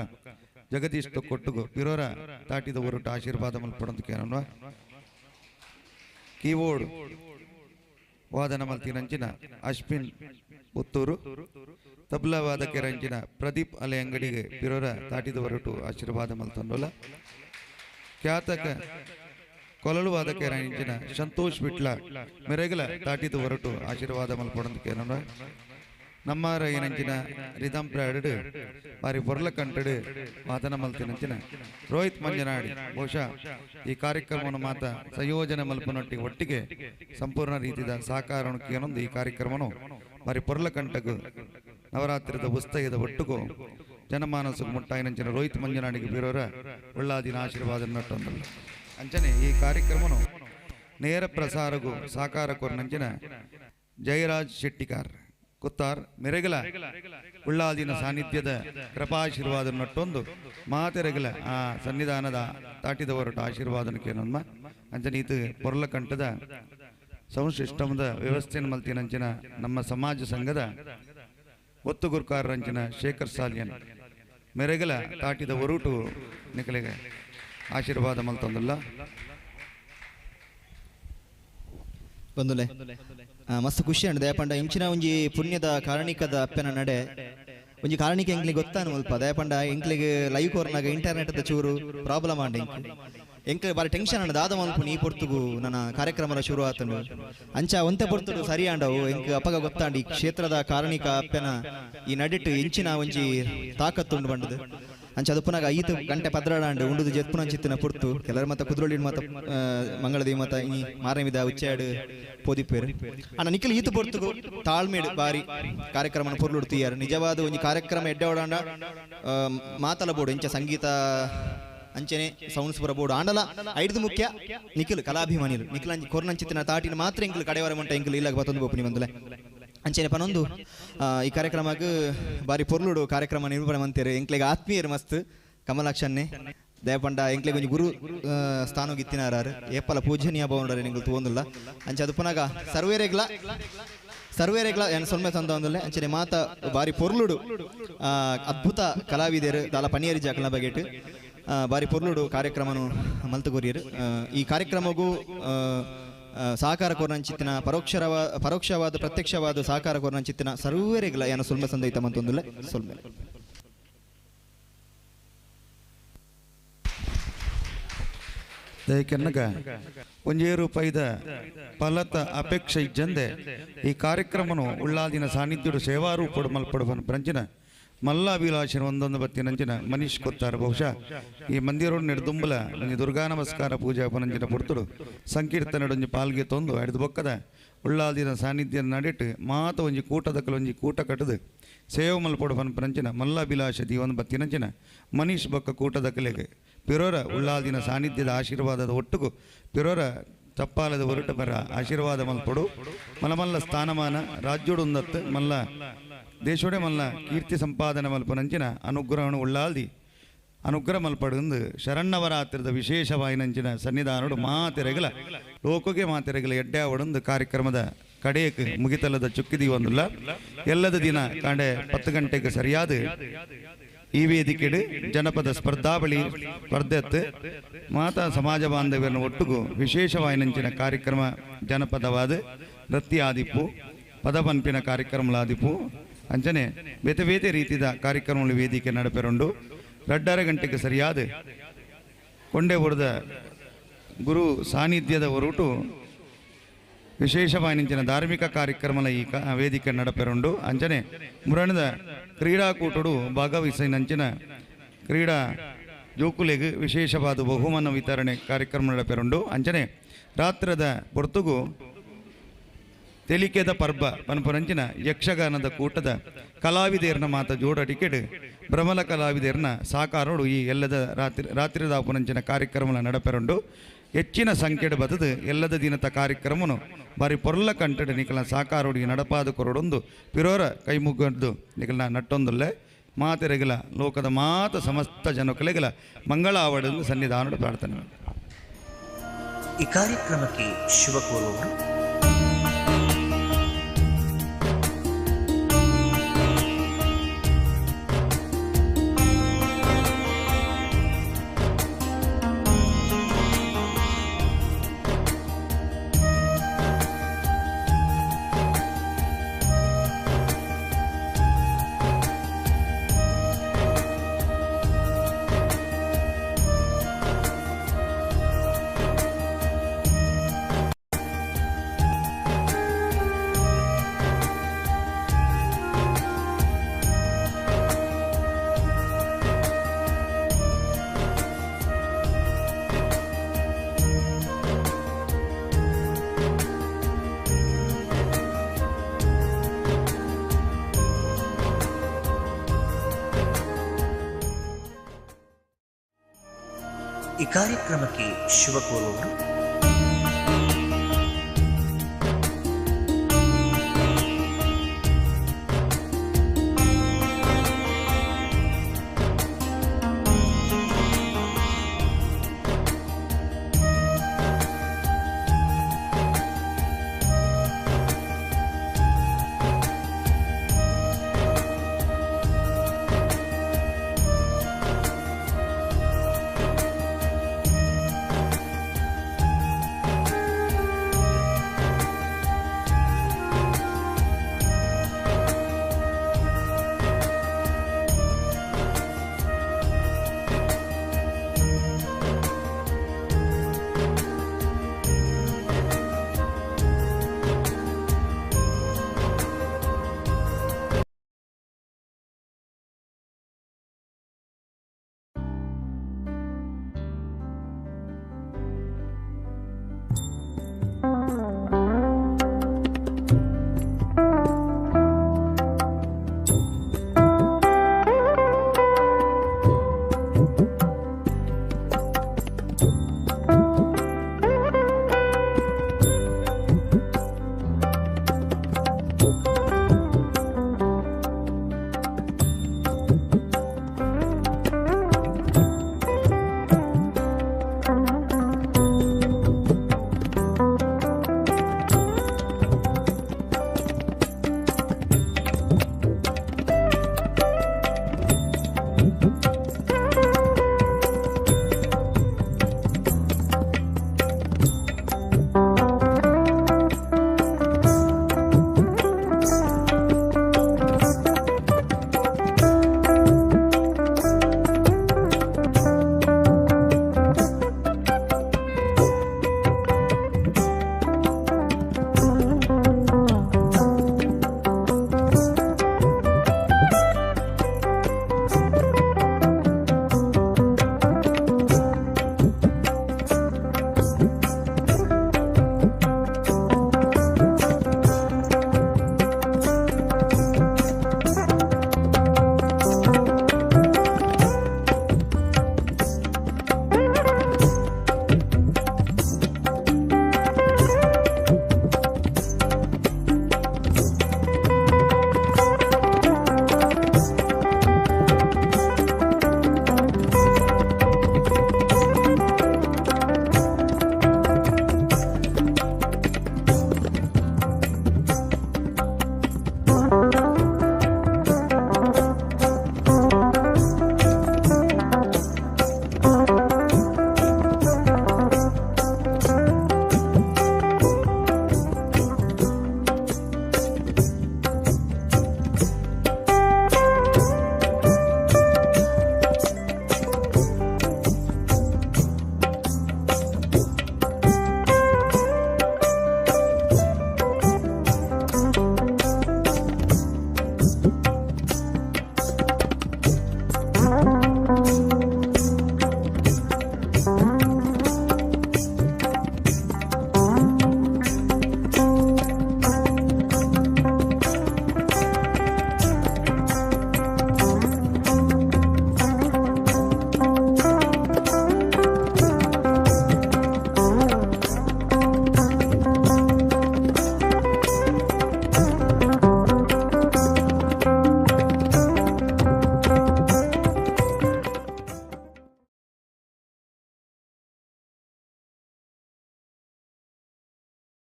ಜಗದೀಶ್ ತೊಕ್ಕೊಟ್ಟುಗು ಪಿರೋರ ತಾಟಿದ ಹೊರಟು ಆಶೀರ್ವಾದ ಮಲ್ಪಡೋದಕ್ಕೇನೋನ್ವಾ ಕೀಬೋರ್ಡ್ ವಾದನ ಮಲ್ತಿನಂಚಿನ ಅಶ್ವಿನ್ ಪುತ್ತೂರು, ತಬ್ಲಾ ವಾದಕರಂಚಿನ ಪ್ರದೀಪ್ ಅಲೆ ಅಂಗಡಿಗೆ ಪಿರೋರ ತಾಟಿದ ಹೊರಟು ಆಶೀರ್ವಾದ ಮಲ್ತಂಡೋಲ. ಖ್ಯಾತಕ ಕೊಳಲು ವಾದಕರಂಚಿನ ಸಂತೋಷ್ ಬಿಟ್ಲ ಮೆರೆಗಲ ತಾಟಿದ ಹೊರಟು ಆಶೀರ್ವಾದ ಮಲ್ಪಡಂದಕ್ಕೆ ನಮ್ಮಾರ ಏನಂಚಿನ ರಿದಂ ಪ್ರಾಡಡು ಬಾರಿ ಪೊರ್ಲ ಕಂಟಡು ವಾದನ ಮಲ್ತಿನಂಚಿನ ರೋಹಿತ್ ಮಂಜನಾಡಿ ಬಹುಶಃ ಈ ಕಾರ್ಯಕ್ರಮವನ್ನು ಮಾತ ಸಂಯೋಜನೆ ಮಲ್ಪನೊಟ್ಟಿಗೆ ಒಟ್ಟಿಗೆ ಸಂಪೂರ್ಣ ರೀತಿಯ ಸಹಕಾರನೊಂದು ಈ ಕಾರ್ಯಕ್ರಮನು ಬಾರಿ ಪೊರ್ಲ ಕಂಟಗೂ ನವರಾತ್ರಿದ ಉತ್ಸವದ ಒಟ್ಟಿಗೂ ಜನಮಾನಸಕ್ಕೆ ಮುಟ್ಟಾಯಿನಂಚಿನ ರೋಹಿತ್ ಮಂಜನಾಡಿಗೆ ಬೀರೋರ ಒಳ್ಳಾದಿನ ಆಶೀರ್ವಾದ ನಟ್ಟೊಂದಲ್ಲ ಅಂಚನೆ ಈ ಕಾರ್ಯಕ್ರಮನು ನೇರ ಪ್ರಸಾರಗೂ ಸಹಕಾರ ಕೊರ್ನಂಚಿನ ಜಯರಾಜ್ ಶೆಟ್ಟಿಕಾರ್ ಕುತ್ತಾರ್ ಮೆರೆಗಲ ಉಳ್ಳಾದಿನ ಸಾನ್ನಿಧ್ಯದ ಕೃಪಾಶೀರ್ವಾದ ನಟ್ಟೊಂದು ಮಾತೆರೆಗಲ ಆ ಸನ್ನಿಧಾನದ ತಾಟಿದ ಹೊರಟ ಆಶೀರ್ವಾದನಕ್ಕೆ ನಮ್ಮ ಅಂಚನೀತು ಪೊರ್ಲ ಕಂಠದ ಸೌಂಡ್ ಸಿಸ್ಟಮ್ದ ವ್ಯವಸ್ಥೆಯನ್ನು ಮಲ್ತಿನಂಚಿನ ನಮ್ಮ ಸಮಾಜ ಸಂಘದ ಒತ್ತುಗುರ್ಕಾರಂಚಿನ ಶೇಖರ್ ಸಾಲಿಯನ್ ಮೆರೆಗಲ ತಾಟಿದ ಹೊರಟು ನಿಕಲೆಗೆ ಆಶೀರ್ವಾದ ಮಲ್ತೊಂದಲ್ಲ ಬಂದುಲೆ ಮಸ್ತ್ ಖುಷಿ ಅಂಡ್ ದಯಪಂಡ ಇಂಚಿನ ಒಂಜಿ ಪುಣ್ಯದ ಕಾರಣಿಕದ ಅಪ್ಪನ ನಡೆ ಒಂಜಿ ಕಾರಣಿಕ ಎಂಕ್ಲಿಗೆ ಗೊತ್ತಾನು ಮುಲ್ಪ ದಯಪಂಡ ಎಂಕ್ಲಿಗೆ ಲೈವ್ ಕೋರ್ನಾಗ ಇಂಟರ್ನೆಟ್ ಚೂರು ಪ್ರಾಬ್ಲಮ್ ಆಂಡ ಎಂಕ್ ಬಾರಿ ಟೆನ್ಷನ್ ಅಂಡ ದಾದ ಮಲ್ಪು ನೀ ಪೊರ್ತುಗು ನನ್ನ ಕಾರ್ಯಕ್ರಮ ಶುರು ಆತಂಡು ಅಂಚ ಒಂತೆ ಪೊರ್ತುಡು ಸರಿ ಆಂಡವು ಎಂಕ್ ಅಪ್ಪಗ ಗೊತ್ತಾಂಡಿ ಈ ಕ್ಷೇತ್ರದ ಕಾರಣಿಕ ಅಪ್ಪನ ಈ ನಡಿಟ್ಟು ಇಂಚಿನ ಒಂಜಿ ತಾಕತ್ತುಂಡು ಬಂಡದು ಅಂಚ ಅದು ಪುನಃ 5 ಗಂಟೆ ಪದ್ರಾಡಾಂಡು ಉಂಡುದು ಜೆತ್ಪುನ ಚಿತ್ತಿನ ಪುರ್ತು ಕೆಲವರು ಮತ್ತೆ ಕುದ್ರೋಳಿ ಮತ್ತೆ ಮಂಗಳದಿ ಮತ ಈ ಮಾರಮಿದ ಉಚ್ಚಾಡು ಪೋದಿಪ್ಪೇರು ಅಣ್ಣ ನಿಖಿಲ್ ಈತು ಪೊರ್ತುಗು ತಾಳ್ಮೇಡು ಬಾರಿ ಕಾರ್ಯಕ್ರಮ ಪೊರ್ಲುಡ್ತೀಯಾರು ನಿಜವಾದ ಒಂಜಿ ಕಾರ್ಯಕ್ರಮ ಎಡ್ಡೆ ಓಡಾಂಡ ಮಾತಲ ಬೋಡು ಇಂಚ ಸಂಗೀತ ಅಂಚನೆ ಸೌಂಡ್ಸ್ ಪುರ ಬೋರ್ಡ್ ಆಂಡಲ ಐದು ಮುಖ್ಯ ನಿಖಿಲ್ ಕಲಾಭಿಮಾನಿಲು ನಿಖಿಲ್ ಅಂಚಿ ಕೊರ್ನಂಚಿತ್ತಿನ ತಾಟಿನ ಮಾತ್ರ ಎಂಕಲ್ ಕಡೆವರ ಮಂಟ ಎಂಕಲ್ ಇಲ್ಲ ಬತ್ತೊಂದು ಬೋಪುನಿ ಬಂದಲೆ ಅಂಚನೆ ಪನೊಂದು ಈ ಕಾರ್ಯಕ್ರಮಕ್ಕೆ ಬಾರಿ ಪೊರ್ಲುಡು ಕಾರ್ಯಕ್ರಮ ನಿರೂಪಣೆ ಮಂತೇರು ಎಂಕ್ಲೆಗೆ ಆತ್ಮೀಯರು ಮಸ್ತ್ ಕಮಲಾಕ್ಷನ್ನೇ ದಯಪಂಡ ಎಂಕ್ಲೆಗೆ ಒಂಜಿ ಗುರು ಸ್ಥಾನ ಗಿತ್ತಿನಾರು ಏಪಲ ಪೂಜನೀಯ ಭವನರು ನಿಂಗೆ ತೋಂದಿಲ್ಲ ಅಂಚೆ ಅದು ಪುನಃ ಸರ್ವೇರೆಗ್ಲ ಏನು ಸೊನ್ನೆ ತಂದ ಒಂದಲ್ಲೇ ಅಂಚನೆ ಮಾತ ಬಾರಿ ಪೊರ್ಲುಡು ಅದ್ಭುತ ಕಲಾವಿದರು ದಾಲ ಪನಿಯರಿ ಜಾಕಲ ಬಗೆಟ್ ಬಾರಿ ಪೊರ್ಲುಡು ಕಾರ್ಯಕ್ರಮನು ಮಲ್ತುಗೋರಿಯರು ಈ ಕಾರ್ಯಕ್ರಮಗೂ ಸಹಕಾರ ಕೋರ್ನಂಚಿತ್ತಿನ ಪರೋಕ್ಷವಾದ ಪ್ರತ್ಯಕ್ಷವಾದ ಸಹಕಾರ ಕೋರ್ನಂಚಿತ್ತಿನ ಸರ್ವೇರೆಗ್ಲ ಏನು ಸುಲ್ಮೆ ಸಂದೈತ ಮಂತೊಂದುಲ್ಲೆ ಸುಲ್ಮೆ ದಯಕೆನ್ನಗ ಒಂಜೇ ರೂಪಾಯಿದ ಫಲತ ಅಪೇಕ್ಷೆ ಇಜ್ಜಂದೆ ಈ ಕಾರ್ಯಕ್ರಮನು ಉಳ್ಳಾದಿನ ಸಾನ್ನಿಧ್ಯಡು ಸೇವಾರೂಪಡು ಮಲ್ಪಡುವನು ಬ್ರಂಚಿನ ಮಲ್ಲಾಭಿಲಾಷನ ಒಂದೊಂದು ಬತ್ತಿನಂಚಿನ ಮನೀಶ್ ಕೊತ್ತಾರೆ ಬಹುಶಃ ಈ ಮಂದಿರೋಡು ನೆಡ್ದುಂಬಲ ಒಂಜಿ ದುರ್ಗಾ ನಮಸ್ಕಾರ ಪೂಜಾ ಪನಂಚಿನ ಪುರ್ತುಡು ಸಂಕೀರ್ತನಡೊಂಜಿ ಪಾಲ್ಗೆ ತೊಂದು ಹಿಡಿದು ಬೊಕ್ಕದ ಉಳ್ಳಾದಿನ ಸಾನ್ನಿಧ್ಯ ನಡಿಟ್ಟು ಮಾತ ಒಂಜಿ ಕೂಟದಕ್ಕಲು ಒಂಜಿ ಕೂಟ ಕಟ್ಟದು ಸೇವೆ ಮಲ್ಪಡು ಪನಂಚಿನ ಮಲ್ಲಾಭಿಲಾಷ ಒಂದು ಬತ್ತಿನಂಚಿನ ಮನೀಶ್ ಬೊಕ್ಕ ಕೂಟದಕ್ಕಲೆಗೆ ಪಿರೋರ ಉಳ್ಳಾದಿನ ಸಾನ್ನಿಧ್ಯದ ಆಶೀರ್ವಾದದ ಒಟ್ಟಿಗೂ ಪಿರೋರ ಚಪ್ಪಾಲದ ಹೊರಟು ಬರ ಆಶೀರ್ವಾದ ಮಲ್ಪಡು ಮಲ್ಲ ಸ್ಥಾನಮಾನ ರಾಜ್ಯೋಡುಂದತ್ತು ಮಲ್ಲ ದೇಶೋಡೆ ಮಲ್ಲ ಕೀರ್ತಿ ಸಂಪಾದನೆ ಮಲ್ಪನಂಚಿನ ಅನುಗ್ರಹಣ ಉಳ್ಳಾಲ್ದಿ ಅನುಗ್ರಹ ಮಲ್ಪಡು ಶರಣ್ಣವರಾತ್ರಿದ ವಿಶೇಷವಾಯಿನಂಚಿನ ಸನ್ನಿಧಾನಡು ಮಾತೆರೆಗಲ ಲೋಕಗೆ ಮಾತೆರೆಗಲ ಎಡ್ಡೆ ಒಡೊಂದು ಕಾರ್ಯಕ್ರಮದ ಕಡೆಯಕ್ಕೆ ಮುಗಿತಲ್ಲದ ಚುಕ್ಕಿದಿ ಒಂದಿಲ್ಲ ಎಲ್ಲದ ದಿನ ಕಾಂಡೆ 10 ಗಂಟೆಗೆ ಸರಿಯಾದ ಈ ವೇದಿಕೆಡು ಜನಪದ ಸ್ಪರ್ಧಾವಳಿ ಸ್ಪರ್ಧೆತ್ತು ಮಾತಾ ಸಮಾಜ ಬಾಂಧವ್ಯನ ಒಟ್ಟಿಗೂ ವಿಶೇಷವಾಯಿನಂಚಿನ ಕಾರ್ಯಕ್ರಮ ಜನಪದವಾದ ನೃತ್ಯ ಆದಿಪ್ಪು ಪದಪನ್ಪಿನ ಕಾರ್ಯಕ್ರಮಲಾದಿಪ್ಪು ಅಂಚನೆ ಬೇತೆ ಬೇತೆ ರೀತಿಯ ಕಾರ್ಯಕ್ರಮಗಳು ವೇದಿಕೆ ನಡಪೆರುಂಡು 2:30 ಗಂಟೆಗೆ ಸರಿಯಾದ ಕೊಂಡೆ ಹೊಡೆದ ಗುರು ಸಾನ್ನಿಧ್ಯದ ಹೊರಟು ವಿಶೇಷವಾಯಿನಂಚಿನ ಧಾರ್ಮಿಕ ಕಾರ್ಯಕ್ರಮಲ ಈ ವೇದಿಕೆ ನಡಪೆರುಂಡು ಅಂಚನೆ ಮುರಣದ ಕ್ರೀಡಾಕೂಟಡು ಭಾಗವಹಿಸಿನಂಚಿನ ಕ್ರೀಡಾ ಜೋಕುಲೆಗೆ ವಿಶೇಷವಾದ ಬಹುಮಾನ ವಿತರಣೆ ಕಾರ್ಯಕ್ರಮ ನಡಪೆರುಂಡು ಅಂಚನೆ ರಾತ್ರದ ಪೊರ್ತುಗು ತೆಲಿಕೆದ ಪರ್ಬ ಪನಪರಂಚಿನ ಯಕ್ಷಗಾನದ ಕೂಟದ ಕಲಾವಿದೇರ್ನ ಮಾತ ಜೋಡ ಟಿಕೆಟ್ ಭ್ರಮಲ ಕಲಾವಿದೇರ್ನ ಸಾಕಾರೋಡು ಈ ಎಲ್ಲದ ರಾತ್ರಿದ ಪುನಂಚಿನ ಕಾರ್ಯಕ್ರಮ ನಡಪೆರುಂಡು ಹೆಚ್ಚಿನ ಸಂಖ್ಯೆಡು ಬದದು ಎಲ್ಲದ ದಿನದ ಕಾರ್ಯಕ್ರಮನು ಬಾರಿ ಪೊರ್ಲ ಕಂಟಡು ನಿಖಲ ಸಾಕಾರೋಡಿ ನಡಪಾದ ಕೊರಡೊಂದು ಪಿರೋರ ಕೈ ಮುಗ್ಗದ್ದು ನಿಖಲ ನಟ್ಟೊಂದುಲ್ಲೆ ಮಾತೆರೆಗಲ ಲೋಕದ ಮಾತ ಸಮಸ್ತ ಜನಕಲೆಗಲ ಮಂಗಳ ಆವಡನ್ನು ಸನ್ನಿಧಾನದ ಪ್ರಾರ್ಥನೆ. ಈ ಕಾರ್ಯಕ್ರಮಕ್ಕೆ ಶುಭ ಕೋರುವವರು ಈ ಕಾರ್ಯಕ್ರಮಕ್ಕೆ ಶುಭ ಕೋರುವವರು